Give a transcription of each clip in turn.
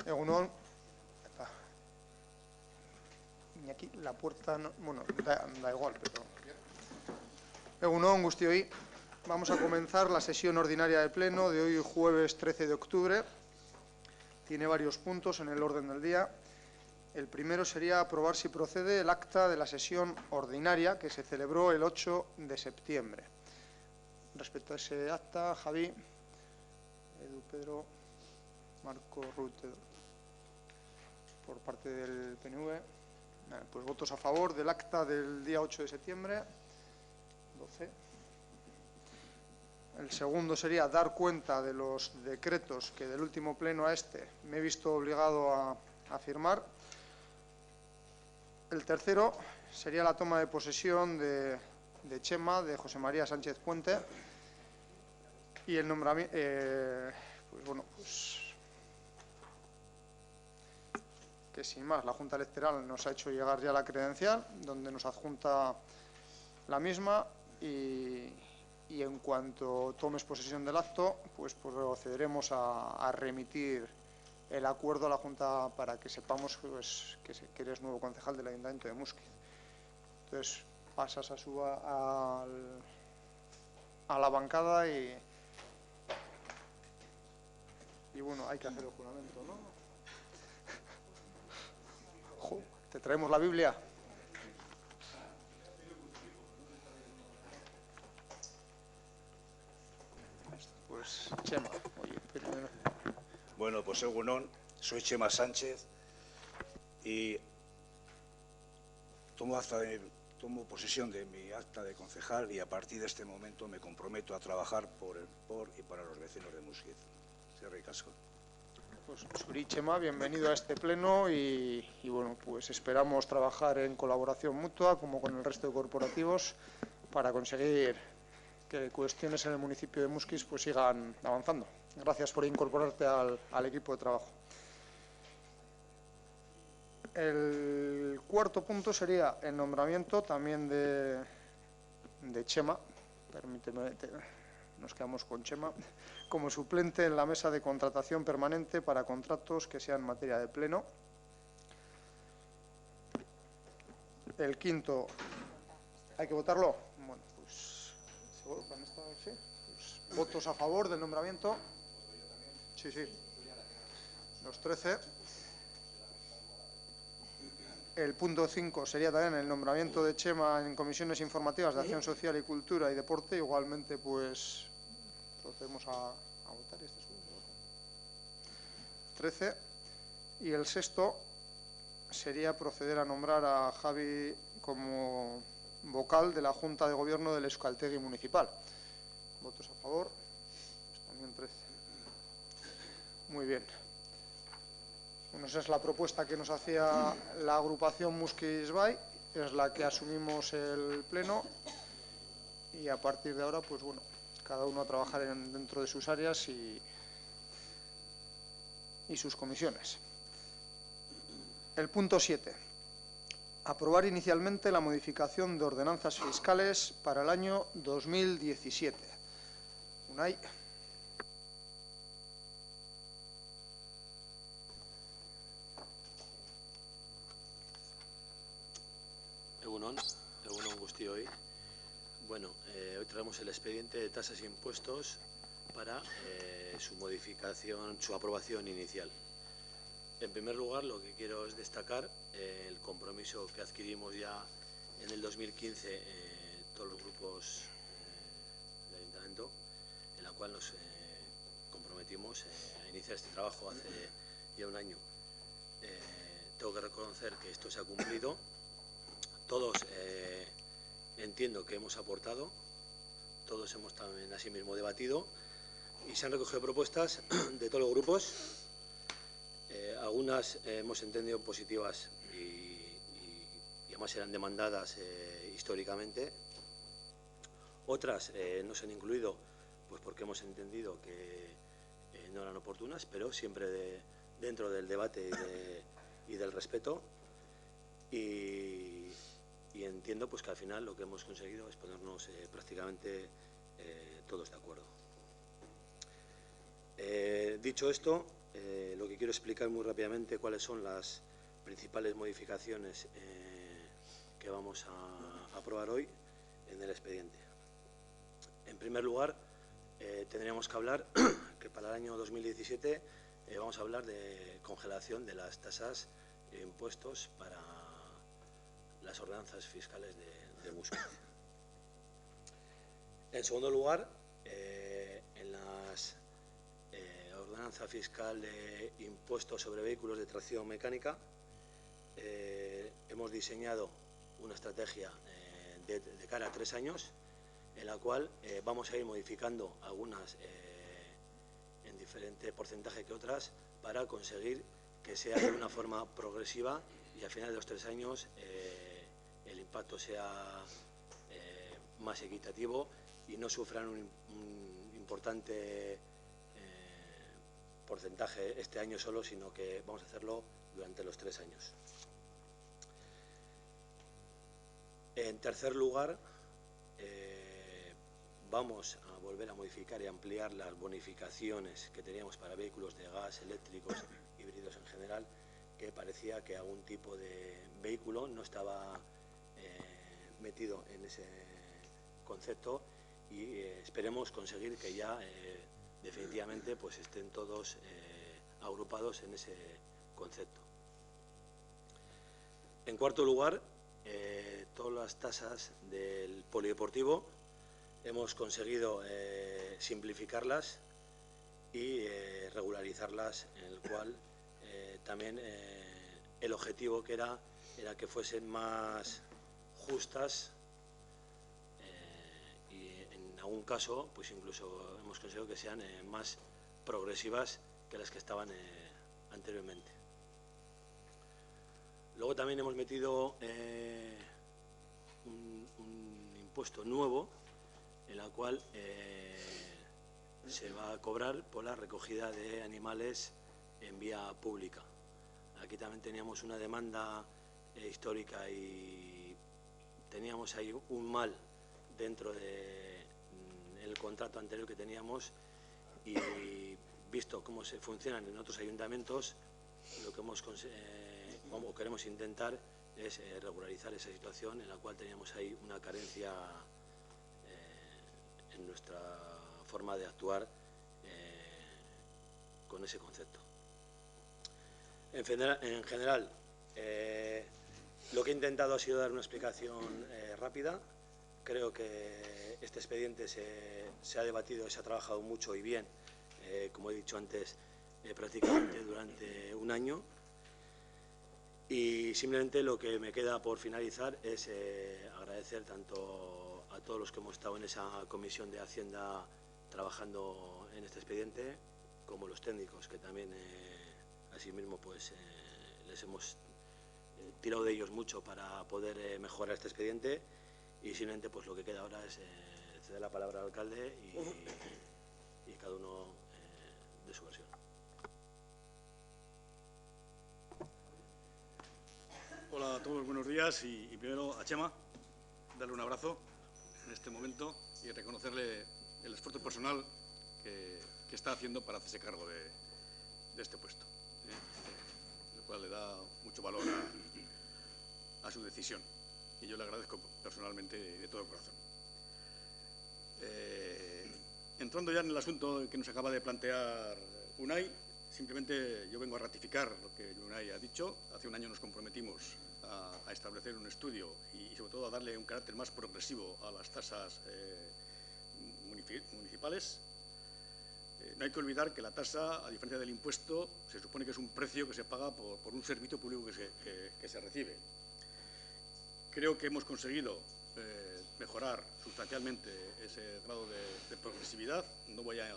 Egunon. Y aquí la puerta, no, bueno, da igual, pero... Egunon, guztioi. Vamos a comenzar la sesión ordinaria de pleno de hoy, jueves 13 de octubre. Tiene varios puntos en el orden del día. El primero sería aprobar si procede el acta de la sesión ordinaria que se celebró el 8 de septiembre. Respecto a ese acta, Javi, Edu, Pedro, Marco, Ruth, por parte del PNV. Pues votos a favor del acta del día 8 de septiembre, 12. El segundo sería dar cuenta de los decretos que del último pleno a este me he visto obligado a firmar. El tercero sería la toma de posesión de Chema, de José María Sánchez Puente, y el nombramiento, que sin más, la Junta Electoral nos ha hecho llegar ya la credencial, donde nos adjunta la misma, y en cuanto tomes posesión del acto, pues procederemos a remitir el acuerdo a la Junta para que sepamos pues, que eres nuevo concejal del Ayuntamiento de Muskiz. Entonces pasas a la bancada y bueno, hay que hacer el juramento, ¿no? ¿Te traemos la Biblia? Pues Chema, oye, primero. Bueno, pues egunon, soy Chema Sánchez y tomo posesión de mi acta de concejal y a partir de este momento me comprometo a trabajar por y para los vecinos de Muskiz. Eskerrik asko. Pues Suri, Chema, bienvenido a este pleno y bueno, pues esperamos trabajar en colaboración mutua como con el resto de corporativos para conseguir que cuestiones en el municipio de Muskiz pues sigan avanzando. Gracias por incorporarte al equipo de trabajo. El cuarto punto sería el nombramiento también de Chema. Permíteme, nos quedamos con Chema, como suplente en la mesa de contratación permanente para contratos que sean materia de pleno. El quinto, ¿hay que votarlo? Bueno, pues, votos a favor del nombramiento. Sí, sí. Los 13. El punto 5 sería también el nombramiento de Chema en comisiones informativas de Acción Social y Cultura y Deporte. Igualmente, pues, procedemos a votar. Este es 13. Y el sexto sería proceder a nombrar a Javi como vocal de la Junta de Gobierno del Euskaltegi Municipal. Votos a favor. Pues también 13. Muy bien. Bueno, esa es la propuesta que nos hacía la agrupación Muskiz Bai, es la que asumimos el pleno y a partir de ahora, pues bueno, cada uno a trabajar dentro de sus áreas y sus comisiones. El punto 7. Aprobar inicialmente la modificación de ordenanzas fiscales para el año 2017. Unai. Egunon guztioi. Bueno, hoy traemos el expediente de tasas e impuestos para su modificación, su aprobación inicial. En primer lugar, lo que quiero es destacar el compromiso que adquirimos ya en el 2015 todos los grupos del Ayuntamiento, en la cual nos comprometimos a iniciar este trabajo hace ya un año. Tengo que reconocer que esto se ha cumplido. Todos entiendo que hemos aportado, todos hemos también asimismo debatido y se han recogido propuestas de todos los grupos. Algunas hemos entendido positivas y además eran demandadas históricamente. Otras no se han incluido pues porque hemos entendido que no eran oportunas, pero siempre dentro del debate y del respeto. Y entiendo pues que al final lo que hemos conseguido es ponernos prácticamente todos de acuerdo. Dicho esto, lo que quiero explicar muy rápidamente cuáles son las principales modificaciones que vamos a aprobar hoy en el expediente. En primer lugar, tendríamos que hablar que para el año 2017 vamos a hablar de congelación de las tasas e impuestos para las ordenanzas fiscales de Muskiz. En segundo lugar, en las ordenanza fiscal de impuestos sobre vehículos de tracción mecánica, hemos diseñado una estrategia de cara a 3 años, en la cual vamos a ir modificando algunas en diferente porcentaje que otras para conseguir que sea de una forma progresiva y al final de los 3 años el impacto sea más equitativo y no sufran un importante porcentaje este año solo, sino que vamos a hacerlo durante los 3 años. En tercer lugar, vamos a volver a modificar y ampliar las bonificaciones que teníamos para vehículos de gas, eléctricos, híbridos en general, que parecía que algún tipo de vehículo no estaba metido en ese concepto y esperemos conseguir que ya definitivamente pues estén todos agrupados en ese concepto. En cuarto lugar, todas las tasas del polideportivo hemos conseguido simplificarlas y regularizarlas, en el cual también el objetivo que era que fuesen más justas y en algún caso pues incluso hemos conseguido que sean más progresivas que las que estaban anteriormente. Luego también hemos metido un impuesto nuevo en la cual se va a cobrar por la recogida de animales en vía pública. Aquí también teníamos una demanda histórica y teníamos ahí un mal dentro del contrato anterior que teníamos y visto cómo se funcionan en otros ayuntamientos, lo que queremos intentar es regularizar esa situación en la cual teníamos ahí una carencia en nuestra forma de actuar con ese concepto. En general, lo que he intentado ha sido dar una explicación rápida. Creo que este expediente se ha debatido, se ha trabajado mucho y bien, como he dicho antes, prácticamente durante un año. Y simplemente lo que me queda por finalizar es agradecer tanto a todos los que hemos estado en esa comisión de Hacienda trabajando en este expediente, como los técnicos, que también asimismo pues les hemos tirado de ellos mucho para poder mejorar este expediente. Y simplemente pues lo que queda ahora es ceder la palabra al alcalde y cada uno de su versión. Hola a todos, buenos días y primero a Chema, darle un abrazo en este momento y reconocerle el esfuerzo personal que está haciendo para hacerse cargo de este puesto, lo cual le da mucho valor a su decisión y yo le agradezco personalmente de todo corazón. Entrando ya en el asunto que nos acaba de plantear Unai, simplemente yo vengo a ratificar lo que Unai ha dicho. Hace un año nos comprometimos a establecer un estudio y sobre todo a darle un carácter más progresivo a las tasas municipales. No hay que olvidar que la tasa, a diferencia del impuesto, se supone que es un precio que se paga por un servicio público que se recibe. Creo que hemos conseguido mejorar sustancialmente ese grado de progresividad. No voy a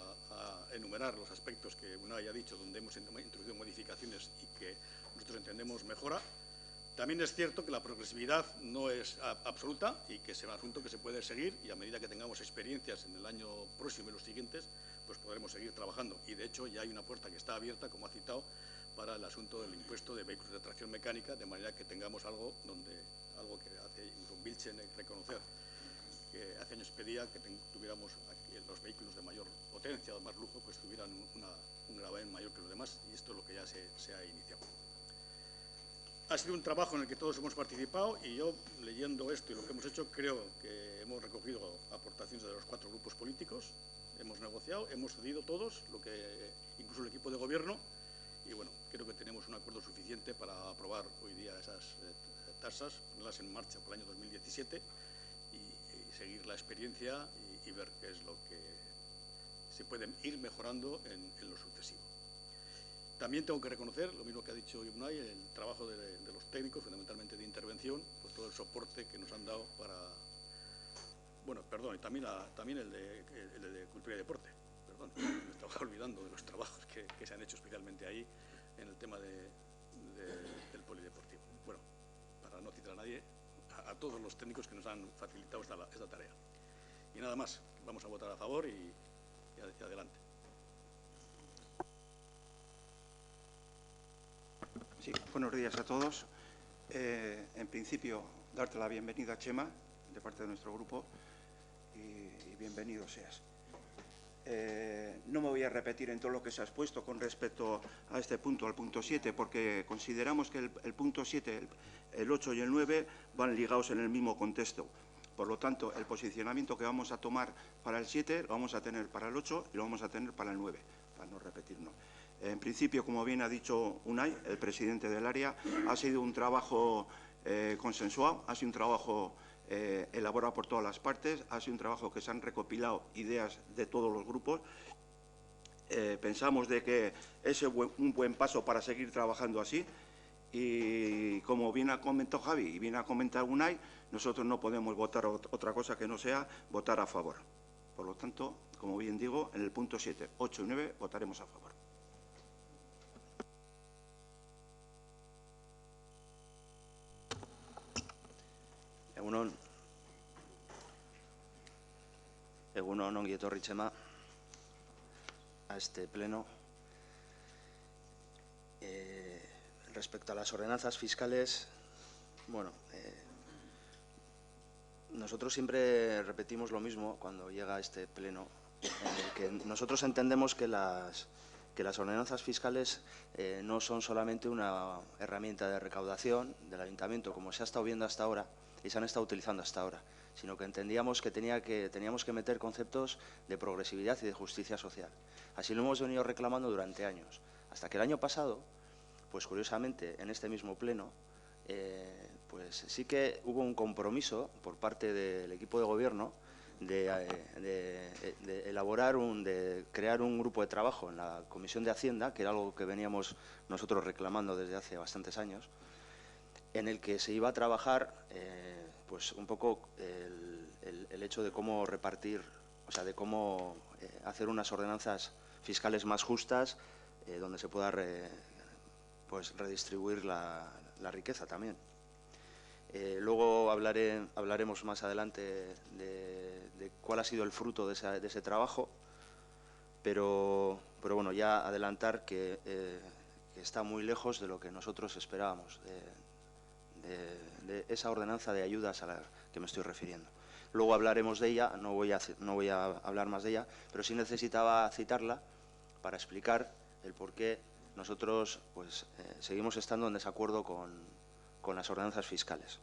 enumerar los aspectos que Unai ha dicho, donde hemos introducido modificaciones y que nosotros entendemos mejora. También es cierto que la progresividad no es absoluta y que es un asunto que se puede seguir y a medida que tengamos experiencias en el año próximo y los siguientes, pues podremos seguir trabajando. Y de hecho ya hay una puerta que está abierta, como ha citado, para el asunto del impuesto de vehículos de tracción mecánica, de manera que tengamos algo que hace Vilchen reconocer que hace años pedía que tuviéramos los vehículos de mayor potencia o más lujo, pues tuvieran un gravamen mayor que los demás, y esto es lo que ya se ha iniciado. Ha sido un trabajo en el que todos hemos participado, y yo, leyendo esto y lo que hemos hecho, creo que hemos recogido aportaciones de los 4 grupos políticos, hemos negociado, hemos cedido todos, incluso el equipo de gobierno, y bueno, creo que tenemos un acuerdo suficiente para aprobar hoy día esas tasas, ponerlas en marcha por el año 2017 y seguir la experiencia y ver qué es lo que se puede ir mejorando en lo sucesivo. También tengo que reconocer, lo mismo que ha dicho Unai, el trabajo de los técnicos, fundamentalmente de intervención, por todo el soporte que nos han dado para... Bueno, perdón, y también el de Cultura y Deporte. Perdón, me estaba olvidando de los trabajos que se han hecho especialmente ahí en el tema del polideportivo. Bueno, para no citar a nadie, a todos los técnicos que nos han facilitado esta tarea. Y nada más, vamos a votar a favor y adelante. Sí, buenos días a todos. En principio, darte la bienvenida, Chema, de parte de nuestro grupo, y bienvenido seas. No me voy a repetir en todo lo que se ha expuesto con respecto a este punto, al punto 7, porque consideramos que el punto 7, el 8 y el 9 van ligados en el mismo contexto. Por lo tanto, el posicionamiento que vamos a tomar para el 7 lo vamos a tener para el 8 y lo vamos a tener para el 9, para no repetirnos. En principio, como bien ha dicho Unai, el presidente del área, ha sido un trabajo consensuado, ha sido un trabajo elaborado por todas las partes, ha sido un trabajo que se han recopilado ideas de todos los grupos. Pensamos de que es un buen paso para seguir trabajando así, y como bien ha comentado Javi y bien ha comentado Unai, nosotros no podemos votar otra cosa que no sea votar a favor. Por lo tanto, como bien digo, en el punto 7, 8 y 9 votaremos a favor. Egunon, ongi etorri Chema a este pleno. Respecto a las ordenanzas fiscales, bueno, nosotros siempre repetimos lo mismo cuando llega a este pleno, en el que nosotros entendemos que las ordenanzas fiscales no son solamente una herramienta de recaudación del ayuntamiento, como se ha estado viendo hasta ahora y se han estado utilizando hasta ahora, sino que entendíamos que teníamos que meter conceptos de progresividad y de justicia social. Así lo hemos venido reclamando durante años, hasta que el año pasado, pues curiosamente, en este mismo pleno, pues sí que hubo un compromiso por parte del equipo de gobierno de crear un grupo de trabajo en la Comisión de Hacienda, que era algo que veníamos nosotros reclamando desde hace bastantes años, en el que se iba a trabajar pues un poco el hecho de cómo repartir, o sea, de cómo hacer unas ordenanzas fiscales más justas, donde se pueda pues redistribuir la riqueza también. Luego hablaremos más adelante de cuál ha sido el fruto de ese trabajo, pero bueno, ya adelantar que está muy lejos de lo que nosotros esperábamos, de esa ordenanza de ayudas a la que me estoy refiriendo. Luego hablaremos de ella, no voy a hablar más de ella, pero sí necesitaba citarla para explicar el por qué nosotros pues, seguimos estando en desacuerdo con las ordenanzas fiscales.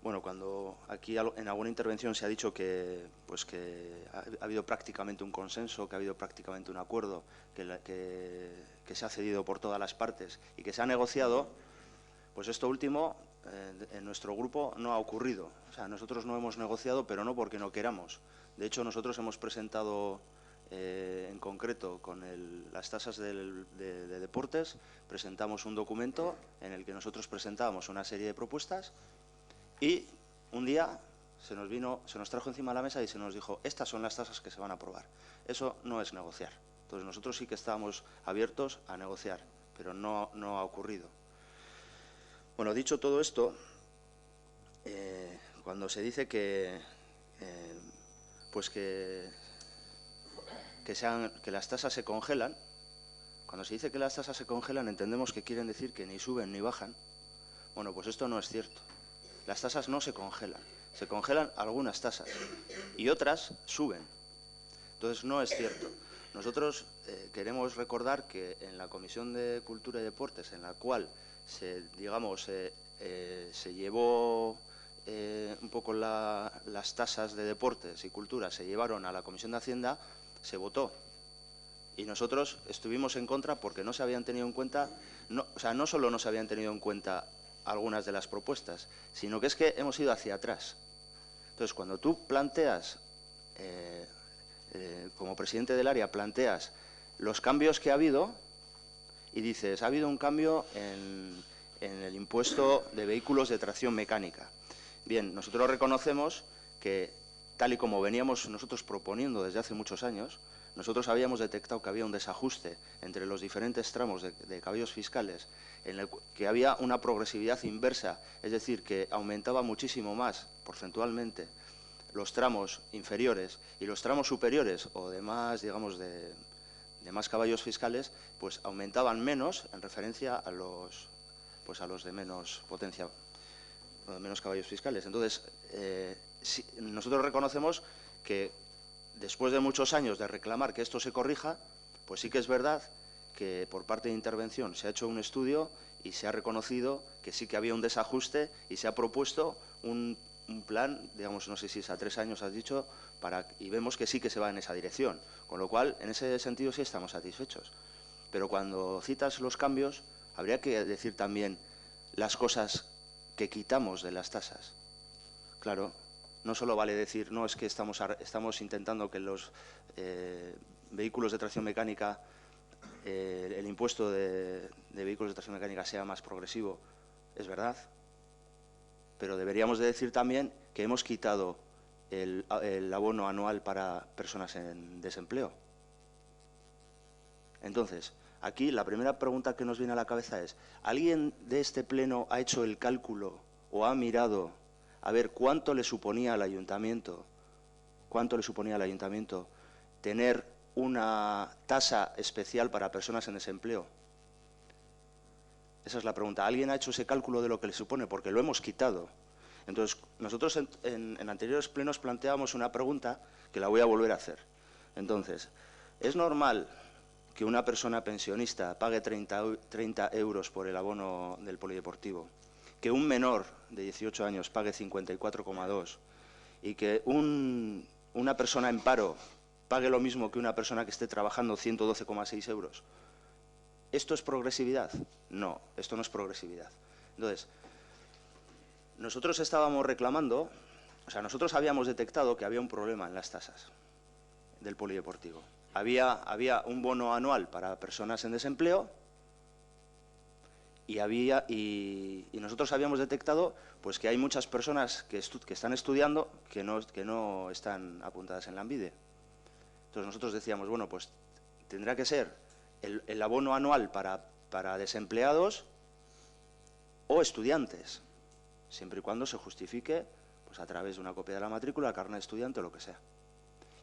Bueno, cuando aquí en alguna intervención se ha dicho que ha habido prácticamente un consenso, que ha habido prácticamente un acuerdo, que se ha cedido por todas las partes y que se ha negociado, pues esto último en nuestro grupo no ha ocurrido. O sea, nosotros no hemos negociado, pero no porque no queramos. De hecho, nosotros hemos presentado en concreto con las tasas de deportes, presentamos un documento en el que nosotros presentábamos una serie de propuestas y un día se nos trajo encima de la mesa y se nos dijo: estas son las tasas que se van a aprobar. Eso no es negociar. Entonces nosotros sí que estábamos abiertos a negociar, pero no ha ocurrido. Bueno, dicho todo esto, cuando se dice que las tasas se congelan, cuando se dice que las tasas se congelan entendemos que quieren decir que ni suben ni bajan. Bueno, pues esto no es cierto. las tasas no se congelan. Se congelan algunas tasas y otras suben. Entonces, no es cierto. Nosotros queremos recordar que en la Comisión de Cultura y Deportes, en la cual se llevó un poco las tasas de deportes y cultura, se llevaron a la Comisión de Hacienda, se votó. Y nosotros estuvimos en contra porque no se habían tenido en cuenta, no solo no se habían tenido en cuenta algunas de las propuestas, sino que es que hemos ido hacia atrás. Entonces, cuando tú planteas, como presidente del área, planteas los cambios que ha habido y dices, ha habido un cambio en el impuesto de vehículos de tracción mecánica. Bien, nosotros reconocemos que, tal y como veníamos nosotros proponiendo desde hace muchos años, nosotros habíamos detectado que había un desajuste entre los diferentes tramos de caballos fiscales, en el que había una progresividad inversa, es decir, que aumentaba muchísimo más porcentualmente los tramos inferiores y los tramos superiores o de más, digamos, de más caballos fiscales, pues aumentaban menos en referencia a los de menos potencia, o de menos caballos fiscales. Entonces, nosotros reconocemos que después de muchos años de reclamar que esto se corrija, pues sí que es verdad que por parte de intervención se ha hecho un estudio y se ha reconocido que sí que había un desajuste y se ha propuesto un plan, digamos, no sé si es a 3 años, has dicho, y vemos que sí que se va en esa dirección. Con lo cual, en ese sentido sí estamos satisfechos. Pero cuando citas los cambios, habría que decir también las cosas que quitamos de las tasas. Claro, no solo vale decir, no, es que estamos intentando que los vehículos de tracción mecánica, el impuesto de vehículos de tracción mecánica sea más progresivo. Es verdad, pero deberíamos de decir también que hemos quitado el abono anual para personas en desempleo. Entonces, aquí la primera pregunta que nos viene a la cabeza es, ¿alguien de este pleno ha hecho el cálculo o ha mirado a ver cuánto le suponía al ayuntamiento tener una tasa especial para personas en desempleo? Esa es la pregunta. ¿Alguien ha hecho ese cálculo de lo que le supone? Porque lo hemos quitado. Entonces, nosotros en anteriores plenos planteábamos una pregunta que la voy a volver a hacer. Entonces, ¿es normal que una persona pensionista pague 30 euros por el abono del polideportivo, que un menor de 18 años pague 54,2 y que una persona en paro pague lo mismo que una persona que esté trabajando 112,6 euros? ¿Esto es progresividad? No, esto no es progresividad. Entonces, nosotros estábamos reclamando, nosotros habíamos detectado que había un problema en las tasas del polideportivo. Había un bono anual para personas en desempleo y nosotros habíamos detectado pues, que hay muchas personas que están estudiando que no están apuntadas en Lanbide. Entonces nosotros decíamos, bueno, pues tendrá que ser el abono anual para desempleados o estudiantes, siempre y cuando se justifique pues, a través de una copia de la matrícula, carnet de estudiante o lo que sea.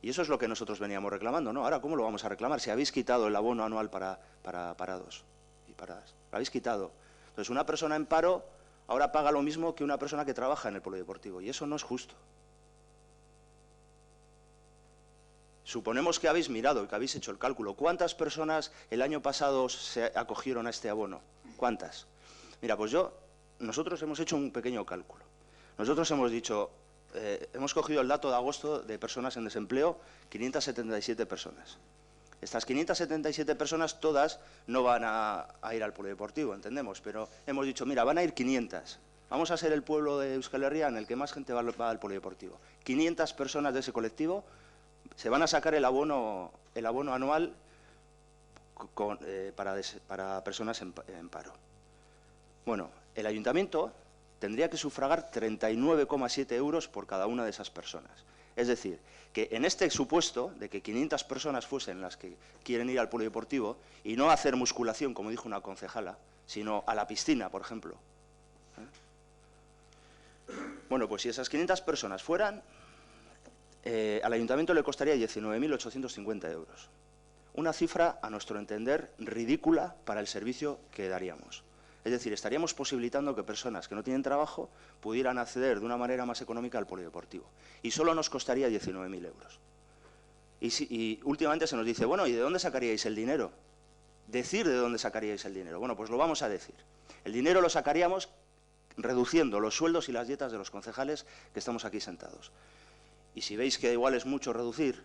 Y eso es lo que nosotros veníamos reclamando, ¿no? Ahora, ¿cómo lo vamos a reclamar? Si habéis quitado el abono anual para parados y paradas. Lo habéis quitado. Entonces, una persona en paro ahora paga lo mismo que una persona que trabaja en el polideportivo. Y eso no es justo. Suponemos que habéis mirado y que habéis hecho el cálculo. ¿Cuántas personas el año pasado se acogieron a este abono? ¿Cuántas? Mira, pues nosotros hemos hecho un pequeño cálculo. Nosotros hemos dicho... hemos cogido el dato de agosto de personas en desempleo, 577 personas. Estas 577 personas todas no van a ir al polideportivo, entendemos, pero hemos dicho, mira, van a ir 500. Vamos a ser el pueblo de Euskal Herria en el que más gente va al polideportivo. 500 personas de ese colectivo se van a sacar el abono anual para personas en paro. Bueno, el ayuntamiento tendría que sufragar 39,7 euros por cada una de esas personas. Es decir, que en este supuesto de que 500 personas fuesen las que quieren ir al polideportivo y no hacer musculación, como dijo una concejala, sino a la piscina, por ejemplo. Bueno, pues si esas 500 personas fueran, al ayuntamiento le costaría 19.850 euros. Una cifra, a nuestro entender, ridícula para el servicio que daríamos. Es decir, estaríamos posibilitando que personas que no tienen trabajo pudieran acceder de una manera más económica al polideportivo. Y solo nos costaría 19.000 euros. Y últimamente se nos dice, bueno, ¿y de dónde sacaríais el dinero? Decir de dónde sacaríais el dinero. Bueno, pues lo vamos a decir. El dinero lo sacaríamos reduciendo los sueldos y las dietas de los concejales que estamos aquí sentados. Y si veis que igual es mucho reducir,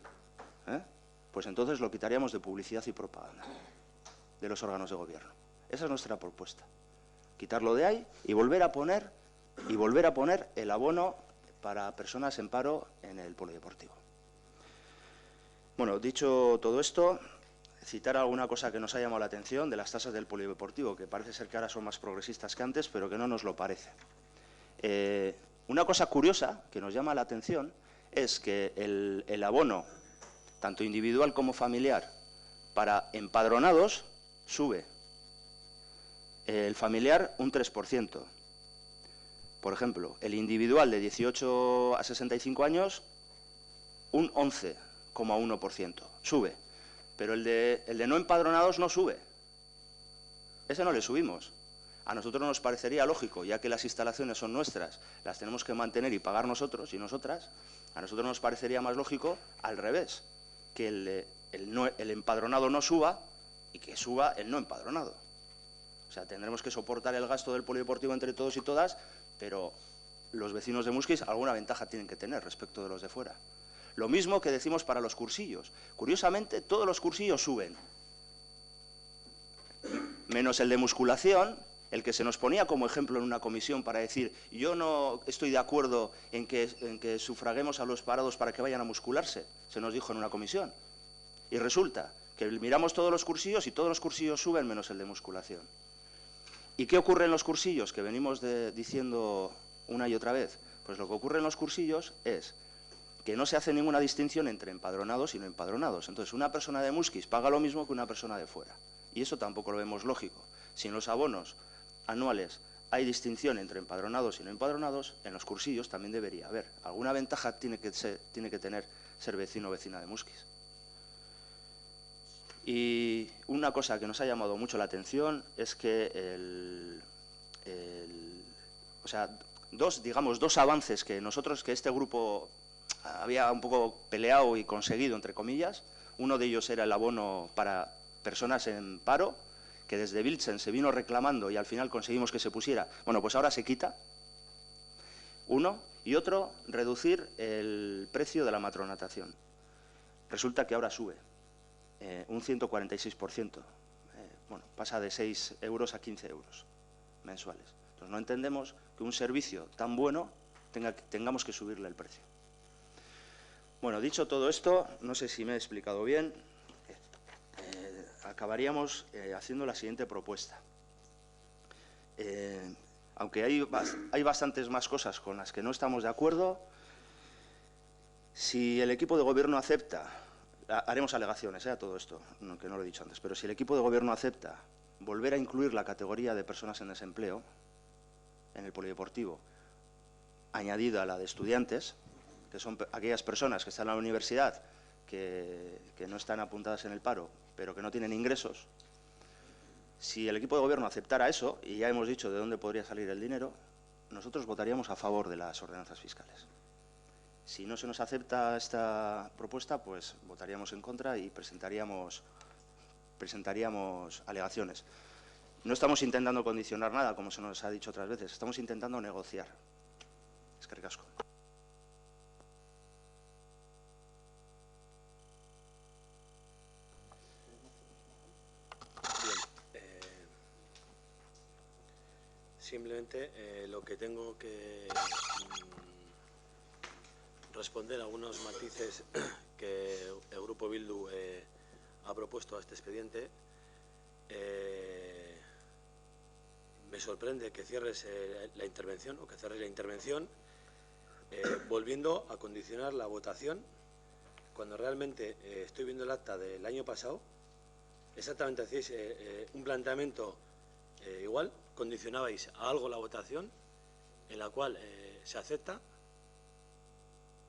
pues entonces lo quitaríamos de publicidad y propaganda de los órganos de gobierno. Esa es nuestra propuesta. Quitarlo de ahí y volver a poner el abono para personas en paro en el polideportivo. Bueno, dicho todo esto, citar alguna cosa que nos ha llamado la atención de las tasas del polideportivo, que parece ser que ahora son más progresistas que antes, pero que no nos lo parece. Una cosa curiosa que nos llama la atención es que el abono, tanto individual como familiar, para empadronados sube. El familiar un 3%. Por ejemplo, el individual de 18 a 65 años un 11,1%. Sube. Pero el de no empadronados no sube. Ese no le subimos. A nosotros nos parecería lógico, ya que las instalaciones son nuestras, las tenemos que mantener y pagar nosotros y nosotras, a nosotros nos parecería más lógico al revés, que el empadronado no suba y que suba el no empadronado. O sea, tendremos que soportar el gasto del polideportivo entre todos y todas, pero los vecinos de Muskiz alguna ventaja tienen que tener respecto de los de fuera. Lo mismo que decimos para los cursillos. Curiosamente, todos los cursillos suben, menos el de musculación, el que se nos ponía como ejemplo en una comisión para decir yo no estoy de acuerdo en que sufraguemos a los parados para que vayan a muscularse, se nos dijo en una comisión. Y resulta que miramos todos los cursillos y todos los cursillos suben menos el de musculación. ¿Y qué ocurre en los cursillos? Que venimos diciendo una y otra vez. Pues lo que ocurre en los cursillos es que no se hace ninguna distinción entre empadronados y no empadronados. Entonces, una persona de Muskiz paga lo mismo que una persona de fuera. Y eso tampoco lo vemos lógico. Si en los abonos anuales hay distinción entre empadronados y no empadronados, en los cursillos también debería haber. Alguna ventaja tiene que tener ser vecino o vecina de Muskiz. Y una cosa que nos ha llamado mucho la atención es que dos avances que este grupo había un poco peleado y conseguido, entre comillas. Uno de ellos era el abono para personas en paro, que desde Biltzen se vino reclamando y al final conseguimos que se pusiera. Bueno, pues ahora se quita. Uno. Y otro, reducir el precio de la matronatación. Resulta que ahora sube. Un 146%. Bueno, pasa de 6 euros a 15 euros mensuales. Entonces no entendemos que un servicio tan bueno tengamos que subirle el precio. Bueno, dicho todo esto, no sé si me he explicado bien, acabaríamos haciendo la siguiente propuesta. Aunque hay bastantes más cosas con las que no estamos de acuerdo, si el equipo de gobierno acepta, haremos alegaciones a todo esto, que no lo he dicho antes, pero si el equipo de gobierno acepta volver a incluir la categoría de personas en desempleo en el polideportivo, añadida a la de estudiantes, que son aquellas personas que están en la universidad, que no están apuntadas en el paro, pero que no tienen ingresos, si el equipo de gobierno aceptara eso, y ya hemos dicho de dónde podría salir el dinero, nosotros votaríamos a favor de las ordenanzas fiscales. Si no se nos acepta esta propuesta, pues votaríamos en contra y presentaríamos alegaciones. No estamos intentando condicionar nada, como se nos ha dicho otras veces, estamos intentando negociar. Eskerrik asko. Simplemente lo que tengo que responder a algunos matices que el Grupo Bildu ha propuesto a este expediente. Me sorprende que cierres la intervención o que cerres la intervención volviendo a condicionar la votación cuando realmente estoy viendo el acta del año pasado. Exactamente hacéis un planteamiento igual, condicionabais a algo la votación en la cual se acepta,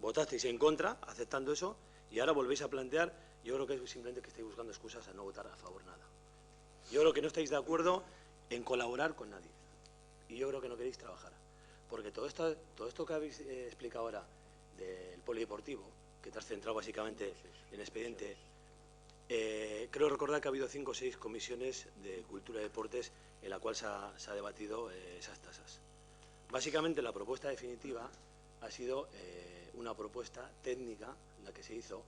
votasteis en contra aceptando eso y ahora volvéis a plantear. Yo creo que es simplemente que estáis buscando excusas a no votar a favor nada. Yo creo que no estáis de acuerdo en colaborar con nadie. Y yo creo que no queréis trabajar. Porque todo esto que habéis explicado ahora del polideportivo, que te has centrado básicamente en expediente, creo recordar que ha habido 5 o 6 comisiones de cultura y deportes en la cual se ha debatido esas tasas. Básicamente la propuesta definitiva ha sido una propuesta técnica, la que se hizo,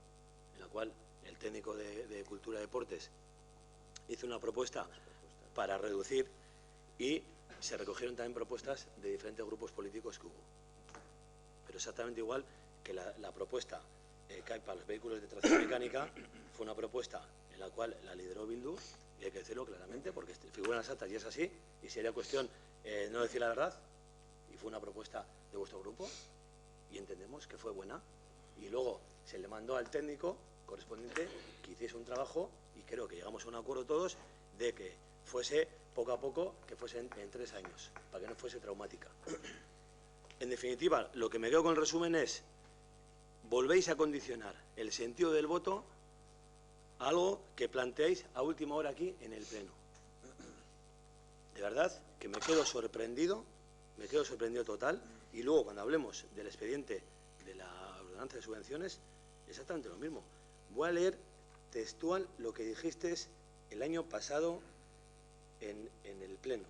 en la cual el técnico de cultura y deportes hizo una propuesta para reducir y se recogieron también propuestas de diferentes grupos políticos que hubo. Pero exactamente igual que la propuesta que hay para los vehículos de tracción mecánica fue una propuesta en la cual la lideró Bildu, y hay que decirlo claramente porque figura en las actas y es así, y sería cuestión no decir la verdad, y fue una propuesta de vuestro grupo y entendemos que fue buena, y luego se le mandó al técnico correspondiente que hiciese un trabajo y creo que llegamos a un acuerdo todos de que fuese poco a poco, que fuese en 3 años, para que no fuese traumática. En definitiva, lo que me quedo con el resumen es: volvéis a condicionar el sentido del voto a algo que planteáis a última hora aquí en el Pleno. De verdad que me quedo sorprendido total, y luego cuando hablemos del expediente de la ordenanza de subvenciones, exactamente lo mismo. Voy a leer textual lo que dijiste el año pasado en el Pleno.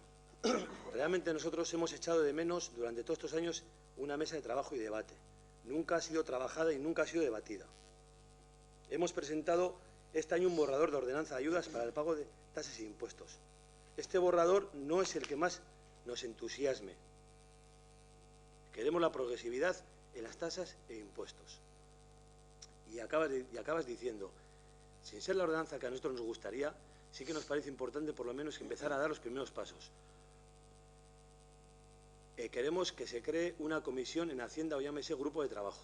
Realmente nosotros hemos echado de menos durante todos estos años una mesa de trabajo y debate. Nunca ha sido trabajada y nunca ha sido debatida. Hemos presentado este año un borrador de ordenanza de ayudas para el pago de tasas e impuestos. Este borrador no es el que más nos entusiasme. Queremos la progresividad en las tasas e impuestos. Y acabas diciendo, sin ser la ordenanza que a nosotros nos gustaría, sí que nos parece importante por lo menos empezar a dar los primeros pasos. Queremos que se cree una comisión en Hacienda o llámese grupo de trabajo.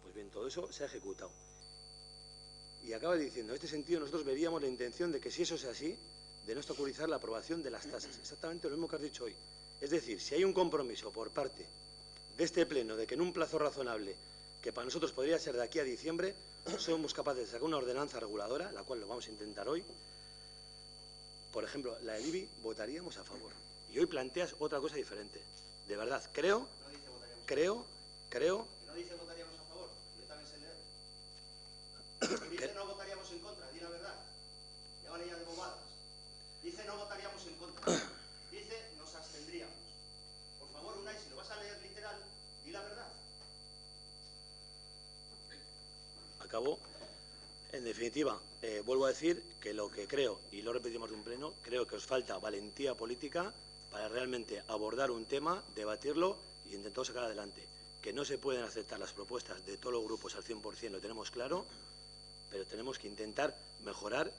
Pues bien, todo eso se ha ejecutado. Y acabas diciendo, en este sentido nosotros veríamos la intención de que, si eso es así, de no obstaculizar la aprobación de las tasas. Exactamente lo mismo que has dicho hoy. Es decir, si hay un compromiso por parte de este Pleno de que en un plazo razonable, que para nosotros podría ser de aquí a diciembre, somos capaces de sacar una ordenanza reguladora, la cual lo vamos a intentar hoy. Por ejemplo, la del IBI, votaríamos a favor. Y hoy planteas otra cosa diferente. De verdad, creo... No dice votaríamos a favor, yo también sé leer. Dice no votaríamos en contra, di la verdad. Ya vale ya de bobadas. Dice no votaríamos en contra. Dice nos abstendríamos. Por favor, Unai, si lo vas a leer literal, di la verdad. Acabó. En definitiva, vuelvo a decir que lo que creo, y lo repetimos de un pleno, creo que os falta valentía política para realmente abordar un tema, debatirlo y intentar sacar adelante. Que no se pueden aceptar las propuestas de todos los grupos al 100%, lo tenemos claro, pero tenemos que intentar mejorar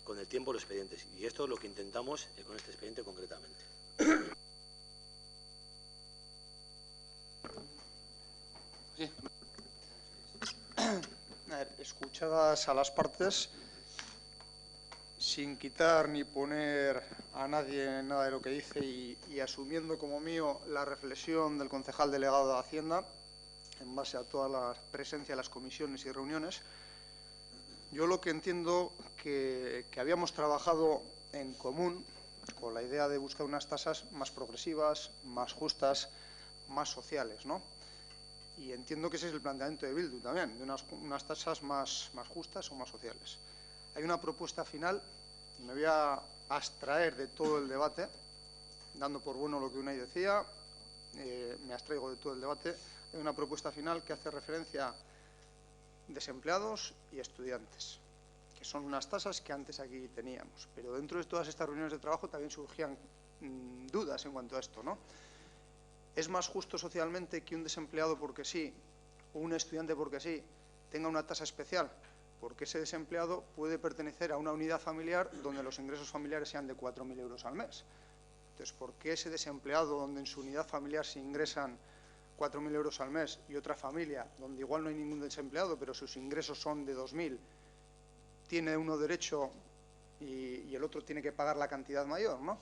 con el tiempo los expedientes. Y esto es lo que intentamos con este expediente concretamente. Sí. A ver, escuchadas a las partes, sin quitar ni poner a nadie nada de lo que dice y asumiendo como mío la reflexión del concejal delegado de Hacienda, en base a toda la presencia de las comisiones y reuniones, yo lo que entiendo que habíamos trabajado en común con la idea de buscar unas tasas más progresivas, más justas, más sociales, ¿no? Y entiendo que ese es el planteamiento de Bildu también, de unas tasas más justas o más sociales. Hay una propuesta final, y me voy a abstraer de todo el debate, dando por bueno lo que Unai decía, me abstraigo de todo el debate. Hay una propuesta final que hace referencia a desempleados y estudiantes, que son unas tasas que antes aquí teníamos. Pero dentro de todas estas reuniones de trabajo también surgían dudas en cuanto a esto, ¿no? ¿Es más justo socialmente que un desempleado porque sí, o un estudiante porque sí, tenga una tasa especial? Porque ese desempleado puede pertenecer a una unidad familiar donde los ingresos familiares sean de 4.000 euros al mes. Entonces, ¿por qué ese desempleado donde en su unidad familiar se ingresan 4.000 euros al mes y otra familia donde igual no hay ningún desempleado pero sus ingresos son de 2.000, tiene uno derecho y el otro tiene que pagar la cantidad mayor, ¿no?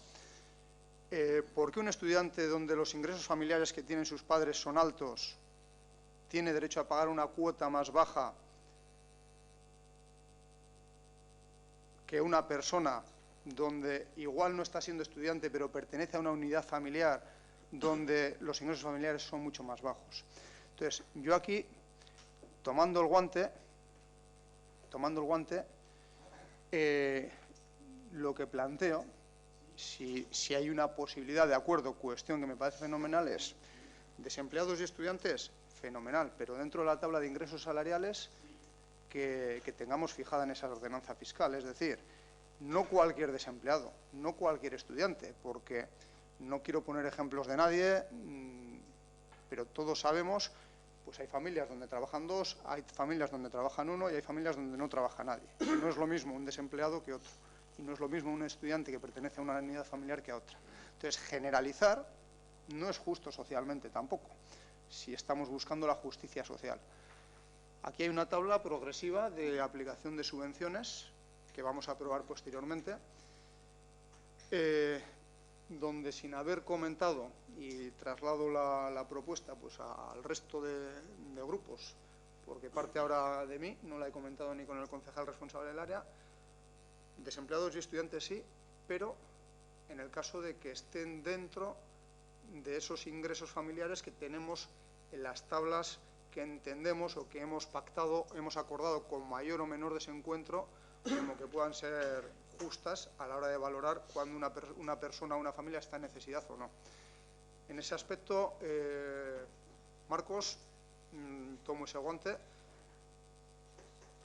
¿Por qué un estudiante donde los ingresos familiares que tienen sus padres son altos tiene derecho a pagar una cuota más baja que una persona donde igual no está siendo estudiante, pero pertenece a una unidad familiar donde los ingresos familiares son mucho más bajos. Entonces, yo aquí, tomando el guante, lo que planteo, si hay una posibilidad de acuerdo, cuestión que me parece fenomenal, es desempleados y estudiantes, fenomenal, pero dentro de la tabla de ingresos salariales que tengamos fijada en esa ordenanza fiscal, es decir, no cualquier desempleado, no cualquier estudiante, porque no quiero poner ejemplos de nadie, pero todos sabemos, pues hay familias donde trabajan dos, hay familias donde trabajan uno y hay familias donde no trabaja nadie. Y no es lo mismo un desempleado que otro, y no es lo mismo un estudiante que pertenece a una unidad familiar que a otra. Entonces, generalizar no es justo socialmente tampoco, si estamos buscando la justicia social. Aquí hay una tabla progresiva de aplicación de subvenciones que vamos a aprobar posteriormente, donde, sin haber comentado, y traslado la propuesta pues al resto de grupos, porque parte ahora de mí, no la he comentado ni con el concejal responsable del área, desempleados y estudiantes sí, pero en el caso de que estén dentro de esos ingresos familiares que tenemos en las tablas que entendemos o que hemos pactado, hemos acordado con mayor o menor desencuentro, como que puedan ser justas a la hora de valorar cuando una persona o una familia está en necesidad o no. En ese aspecto, Marcos, tomo ese guante.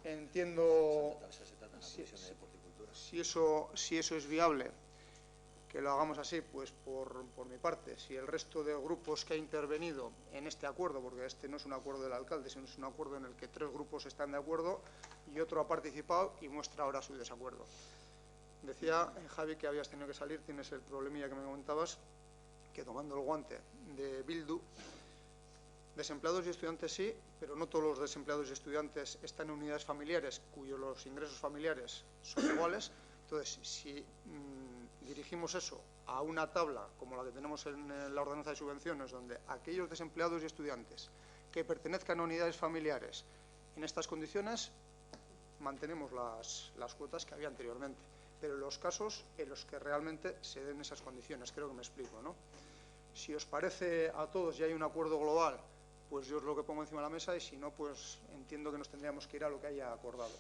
Entiendo si eso es viable, que lo hagamos así, pues por mi parte. Si el resto de grupos que ha intervenido en este acuerdo, porque este no es un acuerdo del alcalde, sino es un acuerdo en el que 3 grupos están de acuerdo y otro ha participado y muestra ahora su desacuerdo. Decía, Javi, que habías tenido que salir, tienes el problemilla que me comentabas, que tomando el guante de Bildu, desempleados y estudiantes sí, pero no todos los desempleados y estudiantes están en unidades familiares cuyos los ingresos familiares son iguales. Entonces, si dirigimos eso a una tabla como la que tenemos en la ordenanza de subvenciones, donde aquellos desempleados y estudiantes que pertenezcan a unidades familiares en estas condiciones, mantenemos las cuotas que había anteriormente, pero en los casos en los que realmente se den esas condiciones, creo que me explico, ¿no? Si os parece a todos y hay un acuerdo global, pues yo os lo que pongo encima de la mesa, y si no, pues entiendo que nos tendríamos que ir a lo que haya acordado.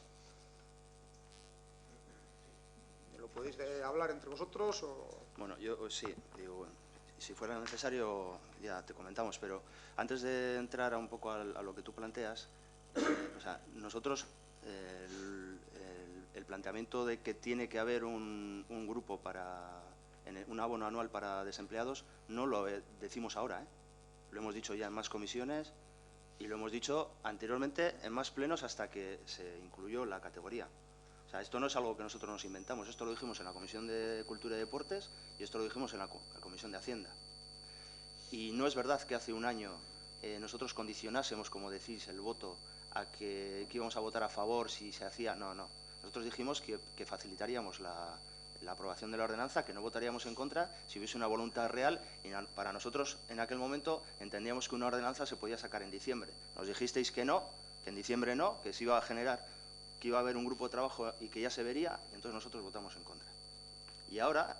¿Lo podéis hablar entre vosotros o...? Bueno, yo sí, digo, bueno, si fuera necesario ya te comentamos, pero antes de entrar un poco a lo que tú planteas, o sea, nosotros el planteamiento de que tiene que haber un grupo un abono anual para desempleados, no lo decimos ahora, lo hemos dicho ya en más comisiones y lo hemos dicho anteriormente en más plenos hasta que se incluyó la categoría. O sea, esto no es algo que nosotros nos inventamos, esto lo dijimos en la Comisión de Cultura y Deportes y esto lo dijimos en la Comisión de Hacienda. Y no es verdad que hace un año nosotros condicionásemos, como decís, el voto a que íbamos a votar a favor si se hacía. No, no. Nosotros dijimos que facilitaríamos la aprobación de la ordenanza, que no votaríamos en contra si hubiese una voluntad real, y para nosotros en aquel momento entendíamos que una ordenanza se podía sacar en diciembre. Nos dijisteis que no, que en diciembre no, que se iba a generar, que iba a haber un grupo de trabajo y que ya se vería, y entonces nosotros votamos en contra. Y ahora,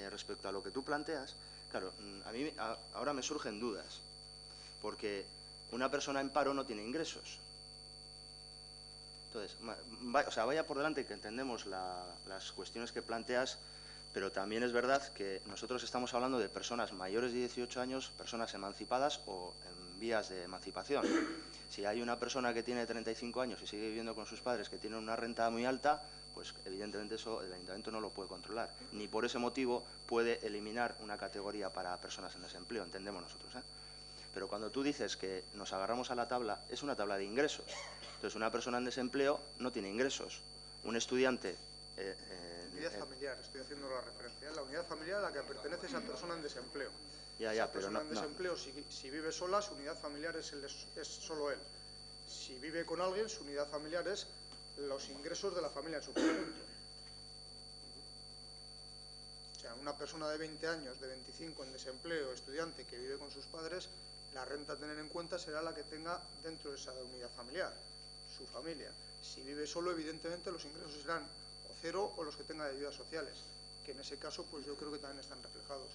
respecto a lo que tú planteas, claro, a mí ahora me surgen dudas, porque una persona en paro no tiene ingresos. Entonces, o sea, vaya por delante que entendemos las cuestiones que planteas, pero también es verdad que nosotros estamos hablando de personas mayores de 18 años, personas emancipadas o en vías de emancipación. Si hay una persona que tiene 35 años y sigue viviendo con sus padres que tienen una renta muy alta, pues evidentemente eso el ayuntamiento no lo puede controlar. Ni por ese motivo puede eliminar una categoría para personas en desempleo, entendemos nosotros, Pero cuando tú dices que nos agarramos a la tabla, es una tabla de ingresos. Entonces, una persona en desempleo no tiene ingresos. Un estudiante... unidad familiar, estoy haciendo la referencia. La unidad familiar a la que pertenece esa persona en desempleo. Ya, esa pero persona en desempleo, si vive sola, su unidad familiar es solo él. Si vive con alguien, su unidad familiar es los ingresos de la familia en su conjunto. O sea, una persona de 20 años, de 25 en desempleo, estudiante que vive con sus padres, la renta a tener en cuenta será la que tenga dentro de esa unidad familiar, su familia. Si vive solo, evidentemente los ingresos serán o cero o los que tenga de ayudas sociales. que en ese caso pues yo creo que también están reflejados.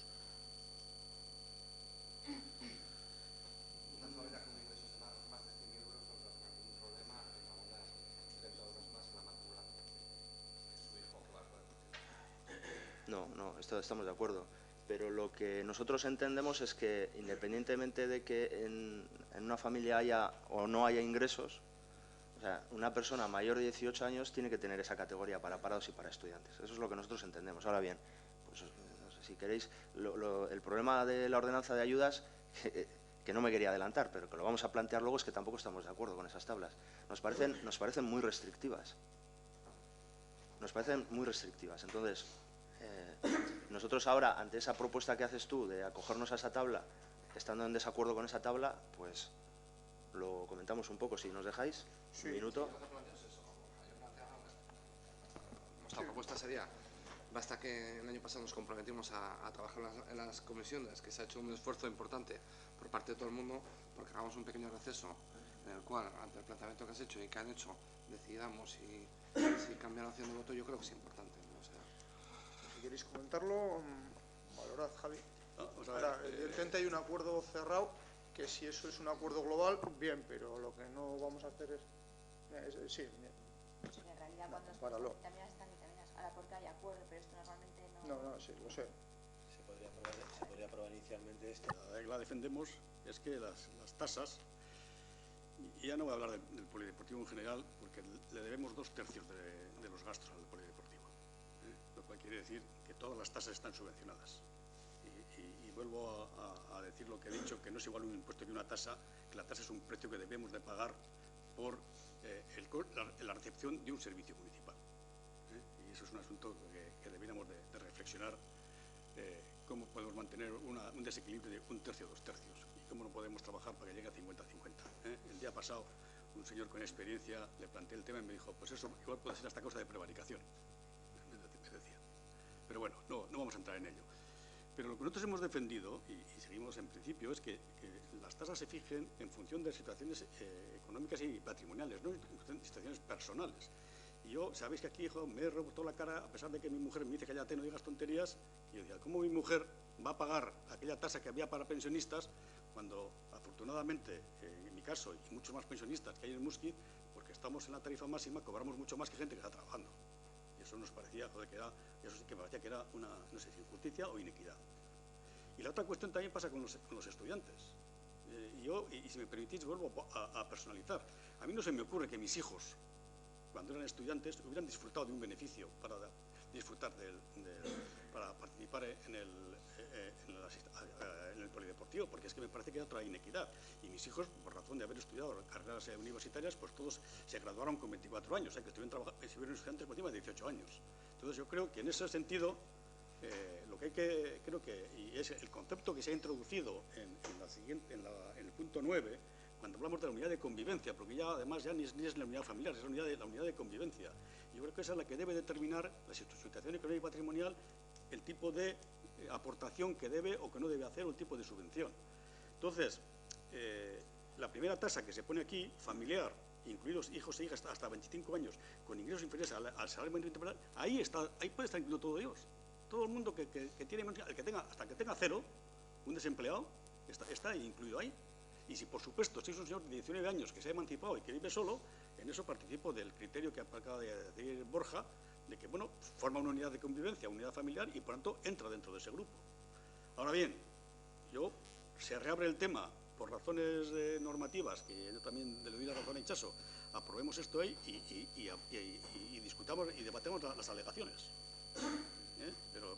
Una familia con ingresos de más de 100.000 euros no creo que tenga ningún problema en abonar 30 euros más en la matrícula que su hijo que va a poder. No, estamos de acuerdo. Pero lo que nosotros entendemos es que, independientemente de que en una familia haya o no haya ingresos, o sea, una persona mayor de 18 años tiene que tener esa categoría para parados y para estudiantes. Eso es lo que nosotros entendemos. Ahora bien, pues no sé si queréis, el problema de la ordenanza de ayudas, que no me quería adelantar, pero que lo vamos a plantear luego, es que tampoco estamos de acuerdo con esas tablas. Nos parecen muy restrictivas. Nos parecen muy restrictivas. Entonces, nosotros ahora, ante esa propuesta que haces tú de acogernos a esa tabla, estando en desacuerdo con esa tabla, pues lo comentamos un poco, si nos dejáis, Sí. un minuto. Nuestra propuesta sería, basta que el año pasado nos comprometimos a trabajar en las comisiones, que se ha hecho un esfuerzo importante por parte de todo el mundo, porque hagamos un pequeño receso en el cual, ante el planteamiento que has hecho y que han hecho, decidamos si cambiar la opción de voto. Yo creo que es importante, ¿no? O sea, Si queréis comentarlo, valorad, Javi. Vamos a ver, Ahora, evidentemente hay un acuerdo cerrado, que si eso es un acuerdo global, bien, pero lo que no vamos a hacer es sí, bien. Sí, en realidad cuando Páralo. también están vitaminas, ahora porque hay acuerdo, pero esto normalmente no. No, sí, lo sé. Se podría aprobar inicialmente esto. La defendemos es que las tasas, y ya no voy a hablar del polideportivo en general, porque le debemos 2/3 de los gastos al polideportivo, lo cual quiere decir que todas las tasas están subvencionadas. Y vuelvo a decir lo que he dicho, que no es igual un impuesto que una tasa, que la tasa es un precio que debemos de pagar por la recepción de un servicio municipal. Y eso es un asunto que deberíamos de reflexionar, cómo podemos mantener un desequilibrio de 1/3 o 2/3 y cómo no podemos trabajar para que llegue a 50-50. El día pasado, un señor con experiencia le planteé el tema y me dijo, pues eso igual puede ser hasta causa de prevaricación, me decía. Pero bueno, no vamos a entrar en ello. Pero lo que nosotros hemos defendido, y seguimos en principio, es que las tasas se fijen en función de situaciones económicas y patrimoniales, no en situaciones personales. Y yo, sabéis que aquí, hijo, me he roto la cara, a pesar de que mi mujer me dice, cállate, no digas tonterías, y yo decía, ¿cómo mi mujer va a pagar aquella tasa que había para pensionistas cuando, afortunadamente, en mi caso, y muchos más pensionistas que hay en Muskiz, porque estamos en la tarifa máxima, cobramos mucho más que gente que está trabajando? Y eso nos parecía, joder, eso sí que me parecía que era una, no sé si injusticia o inequidad. Y la otra cuestión también pasa con los estudiantes. Y si me permitís, vuelvo a personalizar. A mí no se me ocurre que mis hijos, cuando eran estudiantes, hubieran disfrutado de un beneficio para para participar en el polideportivo, porque es que me parece que hay otra inequidad. Y mis hijos, por razón de haber estudiado carreras universitarias, pues todos se graduaron con 24 años, que estuvieron estudiantes por encima de 18 años. Entonces yo creo que en ese sentido, lo que hay que, creo que, y es el concepto que se ha introducido en el punto 9, cuando hablamos de la unidad de convivencia, porque ya además ya ni es la unidad familiar, es la unidad de convivencia. Yo creo que esa es la que debe determinar la situación económica y patrimonial, el tipo de aportación que debe o que no debe hacer, o el tipo de subvención. Entonces, la primera tasa que se pone aquí, familiar, incluidos hijos e hijas hasta 25 años, con ingresos inferiores al salario mínimo interprofesional, ahí puede estar incluido todo ellos. Todo el mundo que tiene, el que tenga, hasta que tenga cero, un desempleado, está incluido ahí. Y si, por supuesto, sois un señor de 19 años que se ha emancipado y que vive solo, en eso participo del criterio que acaba de decir Borja, de que, bueno, forma una unidad de convivencia, una unidad familiar, y por tanto entra dentro de ese grupo. Ahora bien, se reabre el tema por razones normativas, que yo también le doy la razón a Itxaso, aprobemos esto ahí y discutamos y debatemos las alegaciones.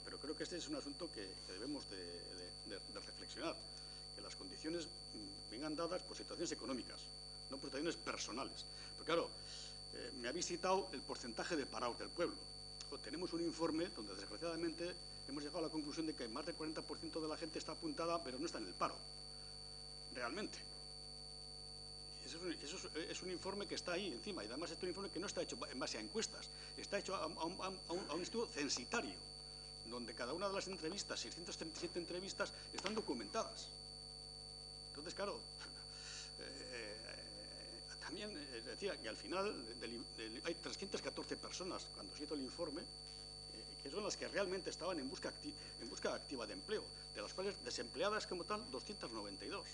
Pero creo que este es un asunto que debemos de reflexionar, que las condiciones vengan dadas por situaciones económicas, no por situaciones personales. Pero claro, me habéis citado el porcentaje de parados del pueblo. Tenemos un informe donde, desgraciadamente, hemos llegado a la conclusión de que más del 40% de la gente está apuntada, pero no está en el paro, realmente. Eso es un informe que está ahí encima, y además es un informe que no está hecho en base a encuestas, está hecho a un estudio censitario, donde cada una de las entrevistas, 637 entrevistas, están documentadas. Entonces, claro, también decía que al final hay 314 personas, cuando se hizo el informe, que son las que realmente estaban en busca activa de empleo, de las cuales desempleadas como tal 292.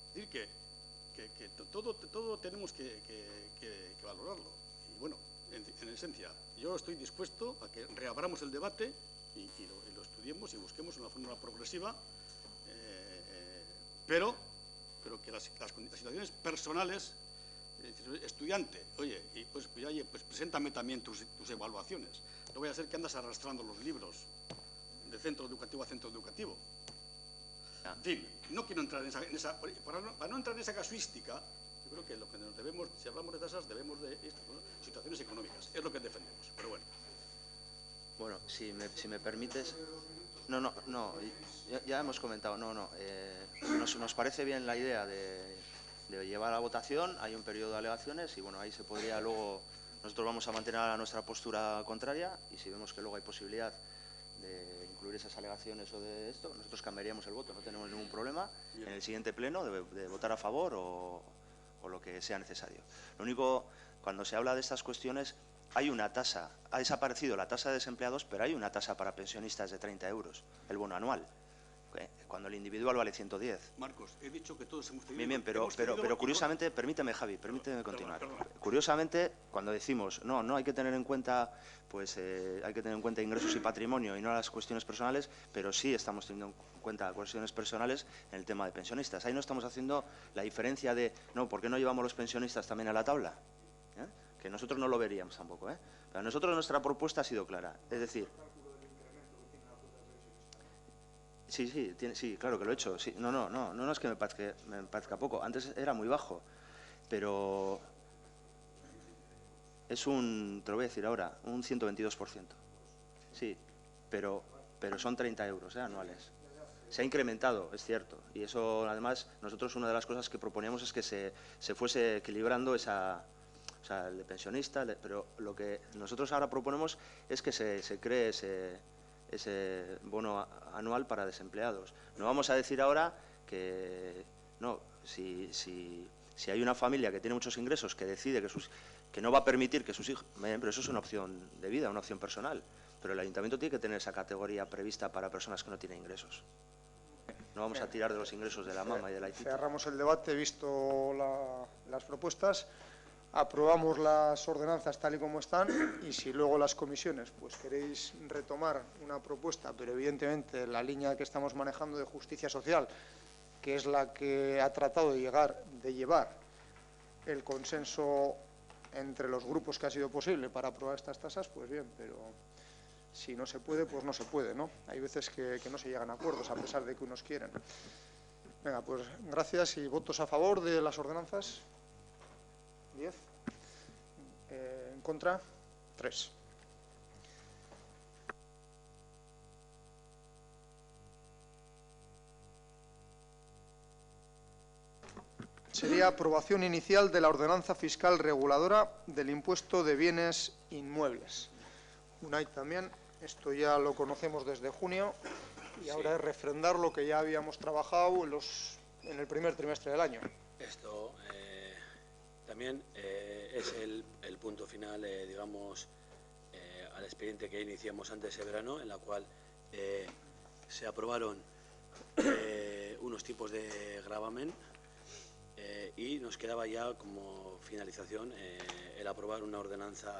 Es decir, que todo tenemos que valorarlo. Y bueno, en esencia, yo estoy dispuesto a que reabramos el debate y lo estudiemos y busquemos una fórmula progresiva, pero que las situaciones personales, estudiante, oye, pues preséntame también tus evaluaciones. No voy a ser que andas arrastrando los libros de centro educativo a centro educativo. En fin, no quiero entrar en esa para no entrar en esa casuística, yo creo que lo que nos debemos, si hablamos de tasas, debemos de situaciones económicas. Es lo que defendemos, pero bueno. Bueno, si me permites... No, ya hemos comentado, nos parece bien la idea de llevar a votación, hay un periodo de alegaciones y bueno, ahí se podría luego, nosotros vamos a mantener nuestra postura contraria y si vemos que luego hay posibilidad de incluir esas alegaciones o de esto, nosotros cambiaríamos el voto, no tenemos ningún problema en el siguiente pleno de votar a favor o lo que sea necesario. Lo único, cuando se habla de estas cuestiones, hay una tasa, ha desaparecido la tasa de desempleados, pero hay una tasa para pensionistas de 30 euros, el bono anual, cuando el individual vale 110. Marcos, he dicho que todos hemos tenido... Bien, pero curiosamente, permíteme, Javi, permíteme continuar. Curiosamente, cuando decimos, no hay que tener en cuenta, pues hay que tener en cuenta ingresos y patrimonio y no las cuestiones personales, pero sí estamos teniendo en cuenta cuestiones personales en el tema de pensionistas. Ahí no estamos haciendo la diferencia de, ¿por qué no llevamos los pensionistas también a la tabla? Que nosotros no lo veríamos tampoco, Pero nosotros nuestra propuesta ha sido clara, es decir... Sí, claro que lo he hecho. Sí, no es que me parezca poco. Antes era muy bajo, pero es te lo voy a decir ahora, un 122%. Sí, pero son 30 euros anuales. Se ha incrementado, es cierto, y eso además nosotros una de las cosas que proponíamos es que se fuese equilibrando el de pensionista, pero lo que nosotros ahora proponemos es que se cree ese bono anual para desempleados. No vamos a decir ahora que no, si hay una familia que tiene muchos ingresos que decide que no va a permitir que sus hijos... Pero eso es una opción de vida, una opción personal. Pero el ayuntamiento tiene que tener esa categoría prevista para personas que no tienen ingresos. No vamos a tirar de los ingresos de la mama y de la ITIT. Cerramos el debate, visto las propuestas. Aprobamos las ordenanzas tal y como están y si luego las comisiones pues queréis retomar una propuesta, pero evidentemente la línea que estamos manejando de justicia social, que es la que ha tratado de llevar el consenso entre los grupos que ha sido posible para aprobar estas tasas, pues bien, pero si no se puede, pues no se puede, ¿no? Hay veces que no se llegan a acuerdos a pesar de que unos quieren. Venga, pues gracias y votos a favor de las ordenanzas. 10. En contra, 3. Sería aprobación inicial de la ordenanza fiscal reguladora del impuesto de bienes inmuebles. UNAID también, esto ya lo conocemos desde junio y ahora es refrendar lo que ya habíamos trabajado en el primer trimestre del año. Esto también es el punto final, digamos, al expediente que iniciamos antes de verano, en la cual se aprobaron unos tipos de gravamen y nos quedaba ya como finalización el aprobar una ordenanza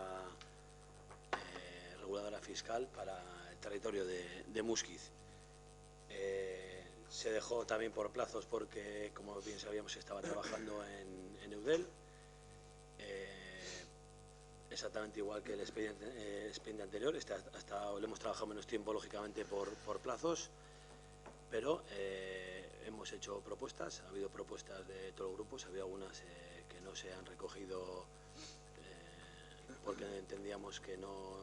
reguladora fiscal para el territorio de Muskiz. Se dejó también por plazos porque, como bien sabíamos, se estaba trabajando en Eudel, exactamente igual que el expediente anterior. Hasta lo hemos trabajado menos tiempo, lógicamente, por plazos, pero hemos hecho propuestas, ha habido propuestas de todos los grupos, había algunas que no se han recogido porque entendíamos que no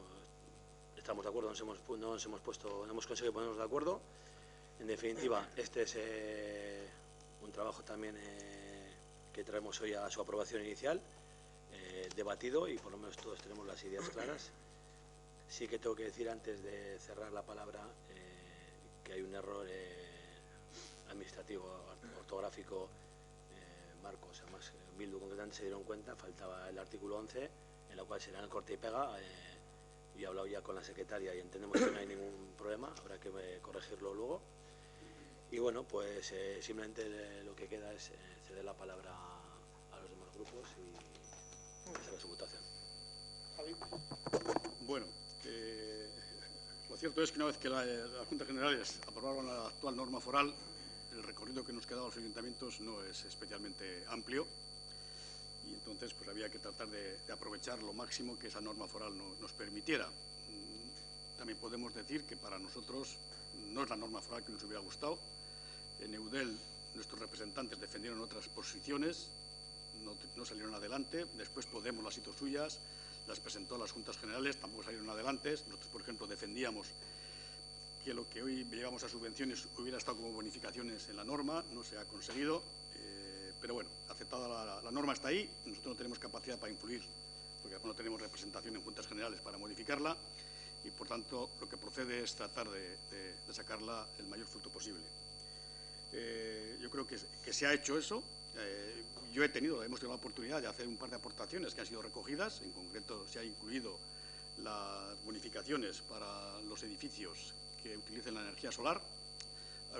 estamos de acuerdo, no hemos conseguido ponernos de acuerdo. En definitiva, este es un trabajo también que traemos hoy a su aprobación inicial, debatido, y por lo menos todos tenemos las ideas claras. Sí que tengo que decir, antes de cerrar la palabra, que hay un error administrativo, ortográfico. Marcos, además Bildu concretamente se dieron cuenta, faltaba el artículo 11, en la cual será el corte y pega. he hablado ya con la secretaria y entendemos que no hay ningún problema, habrá que corregirlo luego. Y bueno, pues simplemente lo que queda es ceder la palabra a los demás grupos y hacer su votación. Javi. Bueno, lo cierto es que una vez que las Juntas Generales aprobaron la actual norma foral, el recorrido que nos quedaba a los ayuntamientos no es especialmente amplio y entonces pues había que tratar de aprovechar lo máximo que esa norma foral nos permitiera. También podemos decir que para nosotros no es la norma foral que nos hubiera gustado. En Eudel nuestros representantes defendieron otras posiciones, no salieron adelante. Después Podemos las hizo suyas, las presentó a las Juntas Generales, tampoco salieron adelante. Nosotros, por ejemplo, defendíamos que lo que hoy llevamos a subvenciones hubiera estado como bonificaciones en la norma, no se ha conseguido, pero bueno, aceptada la norma está ahí, nosotros no tenemos capacidad para influir, porque no tenemos representación en Juntas Generales para modificarla, y por tanto lo que procede es tratar de sacarla el mayor fruto posible. Yo creo que se ha hecho eso. Hemos tenido la oportunidad de hacer un par de aportaciones que han sido recogidas, en concreto se ha incluido las bonificaciones para los edificios que utilicen la energía solar.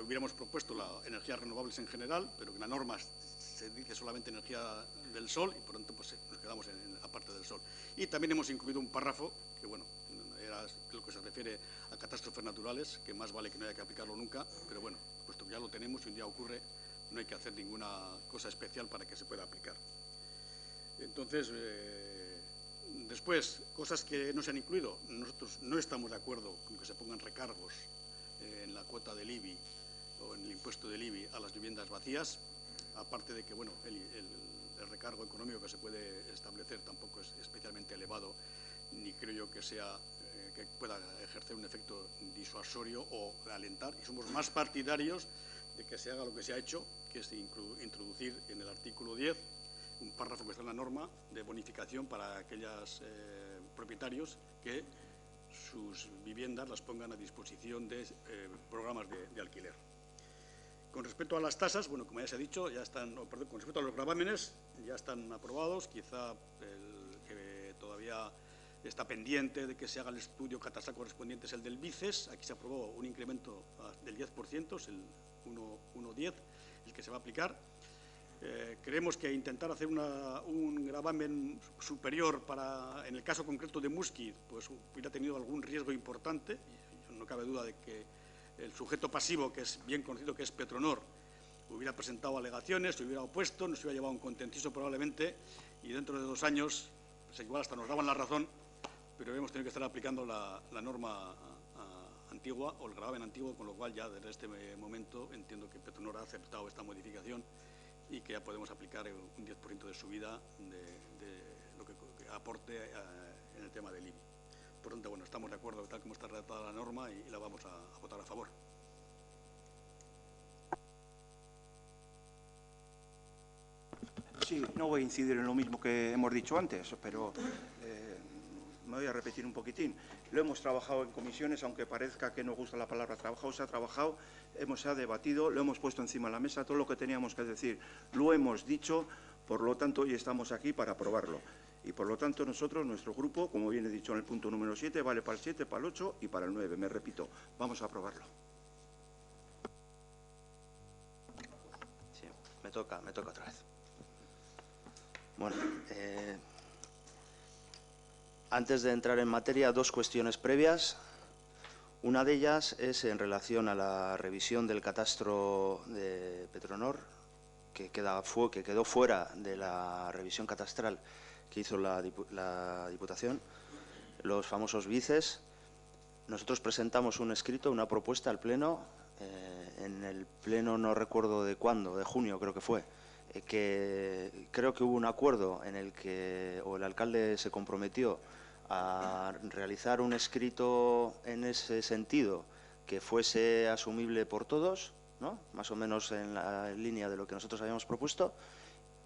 Hubiéramos propuesto las energías renovables en general, pero que en la norma se dice solamente energía del sol y por tanto pues, nos quedamos en la parte del sol. Y también hemos incluido un párrafo que, bueno, era lo que se refiere a catástrofes naturales, que más vale que no haya que aplicarlo nunca, pero bueno, puesto que ya lo tenemos y un día ocurre, no hay que hacer ninguna cosa especial para que se pueda aplicar. Entonces, después, cosas que no se han incluido. Nosotros no estamos de acuerdo con que se pongan recargos en la cuota del IBI o en el impuesto del IBI a las viviendas vacías, aparte de que bueno, el recargo económico que se puede establecer tampoco es especialmente elevado, ni creo yo que sea que pueda ejercer un efecto disuasorio o alentar, y somos más partidarios de que se haga lo que se ha hecho, que es introducir en el artículo 10 un párrafo que está en la norma de bonificación para aquellos propietarios que sus viviendas las pongan a disposición de programas de alquiler. Con respecto a las tasas, bueno, como ya se ha dicho, ya están, con respecto a los gravámenes, ya están aprobados, quizá el que todavía está pendiente de que se haga el estudio catastral correspondiente es el del BICES. Aquí se aprobó un incremento del 10%, es el 1,10 el que se va a aplicar. Creemos que intentar hacer un gravamen superior en el caso concreto de Muskiz, pues hubiera tenido algún riesgo importante. No cabe duda de que el sujeto pasivo, que es bien conocido, que es Petronor, hubiera presentado alegaciones, se hubiera opuesto, nos hubiera llevado a un contencioso probablemente, y dentro de 2 años, pues igual hasta nos daban la razón, pero hemos tenido que estar aplicando la norma antigua o el gravamen antiguo, con lo cual ya desde este momento entiendo que Petronor ha aceptado esta modificación y que ya podemos aplicar un 10% de subida de lo que aporte en el tema del IBI. Por tanto, bueno, estamos de acuerdo tal como está redactada la norma y la vamos a votar a favor. Sí, no voy a incidir en lo mismo que hemos dicho antes, pero me voy a repetir un poquitín. Lo hemos trabajado en comisiones, aunque parezca que no gusta la palabra trabajado, se ha trabajado, se ha debatido, lo hemos puesto encima de la mesa, todo lo que teníamos que decir lo hemos dicho, por lo tanto hoy estamos aquí para aprobarlo. Y por lo tanto nosotros, nuestro grupo, como bien he dicho en el punto número 7, vale para el 7, para el 8 y para el 9. Me repito, vamos a aprobarlo. Sí, me toca otra vez. Bueno, antes de entrar en materia, 2 cuestiones previas. Una de ellas es en relación a la revisión del catastro de Petronor, que quedó fuera de la revisión catastral que hizo la Diputación, los famosos BICES. Nosotros presentamos un escrito, una propuesta al Pleno, en el Pleno no recuerdo de cuándo, de junio creo que fue, que creo que hubo un acuerdo en el que el alcalde se comprometió a realizar un escrito en ese sentido que fuese asumible por todos, ¿no? Más o menos en la línea de lo que nosotros habíamos propuesto,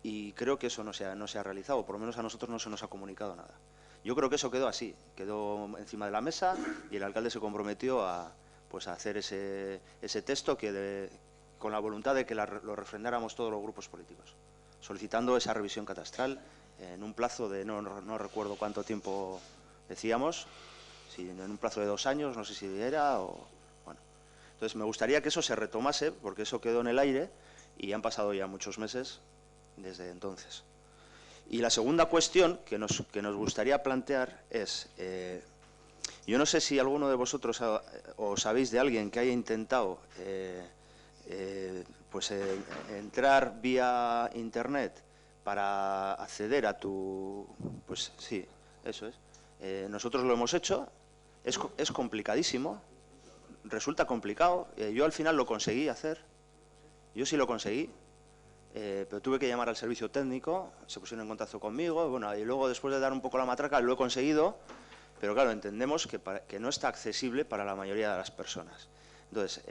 y creo que eso no se ha realizado, por lo menos a nosotros no se nos ha comunicado nada. Yo creo que eso quedó así, quedó encima de la mesa y el alcalde se comprometió a hacer ese texto con la voluntad de que lo refrendáramos todos los grupos políticos, solicitando esa revisión catastral en un plazo de no recuerdo cuánto tiempo decíamos, si en un plazo de 2 años, no sé si era o... Bueno, entonces me gustaría que eso se retomase, porque eso quedó en el aire y han pasado ya muchos meses desde entonces. Y la segunda cuestión que nos gustaría plantear es, yo no sé si alguno de vosotros o sabéis de alguien que haya intentado entrar vía Internet para acceder a tu... Pues sí, eso es. Nosotros lo hemos hecho, es complicadísimo, resulta complicado. Yo al final lo conseguí hacer, yo sí lo conseguí. Pero tuve que llamar al servicio técnico, se pusieron en contacto conmigo, bueno, y luego después de dar un poco la matraca lo he conseguido, pero claro, entendemos que no está accesible para la mayoría de las personas. Entonces,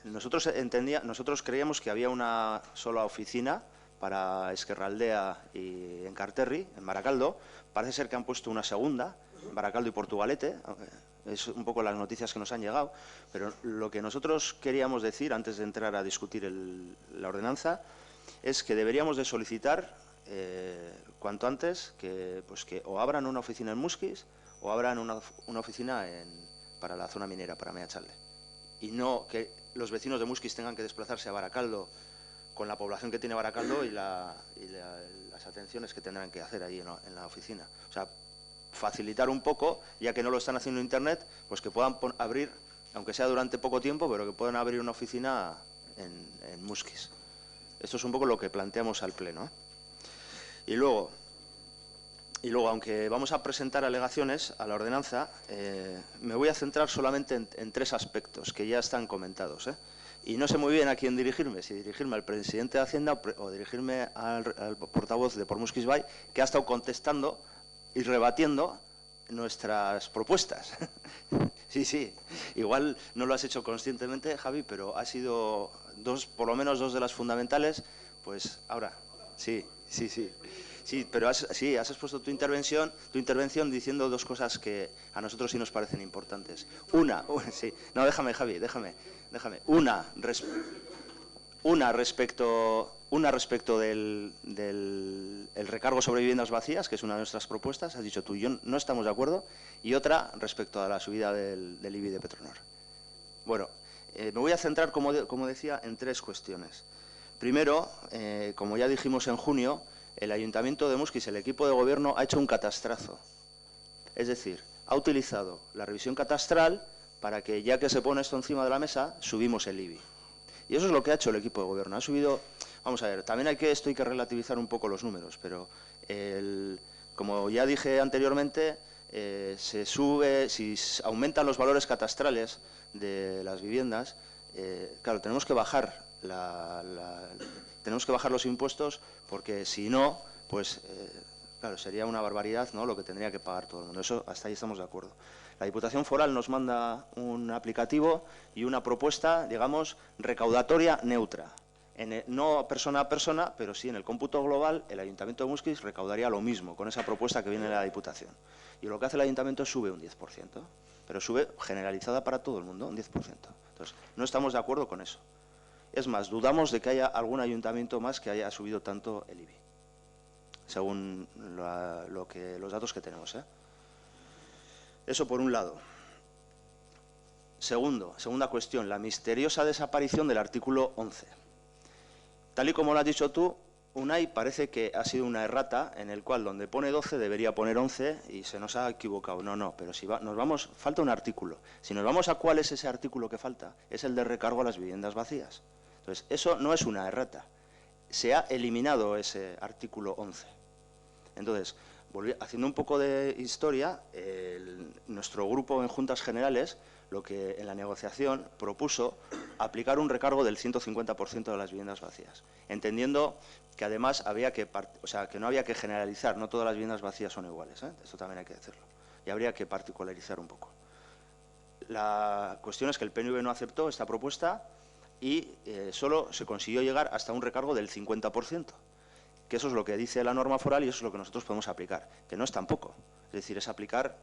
nosotros creíamos que había una sola oficina para Ezkerraldea y Enkarterri, en Barakaldo. Parece ser que han puesto una segunda, en Barakaldo y Portugalete. Es un poco las noticias que nos han llegado, pero lo que nosotros queríamos decir antes de entrar a discutir la ordenanza es que deberíamos de solicitar cuanto antes que o abran una oficina en Muskiz o abran una oficina para la zona minera, para Meachalde, y no que los vecinos de Muskiz tengan que desplazarse a Barakaldo con la población que tiene Barakaldo y las atenciones que tendrán que hacer ahí en la oficina. O sea, facilitar un poco, ya que no lo están haciendo en Internet, pues que puedan abrir, aunque sea durante poco tiempo, pero que puedan abrir una oficina en Muskiz. Esto es un poco lo que planteamos al Pleno. Y luego, aunque vamos a presentar alegaciones a la ordenanza, me voy a centrar solamente en 3 aspectos que ya están comentados. Y no sé muy bien a quién dirigirme, si dirigirme al presidente de Hacienda o dirigirme al portavoz de Por Muskiz Bai, que ha estado contestando y rebatiendo nuestras propuestas. Sí, igual no lo has hecho conscientemente, Javi, pero ha sido por lo menos dos de las fundamentales, pues ahora, sí, pero has expuesto tu intervención diciendo 2 cosas que a nosotros sí nos parecen importantes. No, déjame, Javi, déjame. Una respecto del recargo sobre viviendas vacías, que es una de nuestras propuestas, has dicho tú, yo no estamos de acuerdo, y otra respecto a la subida del IBI de Petronor. Bueno, me voy a centrar, como decía, en 3 cuestiones. Primero, como ya dijimos en junio, el Ayuntamiento de Muskiz, el equipo de gobierno, ha hecho un catastrazo. Es decir, ha utilizado la revisión catastral para que, ya que se pone esto encima de la mesa, subimos el IBI. Y eso es lo que ha hecho el equipo de gobierno. Ha subido, vamos a ver, también hay que relativizar un poco los números, pero como ya dije anteriormente, se sube, si aumentan los valores catastrales de las viviendas, claro, tenemos que bajar los impuestos, porque si no, pues claro, sería una barbaridad, ¿no?, lo que tendría que pagar todo el mundo. Eso, hasta ahí estamos de acuerdo. La Diputación Foral nos manda un aplicativo y una propuesta, digamos, recaudatoria neutra. No persona a persona, pero sí en el cómputo global, el Ayuntamiento de Muskiz recaudaría lo mismo con esa propuesta que viene de la Diputación. Y lo que hace el Ayuntamiento es sube un 10%, pero sube generalizada para todo el mundo, un 10%. Entonces, no estamos de acuerdo con eso. Es más, dudamos de que haya algún ayuntamiento más que haya subido tanto el IBI, según los datos que tenemos. Eso por un lado. Segunda cuestión, la misteriosa desaparición del artículo 11. Tal y como lo has dicho tú, Unai, parece que ha sido una errata en el cual donde pone 12 debería poner 11 y se nos ha equivocado. No, pero si falta un artículo. Si nos vamos a cuál es ese artículo que falta, es el de recargo a las viviendas vacías. Entonces, eso no es una errata. Se ha eliminado ese artículo 11. Entonces, haciendo un poco de historia, nuestro grupo en Juntas Generales, lo que en la negociación propuso aplicar un recargo del 150% de las viviendas vacías, entendiendo que además que no había que generalizar, no todas las viviendas vacías son iguales, esto también hay que decirlo, y habría que particularizar un poco. La cuestión es que el PNV no aceptó esta propuesta y solo se consiguió llegar hasta un recargo del 50%. Que eso es lo que dice la norma foral y eso es lo que nosotros podemos aplicar, que no es tampoco, es decir, es aplicar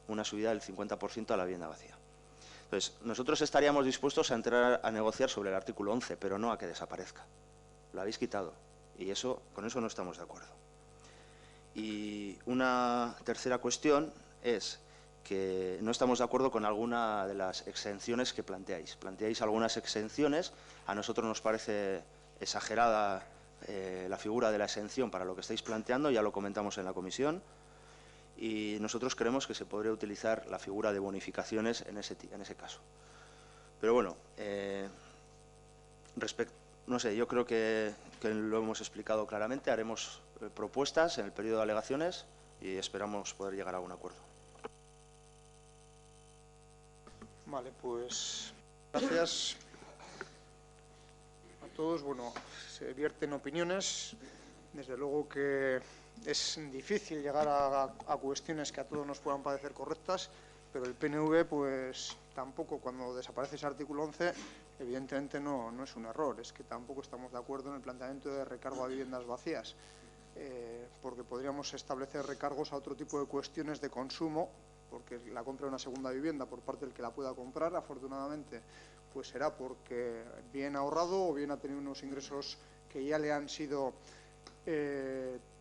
una subida del 50% a la vivienda vacía. Entonces, nosotros estaríamos dispuestos a entrar a negociar sobre el artículo 11, pero no a que desaparezca. Lo habéis quitado y con eso no estamos de acuerdo. Y una tercera cuestión es que no estamos de acuerdo con alguna de las exenciones que planteáis. Planteáis algunas exenciones, a nosotros nos parece exagerada la figura de la exención para lo que estáis planteando, ya lo comentamos en la comisión, y nosotros creemos que se podría utilizar la figura de bonificaciones en ese caso. Pero bueno, no sé, yo creo que lo hemos explicado claramente, haremos propuestas en el periodo de alegaciones y esperamos poder llegar a un acuerdo. Vale, pues gracias a todos. Bueno, se vierten opiniones. Desde luego que es difícil llegar a cuestiones que a todos nos puedan parecer correctas, pero el PNV, pues tampoco, cuando desaparece ese artículo 11, evidentemente no es un error, es que tampoco estamos de acuerdo en el planteamiento de recargo a viviendas vacías, porque podríamos establecer recargos a otro tipo de cuestiones de consumo, porque la compra de una segunda vivienda por parte del que la pueda comprar, afortunadamente, pues será porque bien ha ahorrado o bien ha tenido unos ingresos que ya le han sido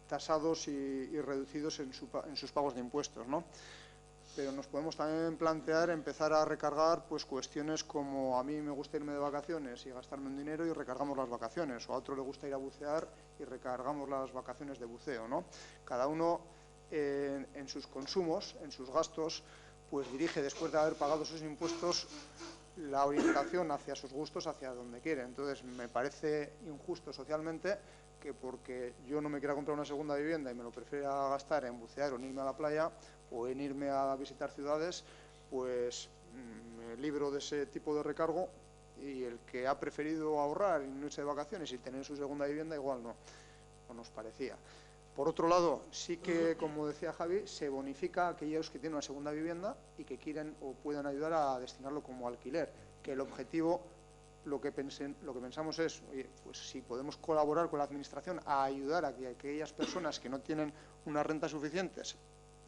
tasados y reducidos en sus pagos de impuestos, ¿no? Pero nos podemos también plantear empezar a recargar pues cuestiones como: a mí me gusta irme de vacaciones y gastarme un dinero y recargamos las vacaciones, o a otro le gusta ir a bucear y recargamos las vacaciones de buceo, ¿no? Cada uno en sus consumos, en sus gastos, pues dirige, después de haber pagado sus impuestos, la orientación hacia sus gustos, hacia donde quiere. Entonces, me parece injusto socialmente que porque yo no me quiera comprar una segunda vivienda y me lo prefiera gastar en bucear o en irme a la playa o en irme a visitar ciudades, pues me libro de ese tipo de recargo, y el que ha preferido ahorrar y no irse de vacaciones y tener su segunda vivienda, igual no nos parecía. Por otro lado, sí que, como decía Javi, se bonifica a aquellos que tienen una segunda vivienda y que quieren o puedan ayudar a destinarlo como alquiler, que el objetivo, lo que pensamos es, oye, pues si podemos colaborar con la Administración a ayudar a que aquellas personas que no tienen unas rentas suficientes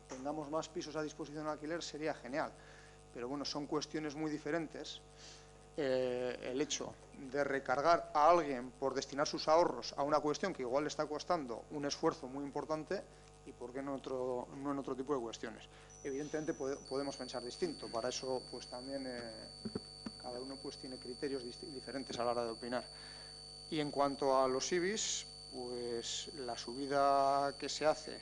tengamos más pisos a disposición de alquiler, sería genial. Pero bueno, son cuestiones muy diferentes. El hecho de recargar a alguien por destinar sus ahorros a una cuestión que igual le está costando un esfuerzo muy importante, y por qué no en otro tipo de cuestiones. Evidentemente podemos pensar distinto, para eso pues también cada uno pues tiene criterios diferentes a la hora de opinar. Y en cuanto a los IBIs, pues la subida que se hace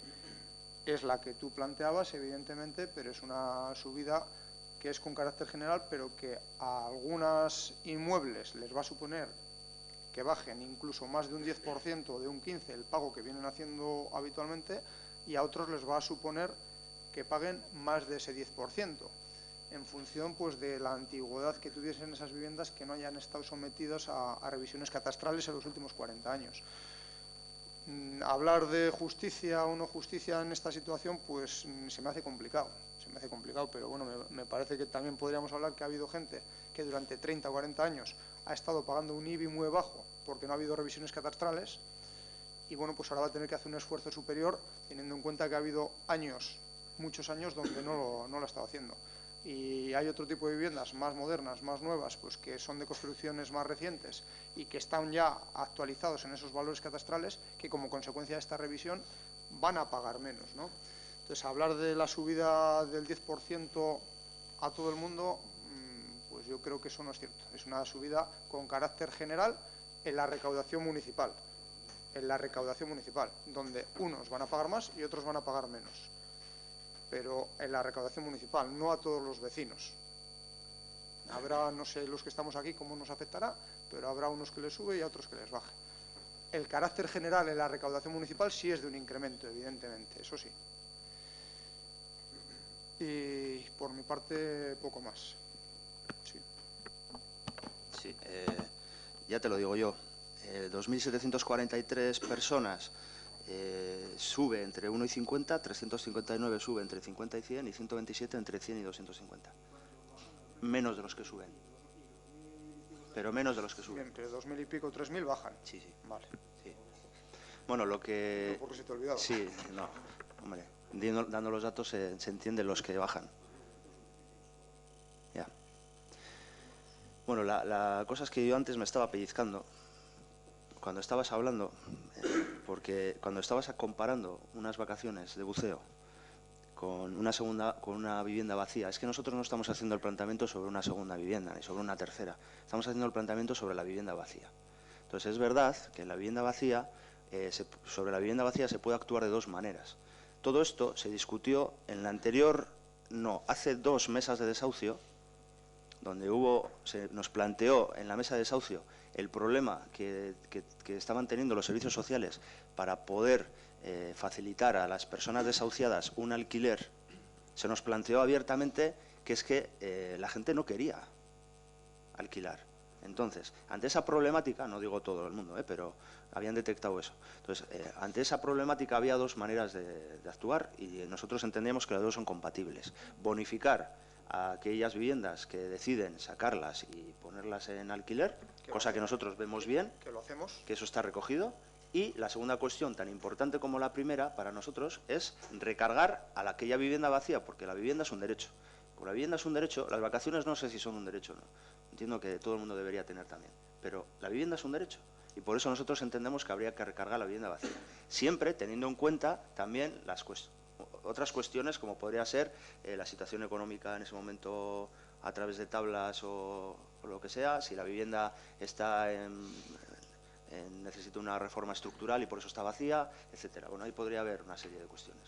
es la que tú planteabas, evidentemente, pero es una subida que es con carácter general, pero que a algunos inmuebles les va a suponer que bajen incluso más de un 10% o de un 15% el pago que vienen haciendo habitualmente, y a otros les va a suponer que paguen más de ese 10%, en función pues de la antigüedad que tuviesen esas viviendas, que no hayan estado sometidas a revisiones catastrales en los últimos 40 años. Hablar de justicia o no justicia en esta situación, pues se me hace complicado, pero bueno, me parece que también podríamos hablar que ha habido gente que durante 30 o 40 años ha estado pagando un IBI muy bajo porque no ha habido revisiones catastrales, y bueno, pues ahora va a tener que hacer un esfuerzo superior, teniendo en cuenta que ha habido años, muchos años, donde no lo ha estado haciendo. Y hay otro tipo de viviendas más modernas, más nuevas, pues que son de construcciones más recientes y que están ya actualizados en esos valores catastrales, que como consecuencia de esta revisión van a pagar menos, ¿no? Entonces, hablar de la subida del 10% a todo el mundo, pues yo creo que eso no es cierto. Es una subida con carácter general en la recaudación municipal, donde unos van a pagar más y otros van a pagar menos, pero en la recaudación municipal, no a todos los vecinos. Habrá, no sé los que estamos aquí cómo nos afectará, pero habrá unos que les sube y a otros que les baje. El carácter general en la recaudación municipal sí es de un incremento, evidentemente, eso sí. Y por mi parte, poco más. Sí, ya te lo digo yo. 2.743 personas sube entre 1 y 50, 359 sube entre 50 y 100 y 127 entre 100 y 250. Menos de los que suben. Pero menos de los que suben. Entre 2.000 y pico, 3.000 bajan. Sí, sí. Vale. Sí. Bueno, lo que... No, porque se te ha olvidado. Sí, no, hombre. Dando los datos se entienden los que bajan. Ya. Bueno, la cosa es que yo antes me estaba pellizcando cuando estabas hablando, porque cuando estabas comparando unas vacaciones de buceo con una vivienda vacía. Es que nosotros no estamos haciendo el planteamiento sobre una segunda vivienda ni sobre una tercera. Estamos haciendo el planteamiento sobre la vivienda vacía. Entonces, es verdad que en la vivienda vacía, sobre la vivienda vacía se puede actuar de dos maneras. Todo esto se discutió en la anterior, hace 2 mesas de desahucio, donde se nos planteó en la mesa de desahucio el problema que estaban teniendo los servicios sociales para poder facilitar a las personas desahuciadas un alquiler. Se nos planteó abiertamente que es que la gente no quería alquilar. Entonces, ante esa problemática, no digo todo el mundo, pero habían detectado eso. Entonces, ante esa problemática había 2 maneras de actuar y nosotros entendíamos que las 2 son compatibles. Bonificar a aquellas viviendas que deciden sacarlas y ponerlas en alquiler, cosa que nosotros vemos bien, que lo hacemos, que eso está recogido. Y la segunda cuestión, tan importante como la primera para nosotros, es recargar a aquella vivienda vacía, porque la vivienda es un derecho. Como la vivienda es un derecho, las vacaciones no sé si son un derecho o no. Entiendo que todo el mundo debería tener también. Pero la vivienda es un derecho. Y por eso nosotros entendemos que habría que recargar la vivienda vacía. Siempre teniendo en cuenta también otras cuestiones, como podría ser la situación económica en ese momento a través de tablas o lo que sea, si la vivienda está necesita una reforma estructural y por eso está vacía, etcétera. Bueno, ahí podría haber una serie de cuestiones.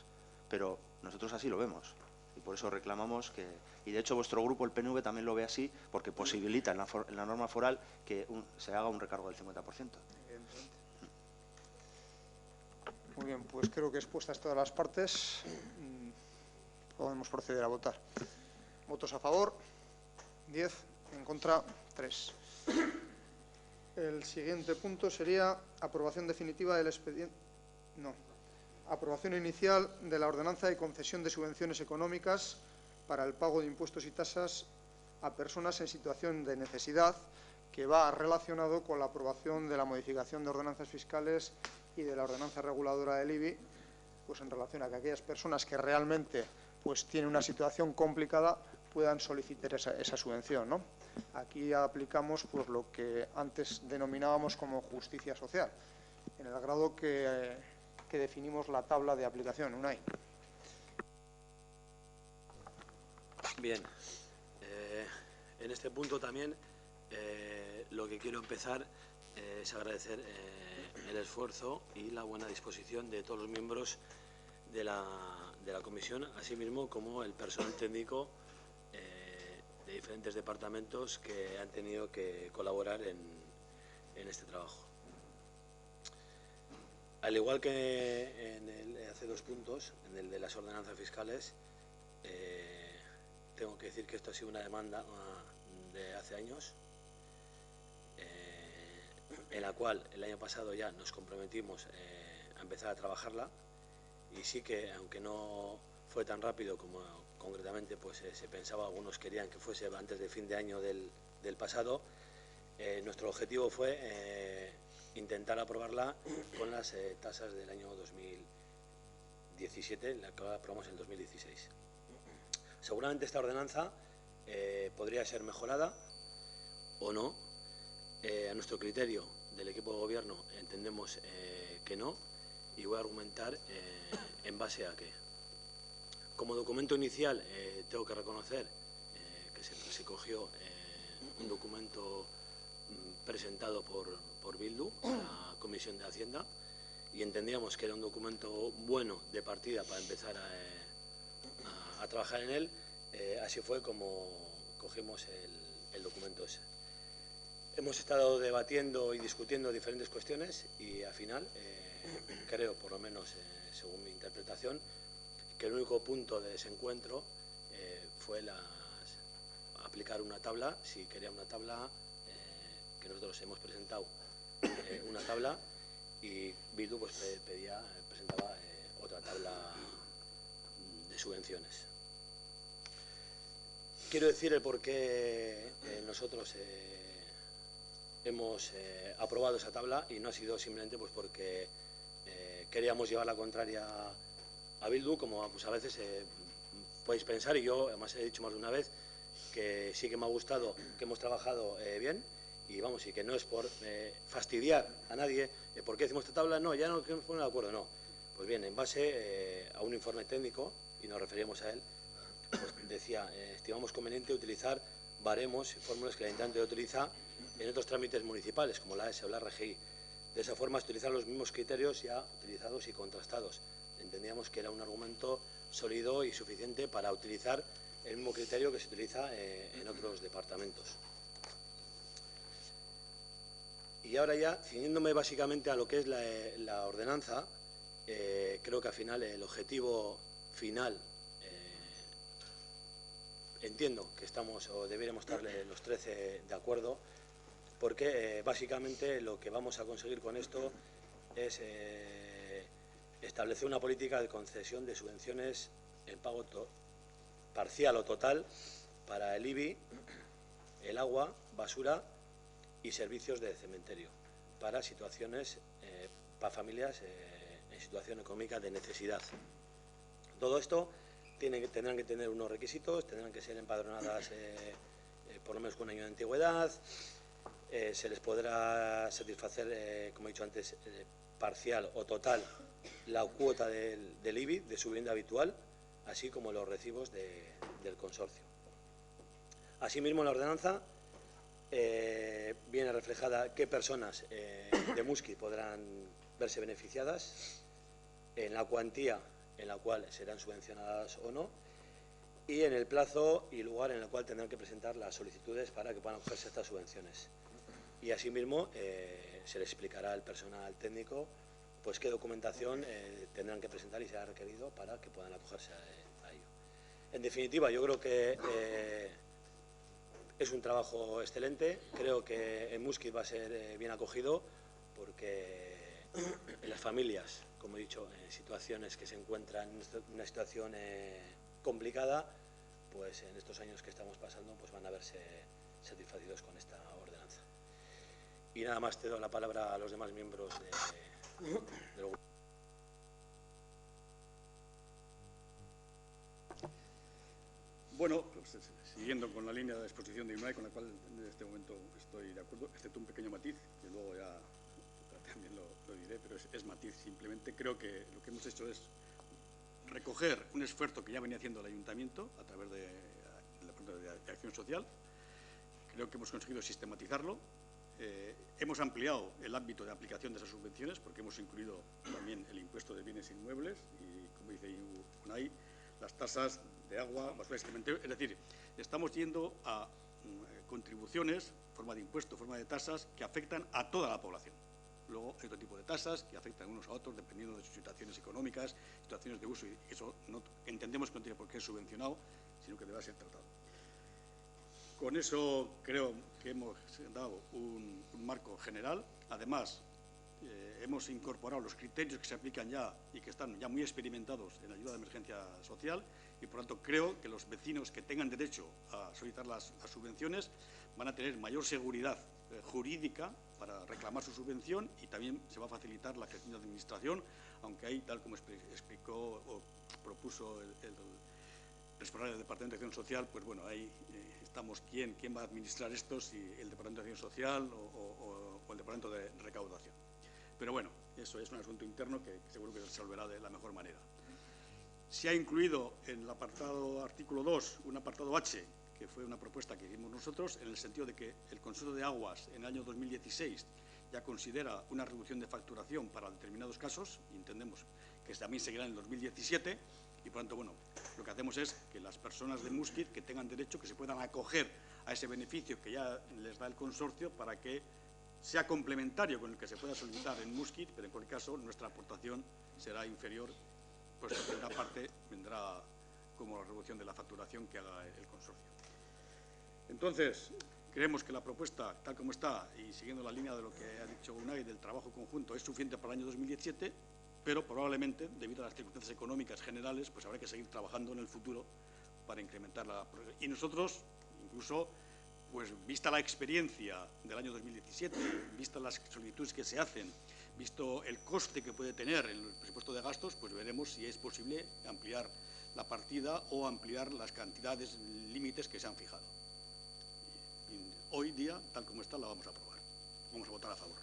Pero nosotros así lo vemos. Y por eso reclamamos que, y de hecho vuestro grupo, el PNV, también lo ve así, porque posibilita en la norma foral que se haga un recargo del 50%. Muy bien, pues creo que expuestas todas las partes, podemos proceder a votar. Votos a favor, 10, en contra, 3. El siguiente punto sería aprobación definitiva del expediente. Aprobación inicial de la ordenanza de concesión de subvenciones económicas para el pago de impuestos y tasas a personas en situación de necesidad, que va relacionado con la aprobación de la modificación de ordenanzas fiscales y de la ordenanza reguladora del IBI, pues en relación a que aquellas personas que realmente pues tienen una situación complicada puedan solicitar esa subvención, ¿no? Aquí aplicamos pues lo que antes denominábamos como justicia social, en el grado que definimos la tabla de aplicación. Unai. Bien, en este punto también lo que quiero empezar es agradecer el esfuerzo y la buena disposición de todos los miembros de la comisión, así mismo como el personal técnico de diferentes departamentos que han tenido que colaborar en este trabajo. Al igual que hace 2 puntos, en el de las ordenanzas fiscales, tengo que decir que esto ha sido una demanda de hace años, en la cual el año pasado ya nos comprometimos a empezar a trabajarla, y sí que, aunque no fue tan rápido como concretamente pues se pensaba, algunos querían que fuese antes de fin de año del pasado, nuestro objetivo fue intentar aprobarla con las tasas del año 2017, la que aprobamos en el 2016. Seguramente esta ordenanza podría ser mejorada o no. A nuestro criterio del equipo de gobierno entendemos que no, y voy a argumentar en base a que, como documento inicial, tengo que reconocer que se cogió un documento presentado por Bildu a la Comisión de Hacienda, y entendíamos que era un documento bueno de partida para empezar a trabajar en él. Así fue como cogimos el documento ese. Hemos estado debatiendo y discutiendo diferentes cuestiones y al final creo, por lo menos según mi interpretación, que el único punto de desencuentro fue aplicar una tabla. Si quería una tabla, que nosotros hemos presentado una tabla, y Bildu pues presentaba otra tabla de subvenciones. Quiero decir el por qué nosotros hemos aprobado esa tabla, y no ha sido simplemente pues porque queríamos llevar la contraria a Bildu, como pues a veces podéis pensar, y yo además he dicho más de una vez que sí que me ha gustado, que hemos trabajado bien, y vamos, y que no es por fastidiar a nadie. ¿Por qué decimos esta tabla? No, ya no queremos poner de acuerdo, no. Pues bien, en base a un informe técnico y nos referíamos a él, pues decía, estimamos conveniente utilizar baremos y fórmulas que el Ayuntamiento utiliza en otros trámites municipales, como la AES o la RGI. De esa forma, es utilizar los mismos criterios ya utilizados y contrastados. Entendíamos que era un argumento sólido y suficiente para utilizar el mismo criterio que se utiliza en otros departamentos. Y ahora ya, ciñéndome básicamente a lo que es la ordenanza, creo que al final el objetivo final, entiendo que estamos o deberíamos estar los 13 de acuerdo, porque básicamente lo que vamos a conseguir con esto es establecer una política de concesión de subvenciones en pago parcial o total para el IBI, el agua, basura y servicios de cementerio para situaciones, para familias en situación económica de necesidad. Todo esto tendrán que tener unos requisitos, tendrán que ser empadronadas por lo menos con un año de antigüedad, se les podrá satisfacer, como he dicho antes, parcial o total la cuota del IBI, de su vivienda habitual, así como los recibos del consorcio. Asimismo, en la ordenanza viene reflejada qué personas de Muskiz podrán verse beneficiadas, en la cuantía en la cual serán subvencionadas o no, y en el plazo y lugar en el cual tendrán que presentar las solicitudes para que puedan acogerse a estas subvenciones. Y asimismo se les explicará al personal técnico pues qué documentación tendrán que presentar y será requerido para que puedan acogerse a ello. En definitiva, yo creo que es un trabajo excelente. Creo que en Muskiz va a ser bien acogido porque en las familias, como he dicho, en situaciones que se encuentran en una situación complicada, pues en estos años que estamos pasando pues van a verse satisfacidos con esta ordenanza. Y nada más, te doy la palabra a los demás miembros del grupo. Bueno, pues, siguiendo con la línea de exposición de IMAE, con la cual en este momento estoy de acuerdo, excepto un pequeño matiz, que luego ya también lo diré, pero es matiz. Simplemente creo que lo que hemos hecho es recoger un esfuerzo que ya venía haciendo el Ayuntamiento a través de Acción Social. Creo que hemos conseguido sistematizarlo. Hemos ampliado el ámbito de aplicación de esas subvenciones porque hemos incluido también el impuesto de bienes inmuebles y, como dice Unai, las tasas de agua, basura y cementerio. Es decir, estamos yendo a contribuciones, forma de impuesto, forma de tasas, que afectan a toda la población. Luego hay otro tipo de tasas que afectan unos a otros dependiendo de sus situaciones económicas, situaciones de uso, y eso no entendemos que no tiene por qué ser subvencionado, sino que debe ser tratado. Con eso creo que hemos dado un marco general. Además, hemos incorporado los criterios que se aplican ya y que están ya muy experimentados en ayuda de emergencia social y, por lo tanto, creo que los vecinos que tengan derecho a solicitar las subvenciones van a tener mayor seguridad jurídica para reclamar su subvención y también se va a facilitar la gestión de administración, aunque ahí, tal como explicó o propuso el responsable del Departamento de Acción Social, pues bueno, ahí estamos quién va a administrar esto, si el Departamento de Acción Social o el Departamento de Recaudación. Pero bueno, eso es un asunto interno que seguro que se resolverá de la mejor manera. Se ha incluido en el apartado artículo 2 un apartado H, que fue una propuesta que hicimos nosotros, en el sentido de que el Consorcio de Aguas en el año 2016 ya considera una reducción de facturación para determinados casos, y entendemos que también seguirá en el 2017, y por tanto, bueno, lo que hacemos es que las personas de Muskiz que tengan derecho, que se puedan acoger a ese beneficio que ya les da el consorcio para que sea complementario con el que se pueda solicitar en Muskiz, pero en cualquier caso nuestra aportación será inferior, pues la primera parte vendrá como la reducción de la facturación que haga el consorcio. Entonces, creemos que la propuesta, tal como está, y siguiendo la línea de lo que ha dicho Unai del trabajo conjunto, es suficiente para el año 2017, pero probablemente, debido a las circunstancias económicas generales, pues habrá que seguir trabajando en el futuro para incrementar la... Y nosotros, incluso, pues vista la experiencia del año 2017, vista las solicitudes que se hacen, visto el coste que puede tener el presupuesto de gastos, pues veremos si es posible ampliar la partida o ampliar las cantidades límites que se han fijado. Y hoy día, tal como está, la vamos a aprobar. Vamos a votar a favor.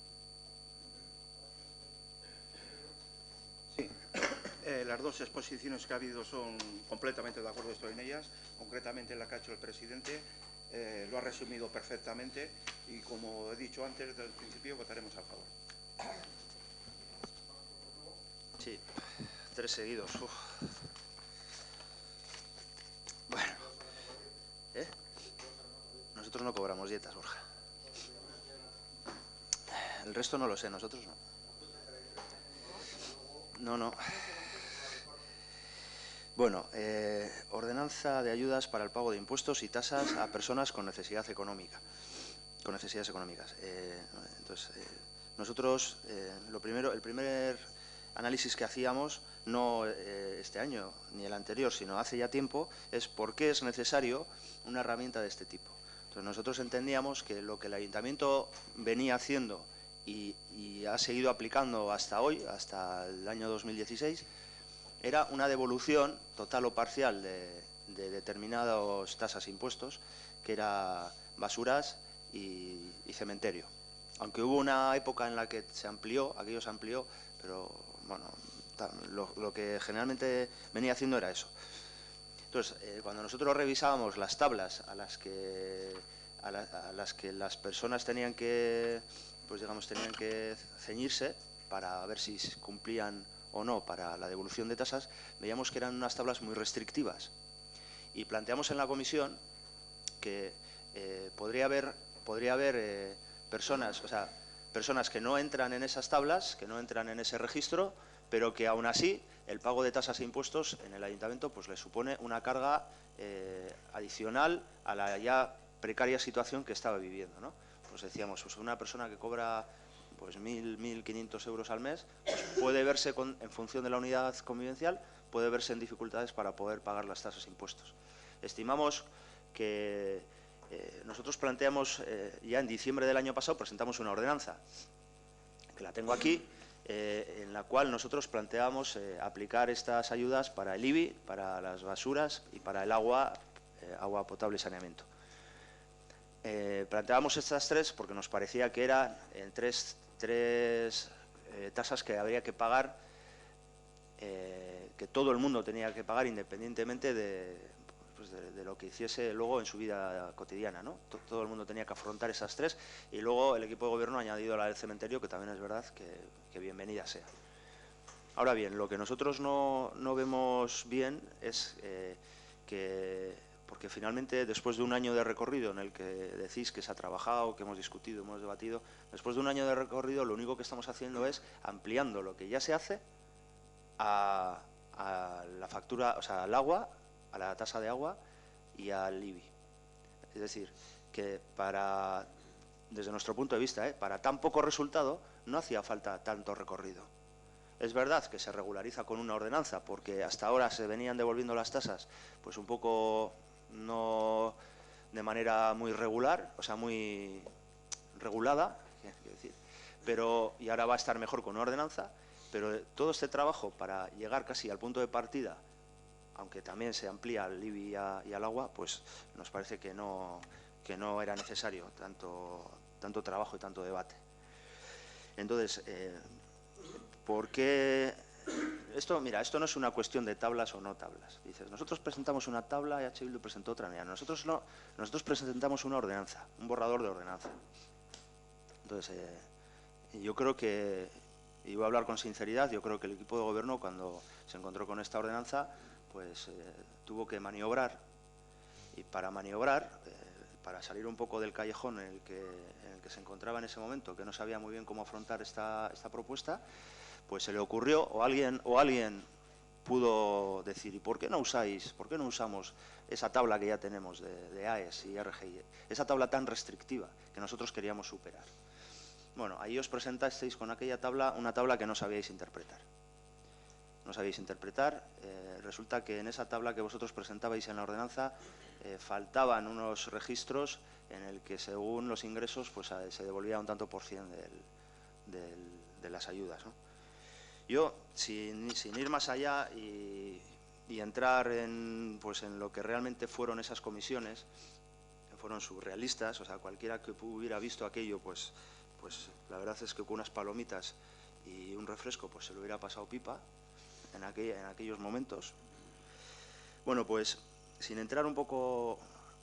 Sí. Las dos exposiciones que ha habido son completamente de acuerdo, estoy en ellas, concretamente la que ha hecho el presidente, lo ha resumido perfectamente y, como he dicho antes, desde el principio votaremos a favor. Sí, 3 seguidos. Uf. Bueno, nosotros no cobramos dietas, Borja. El resto no lo sé, nosotros no. No. Bueno, ordenanza de ayudas para el pago de impuestos y tasas a personas con necesidades económicas. Entonces, nosotros, el primer análisis que hacíamos, no este año ni el anterior, sino hace ya tiempo, es por qué es necesario una herramienta de este tipo. Entonces, nosotros entendíamos que lo que el Ayuntamiento venía haciendo y ha seguido aplicando hasta hoy, hasta el año 2016, era una devolución total o parcial de determinadas tasas e impuestos, que era basuras y cementerio. Aunque hubo una época en la que aquello se amplió, pero bueno, lo que generalmente venía haciendo era eso. Entonces, cuando nosotros revisábamos las tablas a las que las personas tenían que ceñirse para ver si cumplían o no para la devolución de tasas, veíamos que eran unas tablas muy restrictivas. Y planteamos en la comisión que podría haber personas que no entran en esas tablas, que no entran en ese registro, pero que aún así el pago de tasas e impuestos en el ayuntamiento pues le supone una carga adicional a la ya precaria situación que estaba viviendo, ¿no? Pues decíamos, pues una persona que cobra pues 1.500 euros al mes, pues puede verse, en función de la unidad convivencial, puede verse en dificultades para poder pagar las tasas e impuestos. Estimamos que nosotros planteamos, ya en diciembre del año pasado, presentamos una ordenanza, que la tengo aquí, en la cual nosotros planteamos aplicar estas ayudas para el IBI, para las basuras y para el agua potable y saneamiento. Planteábamos estas tres porque nos parecía que eran tres tasas que habría que pagar, que todo el mundo tenía que pagar independientemente de lo que hiciese luego en su vida cotidiana, ¿no? Todo el mundo tenía que afrontar esas tres, y luego el equipo de gobierno ha añadido la del cementerio, que también es verdad que bienvenida sea. Ahora bien, lo que nosotros no vemos bien es porque finalmente, después de un año de recorrido en el que decís que se ha trabajado, que hemos discutido, hemos debatido, después de un año de recorrido lo único que estamos haciendo es ampliando lo que ya se hace a la factura, o sea, al agua, a la tasa de agua y al IBI. Es decir, que desde nuestro punto de vista, para tan poco resultado no hacía falta tanto recorrido. Es verdad que se regulariza con una ordenanza, porque hasta ahora se venían devolviendo las tasas pues un poco no de manera muy regular, o sea, muy regulada, quiero decir, y ahora va a estar mejor con una ordenanza, pero todo este trabajo para llegar casi al punto de partida, aunque también se amplía al IBI y al agua, pues nos parece que no era necesario tanto trabajo y tanto debate. Entonces, ¿por qué? Mira, esto no es una cuestión de tablas o no tablas. Dices, nosotros presentamos una tabla y H. Bildu presentó otra. Mira, nosotros presentamos una ordenanza, un borrador de ordenanza. Entonces, yo creo que, y voy a hablar con sinceridad, yo creo que el equipo de gobierno, cuando se encontró con esta ordenanza, pues tuvo que maniobrar, y para maniobrar, para salir un poco del callejón en el que se encontraba en ese momento, que no sabía muy bien cómo afrontar esta propuesta, pues se le ocurrió, o alguien pudo decir, ¿y por qué no usamos esa tabla que ya tenemos de AES y RGI, esa tabla tan restrictiva que nosotros queríamos superar? Bueno, ahí os presentasteis con aquella tabla una tabla que no sabíais interpretar. Resulta que en esa tabla que vosotros presentabais en la ordenanza faltaban unos registros en el que, según los ingresos, pues se devolvía un tanto por cien de las ayudas, ¿no? Yo, sin ir más allá y entrar en lo que realmente fueron esas comisiones, que fueron surrealistas, o sea, cualquiera que hubiera visto aquello, pues la verdad es que con unas palomitas y un refresco pues se lo hubiera pasado pipa, en aquellos momentos. Bueno, pues sin entrar un poco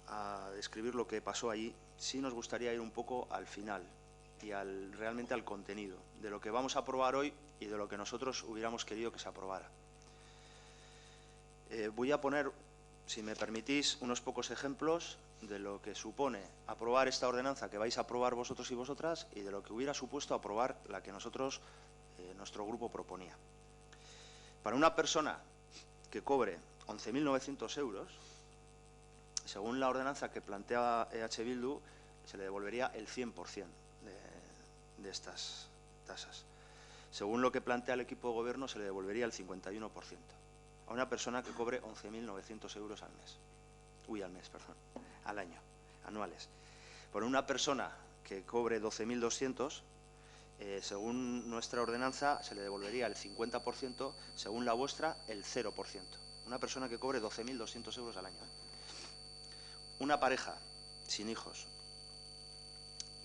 a describir lo que pasó allí, sí nos gustaría ir un poco al final y realmente al contenido de lo que vamos a aprobar hoy y de lo que nosotros hubiéramos querido que se aprobara. Voy a poner, si me permitís, unos pocos ejemplos de lo que supone aprobar esta ordenanza que vais a aprobar vosotros y vosotras y de lo que hubiera supuesto aprobar la que nosotros, nuestro grupo, proponía. Para una persona que cobre 11.900 euros, según la ordenanza que plantea EH Bildu, se le devolvería el 100% de estas tasas. Según lo que plantea el equipo de gobierno, se le devolvería el 51%. A una persona que cobre 11.900 euros al año, anuales. Por una persona que cobre 12.200, según nuestra ordenanza, se le devolvería el 50%, según la vuestra, el 0%. Una persona que cobre 12.200 euros al año. Una pareja sin hijos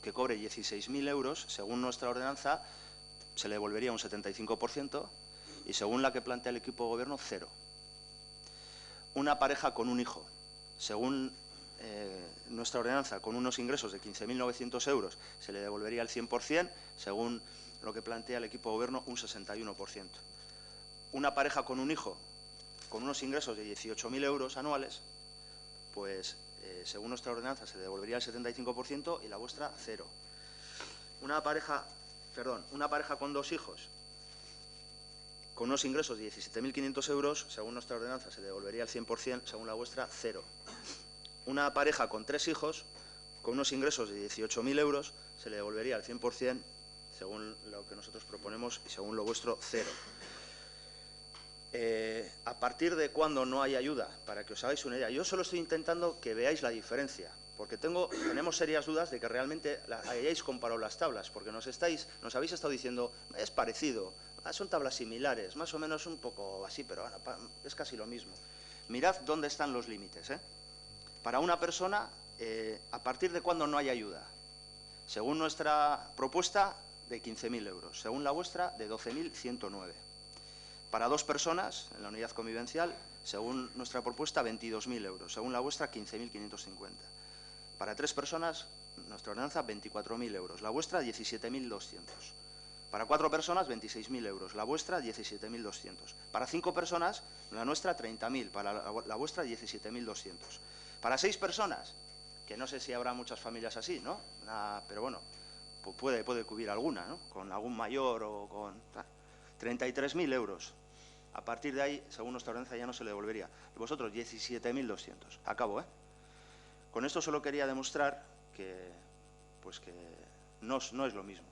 que cobre 16.000 euros, según nuestra ordenanza, se le devolvería un 75% y según la que plantea el equipo de gobierno, 0. Una pareja con un hijo, según nuestra ordenanza, con unos ingresos de 15.900 euros, se le devolvería el 100%, según lo que plantea el equipo de gobierno, un 61%. Una pareja con un hijo, con unos ingresos de 18.000 euros anuales, pues según nuestra ordenanza se le devolvería el 75% y la vuestra 0. Una pareja con 2 hijos, con unos ingresos de 17.500 euros, según nuestra ordenanza se le devolvería el 100%, según la vuestra 0. Una pareja con 3 hijos, con unos ingresos de 18.000 euros, se le devolvería el 100%, según lo que nosotros proponemos, y según lo vuestro, 0. ¿A partir de cuándo no hay ayuda? Para que os hagáis una idea. Yo solo estoy intentando que veáis la diferencia, porque tenemos serias dudas de que realmente hayáis comparado las tablas, porque nos habéis estado diciendo, es parecido, son tablas similares, más o menos un poco así, pero bueno, es casi lo mismo. Mirad dónde están los límites. Para una persona, ¿a partir de cuándo no hay ayuda? Según nuestra propuesta, de 15.000 euros. Según la vuestra, de 12.109. Para 2 personas, en la unidad convivencial, según nuestra propuesta, 22.000 euros. Según la vuestra, 15.550. Para 3 personas, nuestra ordenanza, 24.000 euros. La vuestra, 17.200. Para 4 personas, 26.000 euros. La vuestra, 17.200. Para 5 personas, la nuestra, 30.000. Para la vuestra, 17.200. Para 6 personas, que no sé si habrá muchas familias así, ¿no? Pero bueno, pues puede que hubiera alguna, ¿no? Con algún mayor o con 33.000 euros. A partir de ahí, según nuestra ordenanza, ya no se le devolvería. Y vosotros, 17.200. Acabo, ¿eh? Con esto solo quería demostrar que no es lo mismo.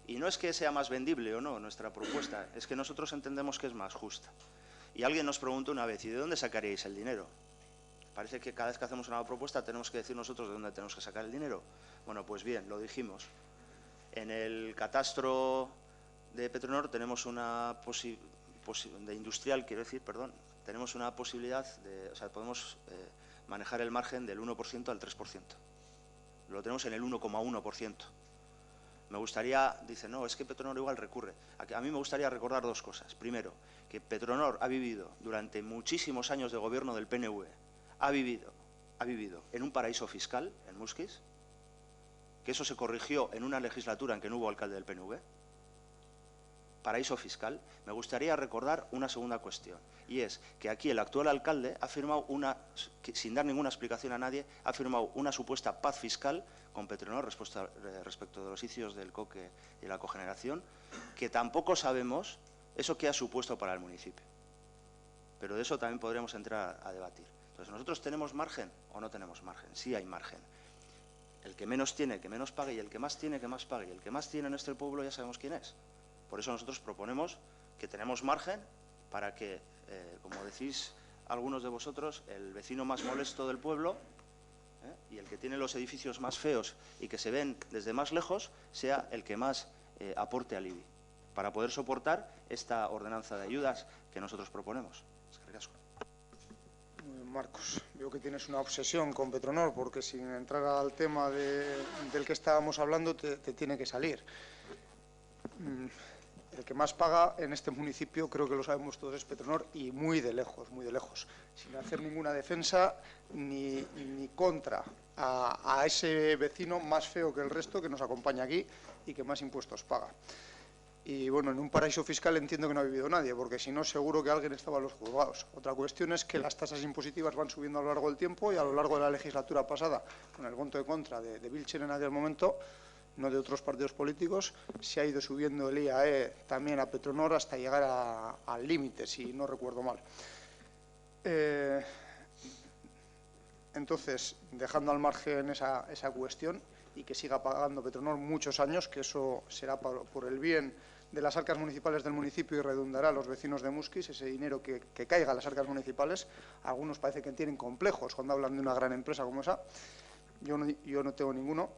Y no es que sea más vendible o no nuestra propuesta, es que nosotros entendemos que es más justa. Y alguien nos preguntó una vez, ¿y de dónde sacaríais el dinero? Parece que cada vez que hacemos una nueva propuesta tenemos que decir nosotros de dónde tenemos que sacar el dinero. Bueno, pues bien, lo dijimos. En el catastro de Petronor tenemos una de industrial, quiero decir, perdón, tenemos una posibilidad podemos manejar el margen del 1% al 3%. Lo tenemos en el 1,1%. Me gustaría, dice, no, es que Petronor igual recurre. A mí me gustaría recordar 2 cosas. Primero, que Petronor ha vivido durante muchísimos años de gobierno del PNV, ha vivido en un paraíso fiscal, en Muskiz, que eso se corrigió en una legislatura en que no hubo alcalde del PNV. Paraíso fiscal. Me gustaría recordar una segunda cuestión, y es que aquí el actual alcalde ha firmado sin dar ninguna explicación a nadie, ha firmado una supuesta paz fiscal con Petronor respecto de los sitios del coque y la cogeneración, que tampoco sabemos eso qué ha supuesto para el municipio. Pero de eso también podremos entrar a debatir. Entonces, ¿nosotros tenemos margen o no tenemos margen? Sí hay margen. El que menos tiene, que menos pague, y el que más tiene, que más pague. Y el que más tiene en este pueblo ya sabemos quién es. Por eso nosotros proponemos que tenemos margen para que, como decís algunos de vosotros, el vecino más molesto del pueblo y el que tiene los edificios más feos y que se ven desde más lejos, sea el que más aporte al IBI, para poder soportar esta ordenanza de ayudas que nosotros proponemos. Marcos, veo que tienes una obsesión con Petronor, porque sin entrar al tema del que estábamos hablando te tiene que salir. el que más paga en este municipio, creo que lo sabemos todos, es Petronor, y muy de lejos, sin hacer ninguna defensa ni contra a ese vecino más feo que el resto que nos acompaña aquí y que más impuestos paga. Y bueno, en un paraíso fiscal entiendo que no ha vivido nadie, porque si no seguro que alguien estaba en los juzgados. Otra cuestión es que las tasas impositivas van subiendo a lo largo del tiempo y a lo largo de la legislatura pasada, con el voto de contra de Vilchen en aquel momento, no de otros partidos políticos, se ha ido subiendo el IAE también a Petronor hasta llegar al límite, si no recuerdo mal. Entonces, dejando al margen esa cuestión y que siga pagando Petronor muchos años, que eso será por el bien de las arcas municipales del municipio y redundará a los vecinos de Muskiz, ese dinero que caiga a las arcas municipales. Algunos parece que tienen complejos cuando hablan de una gran empresa como esa. Yo no tengo ninguno.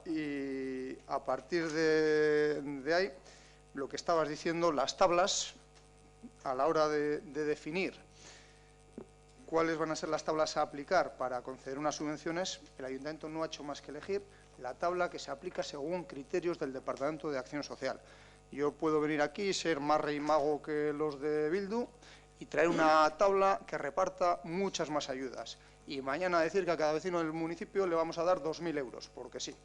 Y a partir de ahí, lo que estabas diciendo, las tablas, a la hora de definir cuáles van a ser las tablas a aplicar para conceder unas subvenciones, el Ayuntamiento no ha hecho más que elegir la tabla que se aplica según criterios del Departamento de Acción Social. Yo puedo venir aquí, ser más rey mago que los de Bildu y traer una tabla que reparta muchas más ayudas. Y mañana decir que a cada vecino del municipio le vamos a dar 2.000 euros, porque sí.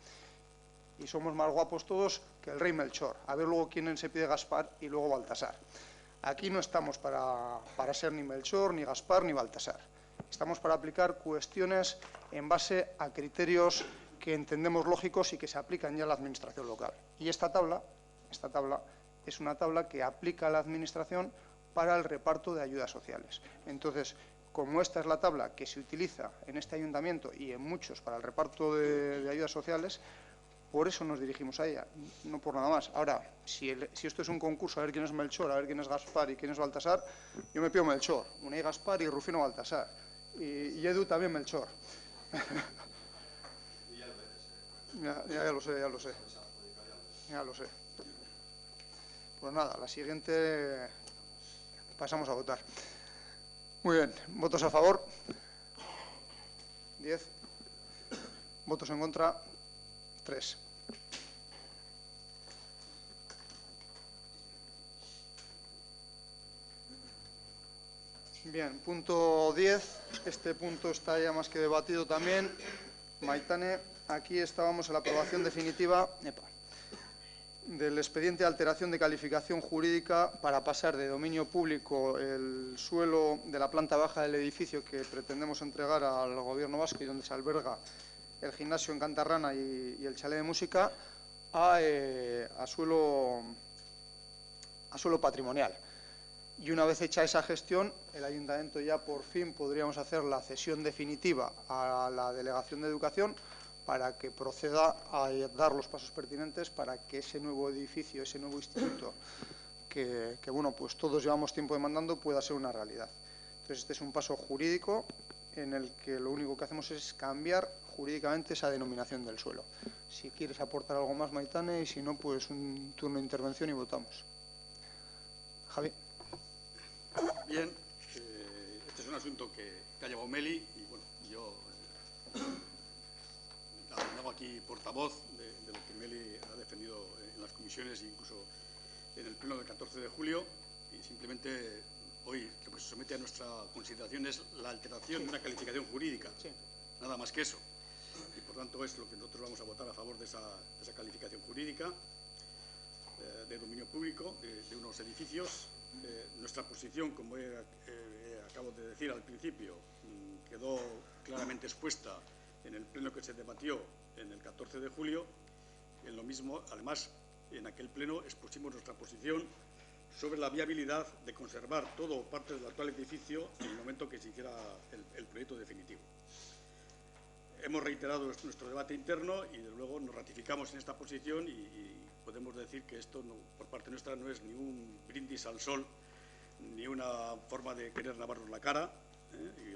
Y somos más guapos todos que el rey Melchor. A ver luego quién se pide Gaspar y luego Baltasar. Aquí no estamos para ser ni Melchor, ni Gaspar, ni Baltasar. Estamos para aplicar cuestiones en base a criterios que entendemos lógicos y que se aplican ya a la administración local. Y esta tabla es una tabla que aplica a la administración para el reparto de ayudas sociales. Entonces, como esta es la tabla que se utiliza en este ayuntamiento y en muchos para el reparto de ayudas sociales, por eso nos dirigimos a ella, no por nada más. Ahora, si esto es un concurso, a ver quién es Melchor, a ver quién es Gaspar y quién es Baltasar, yo me pido Melchor, Unai Gaspar y Rufino Baltasar. Y Edu también Melchor. Ya lo sé. Pues nada, la siguiente pasamos a votar. Muy bien, votos a favor. 10. Votos en contra. 3. Bien, punto 10. Este punto está ya más que debatido también. Maitane, aquí estábamos en la aprobación definitiva del expediente de alteración de calificación jurídica para pasar de dominio público el suelo de la planta baja del edificio que pretendemos entregar al Gobierno vasco y donde se alberga el gimnasio en Cantarrana y el chalet de música a suelo patrimonial. Y una vez hecha esa gestión, el Ayuntamiento ya por fin podríamos hacer la cesión definitiva a la Delegación de Educación para que proceda a dar los pasos pertinentes para que ese nuevo edificio, ese nuevo instituto, que bueno, pues todos llevamos tiempo demandando, pueda ser una realidad. Entonces, este es un paso jurídico en el que lo único que hacemos es cambiar jurídicamente esa denominación del suelo. Si quieres aportar algo más, Maitane, y si no, pues un turno de intervención y votamos. Javi. Bien, este es un asunto que ha llevado Meli y bueno, yo me hago aquí portavoz de lo que Meli ha defendido en las comisiones e incluso en el pleno del 14 de julio y simplemente hoy lo que se somete a nuestra consideración es la alteración de una calificación jurídica, nada más que eso. Y por tanto es lo que nosotros vamos a votar a favor de esa calificación jurídica de dominio público de unos edificios. Nuestra posición, como acabo de decir al principio, quedó claramente expuesta en el pleno que se debatió en el 14 de julio. En lo mismo, además, en aquel pleno expusimos nuestra posición sobre la viabilidad de conservar todo o parte del actual edificio en el momento que se hiciera el proyecto definitivo. Hemos reiterado nuestro debate interno y, desde luego, nos ratificamos en esta posición y podemos decir que esto, por parte nuestra, no es ni un brindis al sol, ni una forma de querer lavarnos la cara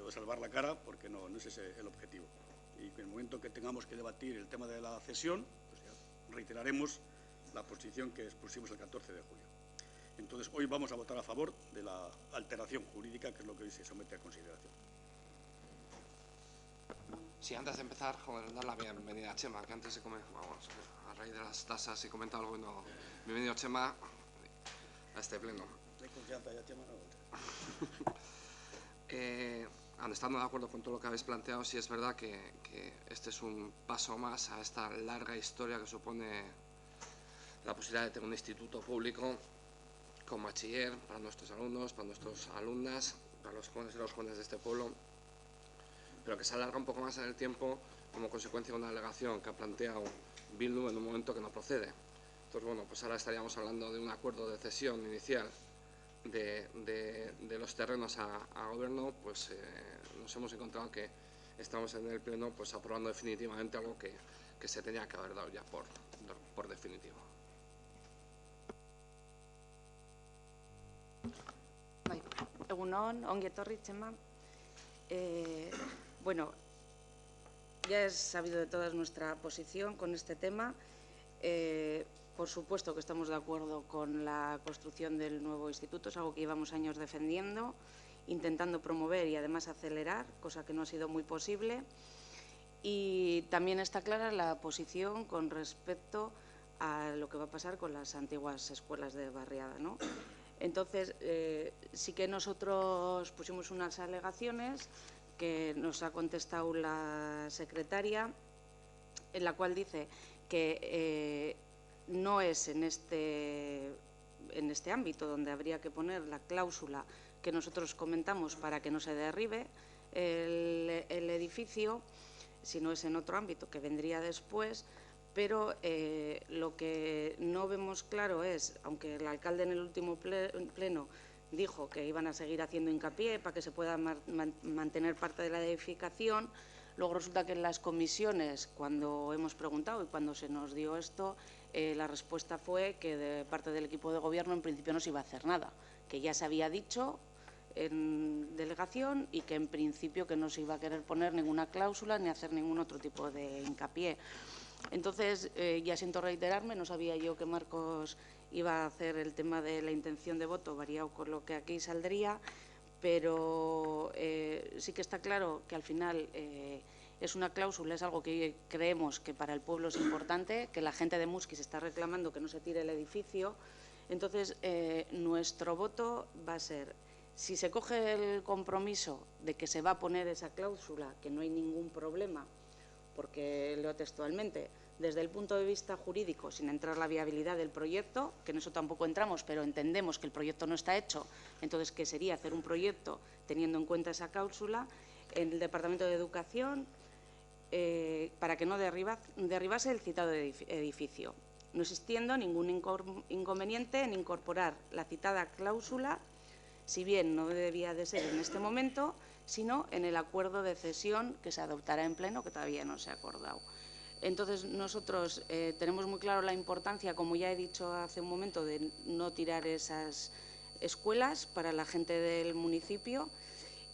o de salvar la cara, porque no es ese el objetivo. Y en el momento que tengamos que debatir el tema de la cesión, pues ya reiteraremos la posición que expusimos el 14 de julio. Entonces, hoy vamos a votar a favor de la alteración jurídica, que es lo que hoy se somete a consideración. Sí, antes de empezar, dar la bienvenida a Chema, que antes vamos, a raíz de las tasas he comentado algo y no. Bienvenido, Chema, a este pleno. Ten confianza ya, Chema. Estando de acuerdo con todo lo que habéis planteado, sí es verdad que este es un paso más a esta larga historia que supone la posibilidad de tener un instituto público con bachiller para nuestros alumnos, para nuestras alumnas, para los jóvenes y los jóvenes de este pueblo, pero que se alarga un poco más en el tiempo como consecuencia de una alegación que ha planteado Bildu en un momento que no procede. Entonces, bueno, pues ahora estaríamos hablando de un acuerdo de cesión inicial de los terrenos a gobierno, pues nos hemos encontrado que estamos en el pleno pues aprobando definitivamente algo que se tenía que haber dado ya por definitivo. Egunon, ongi etorri, Chema. Bueno, ya es sabido de todas nuestra posición con este tema. Por supuesto que estamos de acuerdo con la construcción del nuevo instituto, es algo que llevamos años defendiendo, intentando promover y además acelerar, cosa que no ha sido muy posible. Y también está clara la posición con respecto a lo que va a pasar con las antiguas escuelas de barriada, ¿no? Entonces, sí que nosotros pusimos unas alegaciones que nos ha contestado la secretaria, en la cual dice que no es en este ámbito donde habría que poner la cláusula que nosotros comentamos para que no se derribe el edificio, sino es en otro ámbito que vendría después. Pero lo que no vemos claro es, aunque el alcalde en el último pleno dijo que iban a seguir haciendo hincapié para que se pueda mantener parte de la edificación, luego resulta que en las comisiones, cuando hemos preguntado y cuando se nos dio esto, la respuesta fue que de parte del equipo de gobierno en principio no se iba a hacer nada, que ya se había dicho en delegación y que en principio que no se iba a querer poner ninguna cláusula ni hacer ningún otro tipo de hincapié. Entonces, ya siento reiterarme, no sabía yo que Marcos iba a hacer el tema de la intención de voto variado con lo que aquí saldría, pero sí que está claro que al final es una cláusula, es algo que creemos que para el pueblo es importante, que la gente de Muskiz está reclamando que no se tire el edificio. Entonces, nuestro voto va a ser, si se coge el compromiso de que se va a poner esa cláusula, que no hay ningún problema, porque leo textualmente, desde el punto de vista jurídico, sin entrar la viabilidad del proyecto, que en eso tampoco entramos, pero entendemos que el proyecto no está hecho, entonces, ¿qué sería hacer un proyecto teniendo en cuenta esa cláusula? En el Departamento de Educación, para que no derribase el citado edificio, no existiendo ningún inconveniente en incorporar la citada cláusula, si bien no debía de ser en este momento, sino en el acuerdo de cesión que se adoptará en pleno, que todavía no se ha acordado. Entonces, nosotros tenemos muy claro la importancia, como ya he dicho hace un momento, de no tirar esas escuelas para la gente del municipio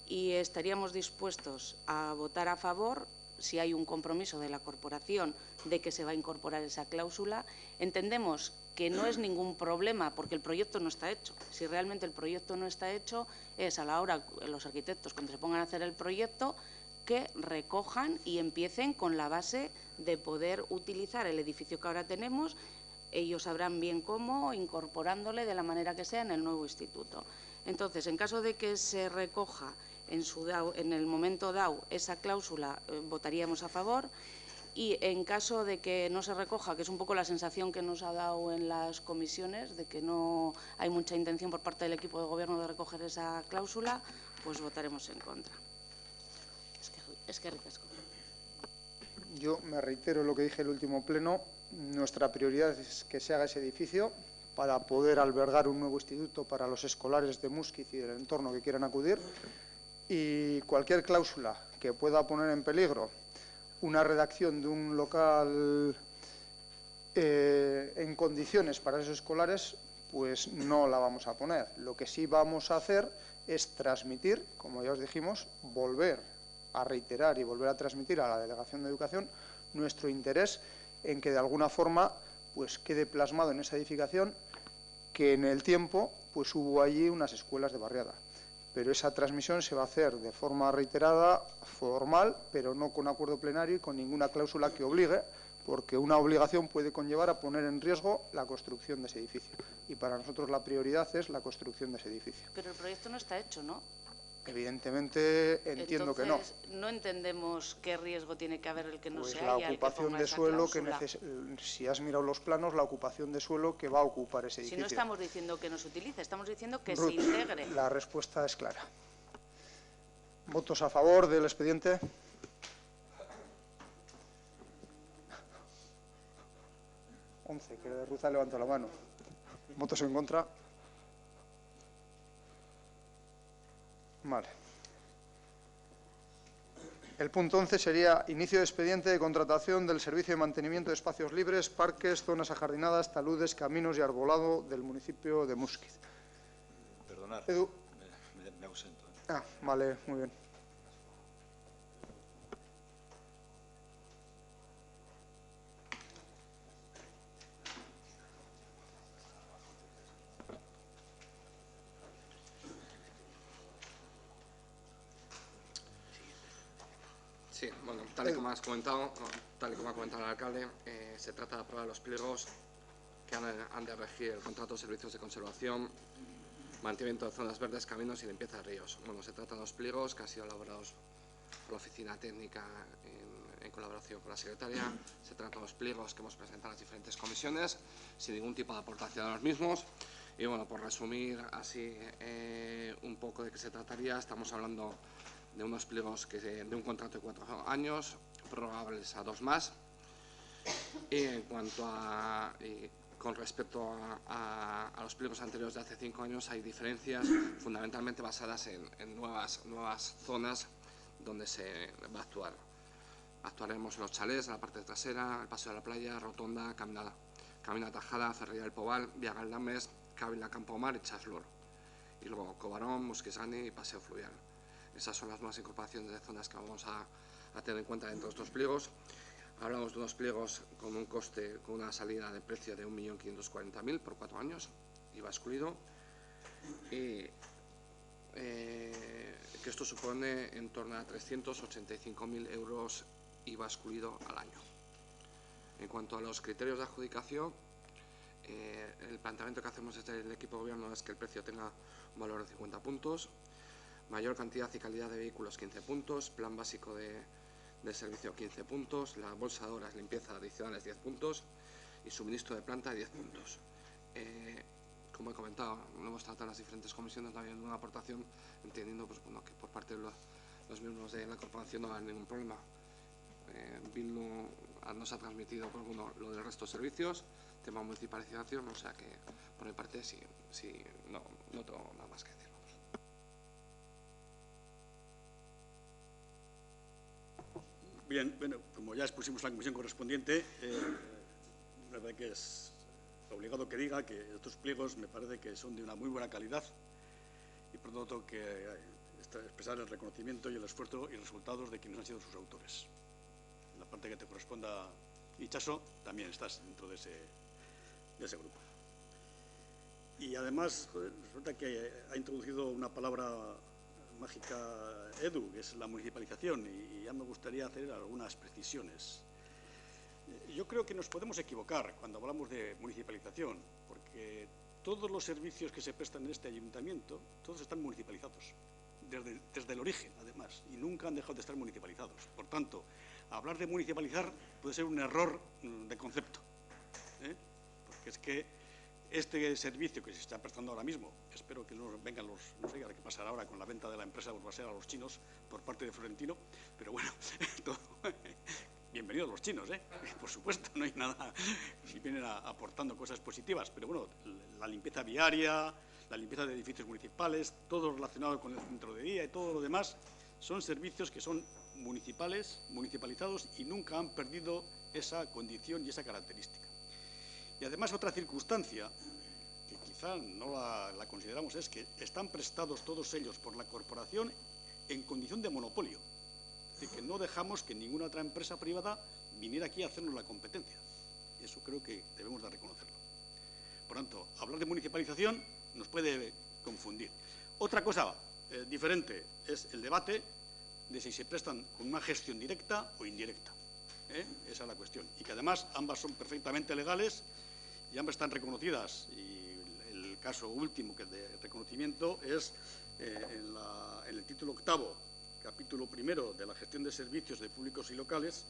y estaríamos dispuestos a votar a favor si hay un compromiso de la corporación de que se va a incorporar esa cláusula. Entendemos que no es ningún problema porque el proyecto no está hecho. Si realmente el proyecto no está hecho, es a la hora los arquitectos, cuando se pongan a hacer el proyecto, que recojan y empiecen con la base de poder utilizar el edificio que ahora tenemos. Ellos sabrán bien cómo, incorporándole de la manera que sea en el nuevo instituto. Entonces, en caso de que se recoja en el momento dado esa cláusula, votaríamos a favor. Y en caso de que no se recoja, que es un poco la sensación que nos ha dado en las comisiones, de que no hay mucha intención por parte del equipo de gobierno de recoger esa cláusula, pues votaremos en contra. Es que ricasco. Yo me reitero lo que dije en el último pleno. Nuestra prioridad es que se haga ese edificio para poder albergar un nuevo instituto para los escolares de Muskiz y del entorno que quieran acudir. Y cualquier cláusula que pueda poner en peligro una redacción de un local en condiciones para esos escolares, pues no la vamos a poner. Lo que sí vamos a hacer es transmitir, como ya os dijimos, volver a reiterar y volver a transmitir a la Delegación de Educación nuestro interés en que de alguna forma pues quede plasmado en esa edificación que en el tiempo pues hubo allí unas escuelas de barriada. pero esa transmisión se va a hacer de forma reiterada, formal, pero no con acuerdo plenario y con ninguna cláusula que obligue, porque una obligación puede conllevar a poner en riesgo la construcción de ese edificio. Y para nosotros la prioridad es la construcción de ese edificio. Pero el proyecto no está hecho, ¿no? Evidentemente entiendo que no. Entonces, no entendemos qué riesgo tiene que haber el que no Pues se la haya. ocupación de suelo que si has mirado los planos, la ocupación de suelo que va a ocupar ese edificio. Si no estamos diciendo que no se utilice, estamos diciendo que Ruth, se integre. La respuesta es clara. ¿Votos a favor del expediente? Que Ruth ha levantado la mano. ¿Votos en contra? Vale. El punto 11 sería inicio de expediente de contratación del servicio de mantenimiento de espacios libres, parques, zonas ajardinadas, taludes, caminos y arbolado del municipio de Muskiz. Perdonad, Edu. me ausento. Ah, vale, muy bien. Sí, bueno, tal y como ha comentado el alcalde, se trata de aprobar los pliegos que han de regir el contrato de servicios de conservación, mantenimiento de zonas verdes, caminos y limpieza de ríos. Bueno, se tratan de los pliegos que han sido elaborados por la oficina técnica en colaboración con la secretaria. Se tratan de los pliegos que hemos presentado a las diferentes comisiones, sin ningún tipo de aportación a los mismos. Y bueno, por resumir así un poco de qué se trataría, estamos hablando de unos pliegos de un contrato de 4 años, prorrogables a 2 más. Y en cuanto a, con respecto a los pliegos anteriores de hace 5 años, hay diferencias fundamentalmente basadas en nuevas zonas donde se va a actuar. Actuaremos en los chalés, en la parte trasera, el paseo de la playa, rotonda, camino atajada, Ferrería del Pobal, Vía Galdames, Cávila Campomar y Chaslur. Y luego Cobarón, Musquisani y Paseo Fluvial. Esas son las nuevas incorporaciones de zonas que vamos a tener en cuenta dentro de estos pliegos. Hablamos de unos pliegos con un coste, con una salida de precio de 1.540.000 por 4 años, IVA excluido, y que esto supone en torno a 385.000 euros IVA excluido al año. En cuanto a los criterios de adjudicación, el planteamiento que hacemos desde el equipo de gobierno es que el precio tenga un valor de 50 puntos, mayor cantidad y calidad de vehículos 15 puntos, plan básico de servicio 15 puntos, la bolsa de horas limpieza adicionales 10 puntos y suministro de planta 10 puntos. Como he comentado, lo hemos tratado en las diferentes comisiones también una aportación, entendiendo pues, bueno, que por parte de los miembros de la corporación no hay ningún problema. Bildu nos ha transmitido pues, bueno, lo del resto de servicios, tema municipalización, o sea que por mi parte sí, no tengo nada más que decir. Bien, bueno, como ya expusimos la comisión correspondiente, la verdad que es obligado que diga que estos pliegos me parece que son de una muy buena calidad y por lo tanto que expresar el reconocimiento y el esfuerzo y resultados de quienes han sido sus autores. En la parte que te corresponda, Itxaso, también estás dentro de ese grupo. Y además, resulta que ha introducido una palabra mágica Edu, que es la municipalización, y ya me gustaría hacer algunas precisiones. Yo creo que nos podemos equivocar cuando hablamos de municipalización, porque todos los servicios que se prestan en este ayuntamiento, todos están municipalizados, desde el origen, además, y nunca han dejado de estar municipalizados. Por tanto, hablar de municipalizar puede ser un error de concepto, porque es que este servicio que se está prestando ahora mismo, espero que no vengan no sé qué pasará ahora con la venta de la empresa Urbasera a los chinos por parte de Florentino, pero bueno, bienvenidos los chinos, por supuesto, no hay nada, si vienen aportando cosas positivas, pero bueno, la limpieza viaria, la limpieza de edificios municipales, todo relacionado con el centro de día y todo lo demás, son servicios que son municipalizados y nunca han perdido esa condición y esa característica. Y además otra circunstancia, que quizá no la consideramos, es que están prestados todos ellos por la corporación en condición de monopolio. Es decir, que no dejamos que ninguna otra empresa privada viniera aquí a hacernos la competencia. Eso creo que debemos de reconocerlo. Por tanto, hablar de municipalización nos puede confundir. Otra cosa diferente es el debate de si se prestan con una gestión directa o indirecta. Esa es la cuestión. Y que además ambas son perfectamente legales y ambas están reconocidas. Y el caso último que de reconocimiento es en el título 8º, capítulo 1 de la gestión de servicios de públicos y locales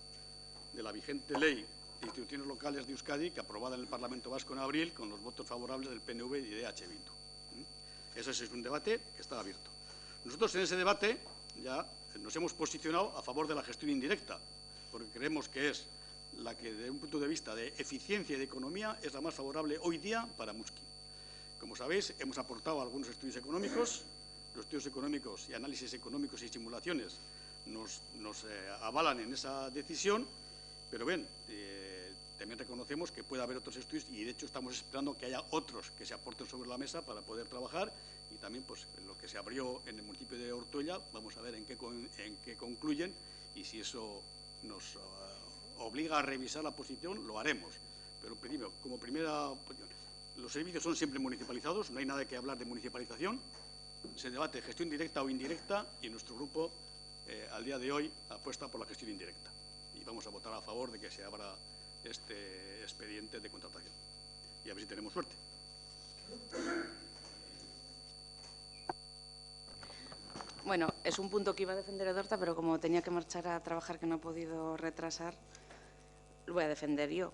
de la vigente Ley de Instituciones Locales de Euskadi, que aprobada en el Parlamento Vasco en abril con los votos favorables del PNV y de EH Bildu. Ese es un debate que está abierto. Nosotros en ese debate ya nos hemos posicionado a favor de la gestión indirecta, porque creemos que es la que, desde un punto de vista de eficiencia y de economía, es la más favorable hoy día para Muskiz. Como sabéis, hemos aportado algunos estudios económicos. Los estudios económicos y análisis económicos y simulaciones nos avalan en esa decisión, pero bien, también reconocemos que puede haber otros estudios y, de hecho, estamos esperando que haya otros que se aporten sobre la mesa para poder trabajar y también, pues, en lo que se abrió en el municipio de Ortuella, vamos a ver en qué concluyen y si eso nos obliga a revisar la posición, lo haremos. Pero, primero, como primera, los servicios son siempre municipalizados, no hay nada que hablar de municipalización. Se debate gestión directa o indirecta y nuestro grupo, al día de hoy, apuesta por la gestión indirecta. Y vamos a votar a favor de que se abra este expediente de contratación. Y a ver si tenemos suerte. Bueno, es un punto que iba a defender Edorta, pero como tenía que marchar a trabajar, que no ha podido retrasar, lo voy a defender yo.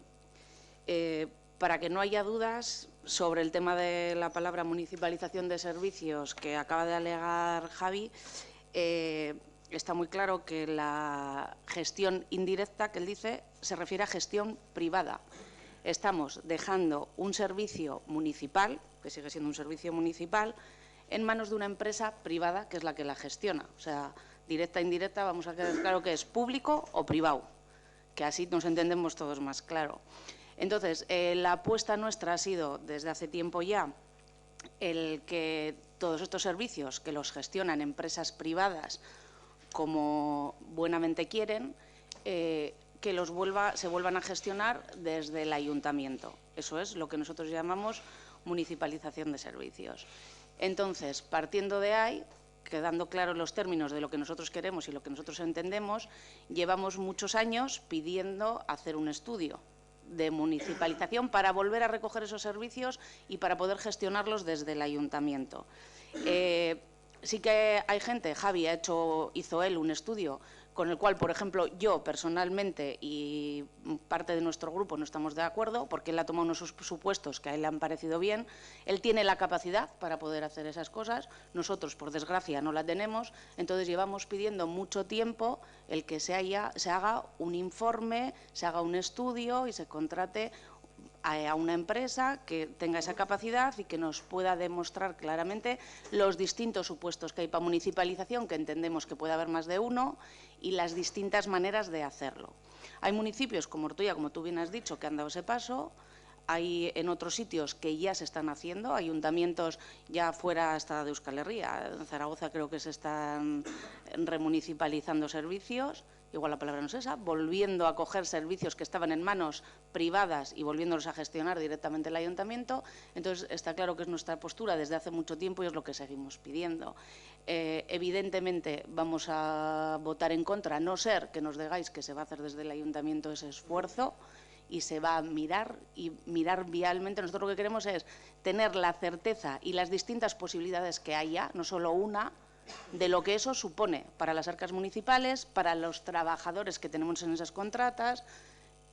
Para que no haya dudas sobre el tema de la palabra municipalización de servicios que acaba de alegar Javi, está muy claro que la gestión indirecta que él dice se refiere a gestión privada. Estamos dejando un servicio municipal, que sigue siendo un servicio municipal, en manos de una empresa privada que es la que la gestiona. O sea, directa e indirecta, vamos a quedar claro que es público o privado, que así nos entendemos todos más claro. Entonces, la apuesta nuestra ha sido, desde hace tiempo ya, el que todos estos servicios que los gestionan empresas privadas como buenamente quieren, que se vuelvan a gestionar desde el ayuntamiento. Eso es lo que nosotros llamamos municipalización de servicios. Entonces, partiendo de ahí, quedando claros los términos de lo que nosotros queremos y lo que nosotros entendemos, llevamos muchos años pidiendo hacer un estudio de municipalización para volver a recoger esos servicios y para poder gestionarlos desde el ayuntamiento. Sí que hay gente, Javi hizo él un estudio con el cual, por ejemplo, yo personalmente y parte de nuestro grupo no estamos de acuerdo, porque él ha tomado unos supuestos que a él le han parecido bien. Él tiene la capacidad para poder hacer esas cosas, nosotros, por desgracia, no la tenemos. Entonces, llevamos pidiendo mucho tiempo el que se haga un informe, se haga un estudio y se contrate a una empresa que tenga esa capacidad y que nos pueda demostrar claramente los distintos supuestos que hay para municipalización, que entendemos que puede haber más de uno, y las distintas maneras de hacerlo. Hay municipios como Ortuella, como tú bien has dicho, que han dado ese paso. Hay en otros sitios que ya se están haciendo, ayuntamientos ya fuera hasta de Euskal Herria. En Zaragoza creo que se están remunicipalizando servicios, igual la palabra no es esa, volviendo a coger servicios que estaban en manos privadas y volviéndolos a gestionar directamente el ayuntamiento. Entonces, está claro que es nuestra postura desde hace mucho tiempo y es lo que seguimos pidiendo. Evidentemente, vamos a votar en contra, a no ser que nos digáis que se va a hacer desde el ayuntamiento ese esfuerzo y se va a mirar y mirar vialmente. Nosotros lo que queremos es tener la certeza y las distintas posibilidades que haya, no solo una, de lo que eso supone para las arcas municipales, para los trabajadores que tenemos en esas contratas,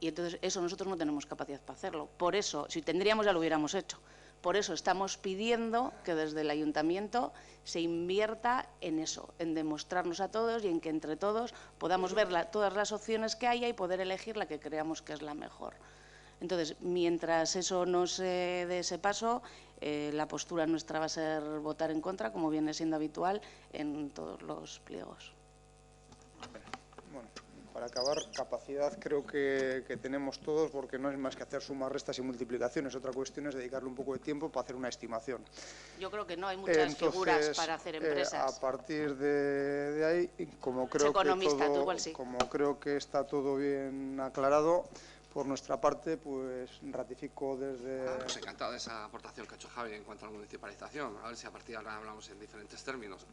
y entonces eso nosotros no tenemos capacidad para hacerlo. Por eso, si tendríamos, ya lo hubiéramos hecho. Por eso estamos pidiendo que desde el ayuntamiento se invierta en eso, en demostrarnos a todos y en que entre todos podamos ver todas las opciones que haya y poder elegir la que creamos que es la mejor. Entonces, mientras eso no se dé ese paso, la postura nuestra va a ser votar en contra, como viene siendo habitual en todos los pliegos. Bueno, para acabar, capacidad creo que tenemos todos, porque no es más que hacer sumas, restas y multiplicaciones. Otra cuestión es dedicarle un poco de tiempo para hacer una estimación. Yo creo que no hay muchas figuras para hacer empresas. A partir de ahí, como creo que está todo bien aclarado, por nuestra parte, pues ratifico desde... Pues encantado de esa aportación que ha hecho Javi en cuanto a la municipalización. A ver si a partir de ahora hablamos en diferentes términos.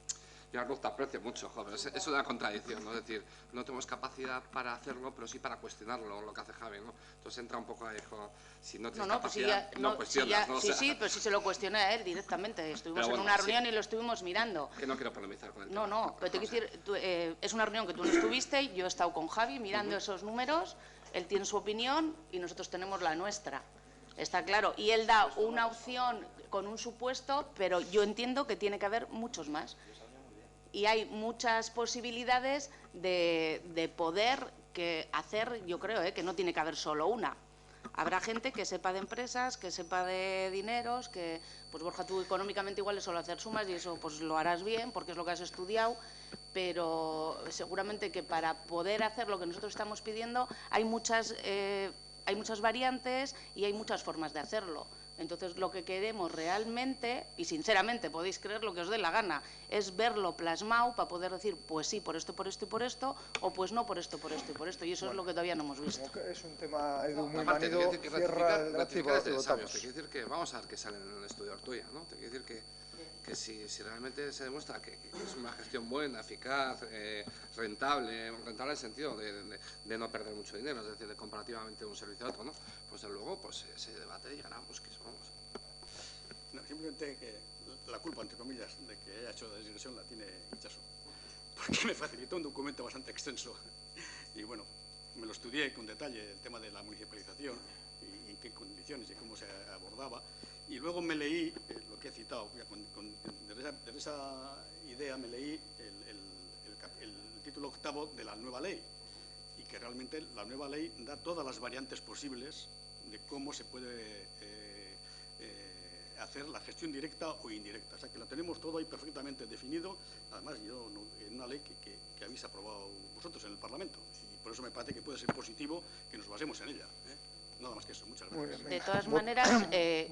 Yo a Ruth te aprecio mucho, joder, es una contradicción, ¿no? Es decir, no tenemos capacidad para hacerlo, pero sí para cuestionarlo, lo que hace Javi, ¿no? Entonces entra un poco ahí, joder, si no tienes capacidad, no cuestionas, ¿no? Sí, sí, pero sí se lo cuestioné a él directamente. Estuvimos en una reunión y lo estuvimos mirando. Que no quiero polemizar con el tema. No, pero te quiero decir, es una reunión que tú no estuviste, yo he estado con Javi mirando esos números, él tiene su opinión y nosotros tenemos la nuestra. Está claro. Y él da una opción con un supuesto, pero yo entiendo que tiene que haber muchos más. Y hay muchas posibilidades de poder hacer, yo creo, que no tiene que haber solo una. Habrá gente que sepa de empresas, que sepa de dineros, que, pues Borja, tú económicamente igual es solo hacer sumas y eso pues lo harás bien porque es lo que has estudiado, pero seguramente que para poder hacer lo que nosotros estamos pidiendo hay muchas variantes y hay muchas formas de hacerlo. Entonces, lo que queremos realmente, y sinceramente podéis creer lo que os dé la gana, es verlo plasmado para poder decir, pues sí, por esto, por esto y por esto, o pues no, por esto, por esto y por esto. Y eso es lo que todavía no hemos visto. Es un tema, Edu, muy aparte, manido, te cierra el debate y votamos. Te quiero decir que vamos a ver qué sale en el estudio Ortuella, ¿no? Te quiero decir que si realmente se demuestra que es una gestión buena, eficaz, rentable en el sentido de no perder mucho dinero, es decir, de comparativamente un servicio a otro, ¿no? Pues de luego pues ese debate llegará a Musquis, vamos. No, simplemente que la culpa, entre comillas, de que haya hecho la desinversión la tiene Itxaso, porque me facilitó un documento bastante extenso y bueno, me lo estudié con detalle, el tema de la municipalización y en qué condiciones y cómo se abordaba. Y luego me leí lo que he citado, desde esa idea me leí el título octavo de la nueva ley, y que realmente la nueva ley da todas las variantes posibles de cómo se puede hacer la gestión directa o indirecta. O sea, que la tenemos todo ahí perfectamente definido, además en una ley que habéis aprobado vosotros en el Parlamento, y por eso me parece que puede ser positivo que nos basemos en ella. Nada más que eso, muchas gracias. De todas maneras,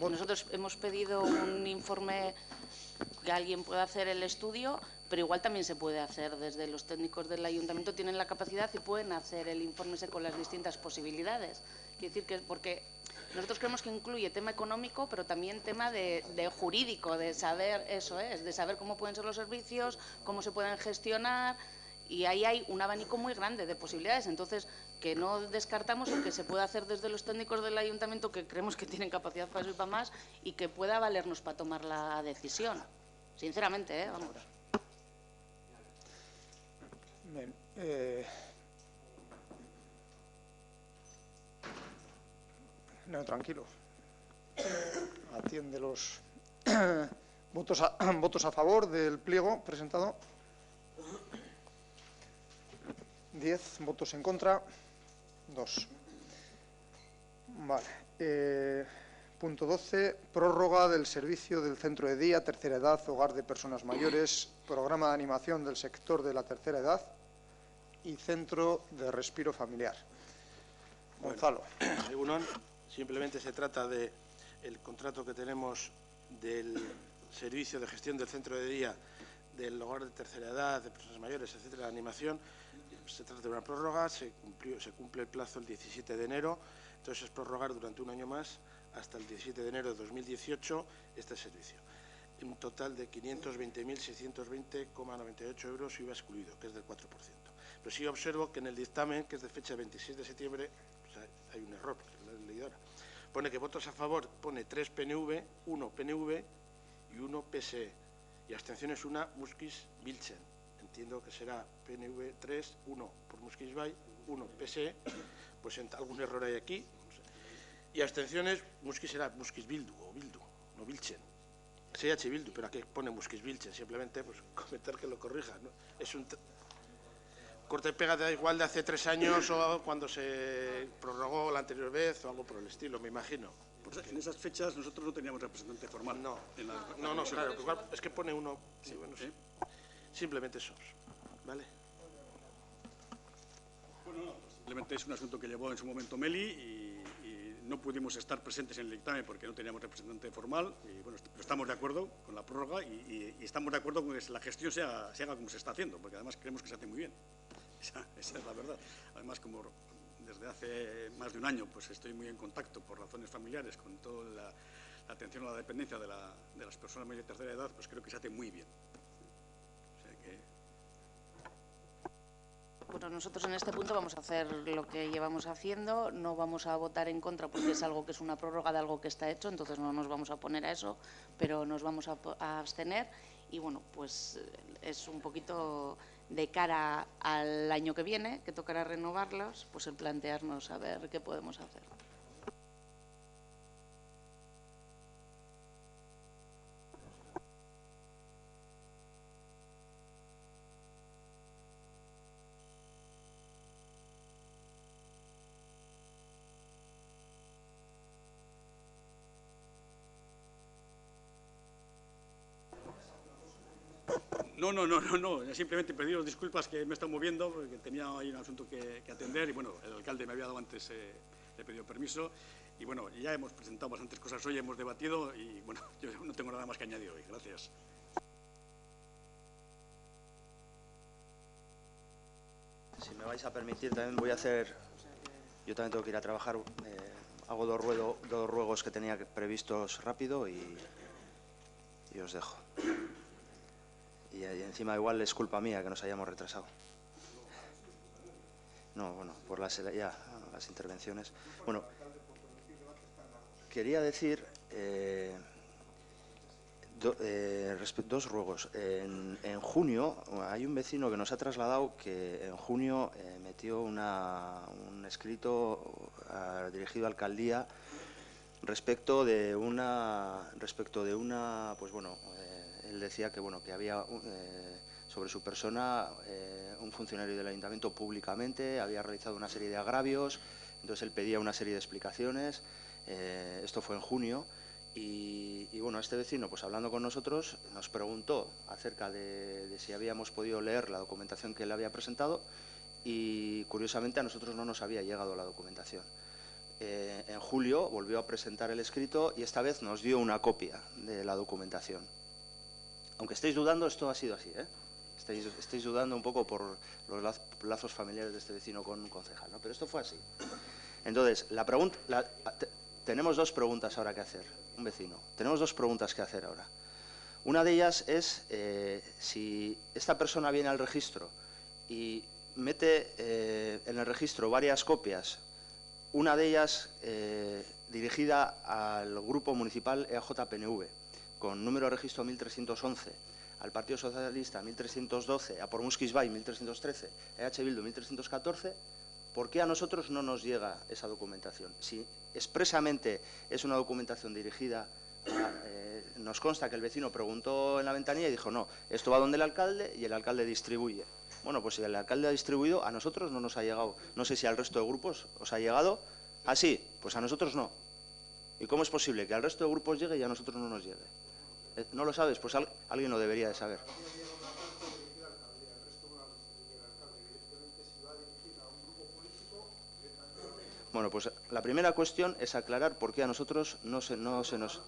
nosotros hemos pedido un informe que alguien pueda hacer el estudio, pero igual también se puede hacer desde los técnicos del ayuntamiento, tienen la capacidad y pueden hacer el informe ese con las distintas posibilidades. Quiero decir que porque nosotros creemos que incluye tema económico, pero también tema de jurídico, de saber, eso es, de saber cómo pueden ser los servicios, cómo se pueden gestionar. Y ahí hay un abanico muy grande de posibilidades, entonces que no descartamos el que se pueda hacer desde los técnicos del ayuntamiento, que creemos que tienen capacidad para eso y para más, y que pueda valernos para tomar la decisión. Sinceramente, vamos. Bien, no, tranquilo. Atiende los votos a favor del pliego presentado. 10 votos en contra, 2. Vale. Punto 12. Prórroga del servicio del centro de día, tercera edad, hogar de personas mayores, programa de animación del sector de la tercera edad y centro de respiro familiar. Gonzalo. Bueno, simplemente se trata del contrato que tenemos del servicio de gestión del centro de día, del hogar de tercera edad, de personas mayores, etcétera, de animación. Se trata de una prórroga, se cumple el plazo el 17 de enero, entonces es prorrogar durante un año más hasta el 17 de enero de 2018 este servicio. Un total de 520.620,98 euros IVA excluido, que es del 4%. Pero sí observo que en el dictamen, que es de fecha 26 de septiembre, pues hay un error, porque lo he leído ahora. Pone que votos a favor, pone 3 PNV, 1 PNV y 1 PSE. Y abstenciones 1 Musquis-Vilchen. Entiendo que será PNV 3, 1 por Musquis-Bay, 1 PSE, pues algún error hay aquí. Y abstenciones, Musquis será Musquis-Bildu o Bildu, no Vilchen. CH Bildu, pero aquí pone Musquis-Vilchen, simplemente pues comentar que lo corrija, ¿no? Es un corte y pega de igual de hace 3 años o cuando se prorrogó la anterior vez o algo por el estilo, me imagino. Porque en esas fechas nosotros no teníamos representante formal. No, claro, igual es que pone uno. Sí, bueno, sí. Simplemente eso, ¿vale? Bueno, simplemente es un asunto que llevó en su momento Meli y no pudimos estar presentes en el dictamen porque no teníamos representante formal. Y bueno, pero estamos de acuerdo con la prórroga y estamos de acuerdo con que la gestión se haga como se está haciendo, porque además creemos que se hace muy bien. Esa es la verdad. Además, como desde hace más de un año pues estoy muy en contacto por razones familiares con toda la atención a la dependencia de las personas mayores de tercera edad, pues creo que se hace muy bien. O sea que Bueno, nosotros en este punto vamos a hacer lo que llevamos haciendo, no vamos a votar en contra porque es algo que es una prórroga de algo que está hecho, entonces no nos vamos a oponer a eso, pero nos vamos a abstener y bueno, pues es un poquito de cara al año que viene, que tocará renovarlos, pues el plantearnos a ver qué podemos hacer. No. Simplemente pediros disculpas que me he estado moviendo porque tenía ahí un asunto que atender y, bueno, el alcalde me había dado antes, le he pedido permiso y, bueno, ya hemos presentado bastantes cosas hoy, hemos debatido y, bueno, yo no tengo nada más que añadir hoy. Gracias. Si me vais a permitir, también voy a hacer... Yo también tengo que ir a trabajar. Hago dos ruegos que tenía previstos rápido y os dejo. Y encima igual es culpa mía que nos hayamos retrasado. No, bueno, por las intervenciones. Bueno, quería decir dos ruegos. En junio hay un vecino que nos ha trasladado que en junio metió un escrito dirigido a Alcaldía respecto de una pues bueno, él decía que bueno, que había sobre su persona un funcionario del ayuntamiento públicamente había realizado una serie de agravios, entonces él pedía una serie de explicaciones. Esto fue en junio y bueno, este vecino, pues hablando con nosotros, nos preguntó acerca de si habíamos podido leer la documentación que él había presentado y curiosamente a nosotros no nos había llegado la documentación. En julio volvió a presentar el escrito y esta vez nos dio una copia de la documentación. Aunque estéis dudando, esto ha sido así, ¿eh? Estáis dudando un poco por los lazos familiares de este vecino con un concejal, ¿no? Pero esto fue así. Entonces, tenemos dos preguntas ahora que hacer, un vecino. Tenemos dos preguntas que hacer ahora. Una de ellas es si esta persona viene al registro y mete en el registro varias copias, una de ellas dirigida al Grupo Municipal EAJ-PNV, con número de registro 1311, al Partido Socialista 1312, a Pormuskis Bay 1313, a EH Bildu 1314, ¿por qué a nosotros no nos llega esa documentación? Si expresamente es una documentación dirigida nos consta que el vecino preguntó en la ventanilla y dijo no, esto va donde el alcalde y el alcalde distribuye. Bueno, pues si el alcalde ha distribuido, a nosotros no nos ha llegado. No sé si al resto de grupos os ha llegado. Ah, sí, pues a nosotros no. ¿Y cómo es posible que al resto de grupos llegue y a nosotros no nos llegue? ¿No lo sabes? Pues alguien lo debería de saber. Bueno, pues la primera cuestión es aclarar por qué a nosotros no se nos...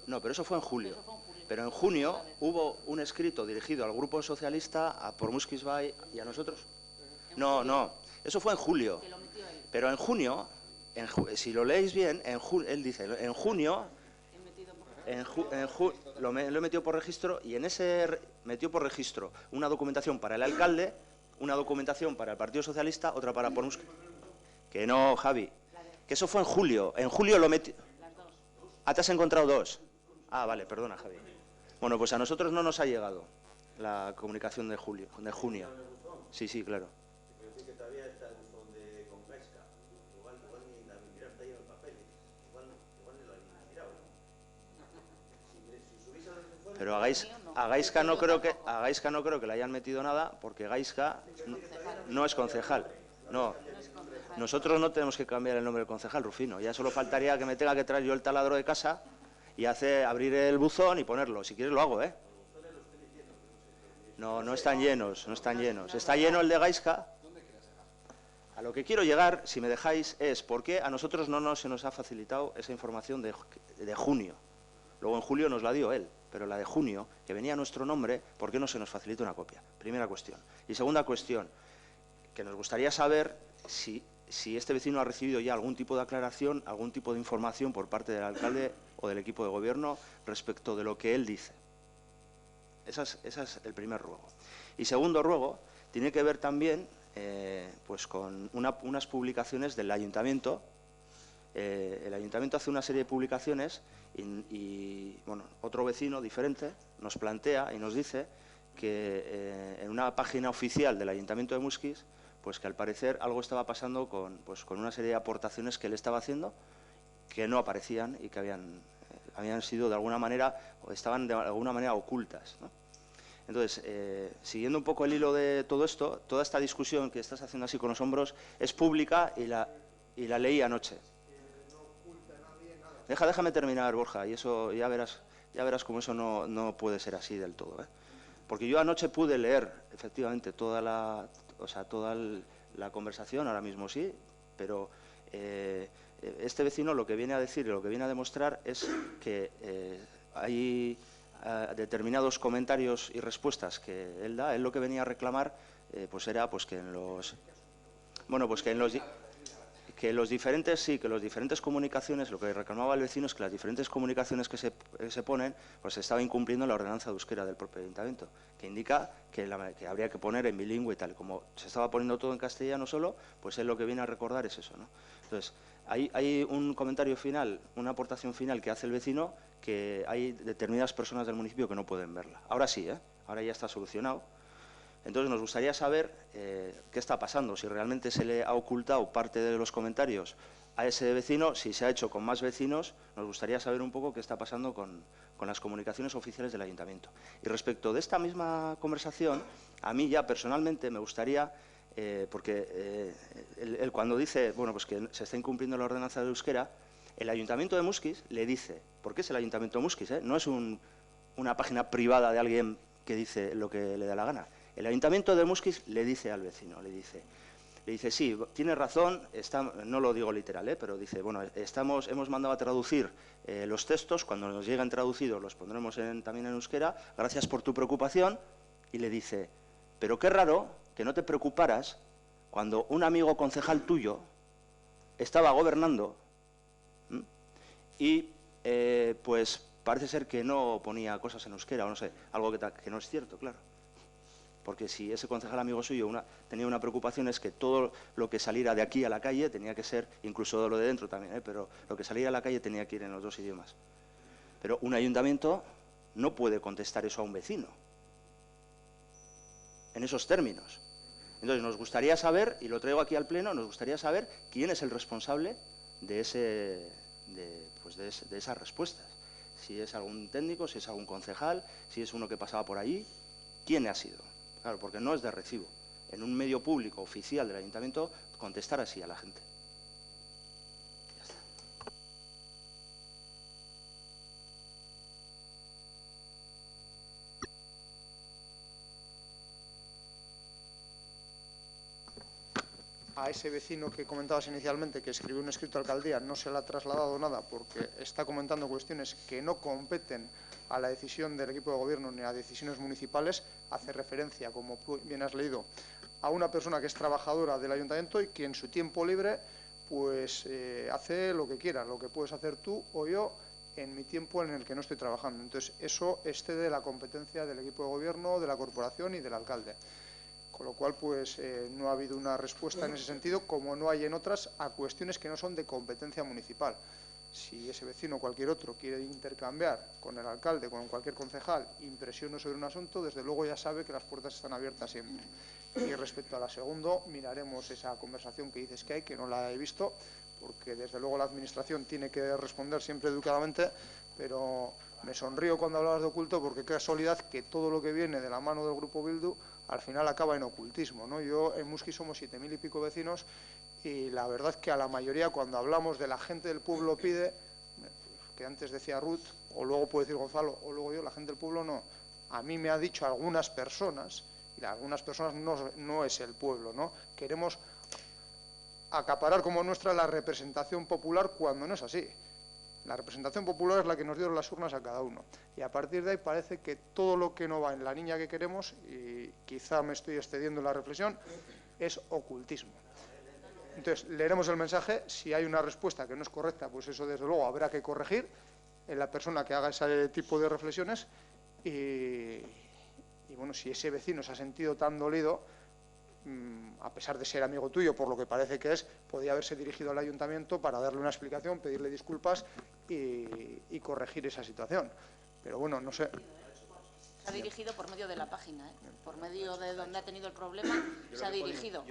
No, pero eso fue en julio. Pero en junio hubo un escrito dirigido al Grupo Socialista, a Pormuskis Bay y a nosotros. No, eso fue en julio. Pero en junio, si lo leéis bien, él dice, en junio... lo he metido por registro y en ese metió por registro una documentación para el alcalde, una documentación para el Partido Socialista, otra para Pormuskis. Que no, Javi, que eso fue en julio. En julio lo metió... Ah, ¿te has encontrado dos? Ah, vale, perdona, Javi. Bueno, pues a nosotros no nos ha llegado la comunicación de junio. Sí, sí, claro. Pero a Gaisca no creo que le hayan metido nada, porque Gaisca no es concejal. No, nosotros no tenemos que cambiar el nombre del concejal, Rufino. Ya solo faltaría que me tenga que traer yo el taladro de casa y abrir el buzón y ponerlo. Si quieres lo hago, ¿eh? No están llenos, no están llenos. Está lleno el de Gaisca. A lo que quiero llegar, si me dejáis, es por qué a nosotros no se nos ha facilitado esa información de junio. Luego en julio nos la dio él, pero la de junio, que venía a nuestro nombre, ¿por qué no se nos facilita una copia? Primera cuestión. Y segunda cuestión, que nos gustaría saber si este vecino ha recibido ya algún tipo de aclaración, algún tipo de información por parte del alcalde o del equipo de gobierno respecto de lo que él dice. Ese es el primer ruego. Y segundo ruego tiene que ver también pues con unas publicaciones del Ayuntamiento. El Ayuntamiento hace una serie de publicaciones y bueno, otro vecino diferente nos plantea y nos dice que en una página oficial del Ayuntamiento de Muskiz, pues que al parecer algo estaba pasando con una serie de aportaciones que él estaba haciendo que no aparecían y que habían sido de alguna manera, o estaban de alguna manera ocultas, ¿no? Entonces, siguiendo un poco el hilo de todo esto, toda esta discusión que estás haciendo así con los hombros es pública y la leí anoche. Déjame terminar, Borja, y eso ya verás cómo eso no puede ser así del todo, ¿eh? Porque yo anoche pude leer, efectivamente, toda la conversación, ahora mismo sí, pero este vecino lo que viene a decir y lo que viene a demostrar es que hay determinados comentarios y respuestas que él da. Él lo que venía a reclamar pues era pues que en los diferentes comunicaciones, lo que reclamaba el vecino es que las diferentes comunicaciones que se ponen, pues se estaba incumpliendo la ordenanza de euskera del propio ayuntamiento, que indica que habría que poner en bilingüe y tal. Como se estaba poniendo todo en castellano solo, pues él lo que viene a recordar es eso, ¿no? Entonces, hay un comentario final, una aportación final que hace el vecino, que hay determinadas personas del municipio que no pueden verla. Ahora sí, ahora ya está solucionado. Entonces nos gustaría saber qué está pasando, si realmente se le ha ocultado parte de los comentarios a ese vecino, si se ha hecho con más vecinos. Nos gustaría saber un poco qué está pasando con las comunicaciones oficiales del ayuntamiento. Y respecto de esta misma conversación, a mí ya personalmente me gustaría, porque él cuando dice pues que se está incumpliendo la ordenanza de euskera, el ayuntamiento de Muskiz le dice, porque es el ayuntamiento de Muskiz, no es una página privada de alguien que dice lo que le da la gana. El ayuntamiento de Muskiz le dice al vecino, le dice, sí, tiene razón, no lo digo literal, pero dice, bueno, hemos mandado a traducir los textos, cuando nos lleguen traducidos los pondremos también en euskera, gracias por tu preocupación. Y le dice, pero qué raro que no te preocuparas cuando un amigo concejal tuyo estaba gobernando y pues parece ser que no ponía cosas en euskera, o no sé, algo que no es cierto, claro. Porque si ese concejal amigo suyo tenía una preocupación, es que todo lo que saliera de aquí a la calle tenía que ser, incluso lo de dentro también, pero lo que saliera a la calle tenía que ir en los dos idiomas. Pero un ayuntamiento no puede contestar eso a un vecino, en esos términos. Entonces nos gustaría saber, y lo traigo aquí al Pleno, nos gustaría saber quién es el responsable de esas respuestas. Si es algún técnico, si es algún concejal, si es uno que pasaba por allí, ¿quién ha sido? Claro, porque no es de recibo en un medio público oficial del ayuntamiento contestar así a la gente. Ya está. A ese vecino que comentabas inicialmente, que escribió un escrito a la alcaldía, no se le ha trasladado nada porque está comentando cuestiones que no competen a la decisión del equipo de gobierno ni a decisiones municipales. Hace referencia, como bien has leído, a una persona que es trabajadora del ayuntamiento y que en su tiempo libre pues hace lo que quiera, lo que puedes hacer tú o yo en mi tiempo en el que no estoy trabajando. Entonces eso excede la competencia del equipo de gobierno, de la corporación y del alcalde. Con lo cual, pues no ha habido una respuesta en ese sentido, como no hay en otras, a cuestiones que no son de competencia municipal. Si ese vecino o cualquier otro quiere intercambiar con el alcalde, con cualquier concejal, impresiones sobre un asunto, desde luego ya sabe que las puertas están abiertas siempre. Y respecto a la segunda, miraremos esa conversación que dices que hay, que no la he visto, porque desde luego la Administración tiene que responder siempre educadamente, pero me sonrío cuando hablabas de oculto, porque qué casualidad que todo lo que viene de la mano del Grupo Bildu al final acaba en ocultismo, ¿no? Yo en Muskiz somos 7.000 y pico vecinos y la verdad es que a la mayoría, cuando hablamos de la gente del pueblo pide, que antes decía Ruth, o luego puede decir Gonzalo, o luego yo, la gente del pueblo no. A mí me ha dicho algunas personas, y algunas personas no es el pueblo, ¿no? Queremos acaparar como nuestra la representación popular cuando no es así. La representación popular es la que nos dieron las urnas a cada uno. Y a partir de ahí parece que todo lo que no va en la línea que queremos, y quizá me estoy excediendo en la reflexión, es ocultismo. Entonces, leeremos el mensaje. Si hay una respuesta que no es correcta, pues eso desde luego habrá que corregir en la persona que haga ese tipo de reflexiones. Y bueno, si ese vecino se ha sentido tan dolido, a pesar de ser amigo tuyo, por lo que parece que es, podía haberse dirigido al ayuntamiento para darle una explicación, pedirle disculpas y corregir esa situación. Pero bueno, no sé. Se ha dirigido por medio de la página, por medio de donde ha tenido el problema, se ha dirigido.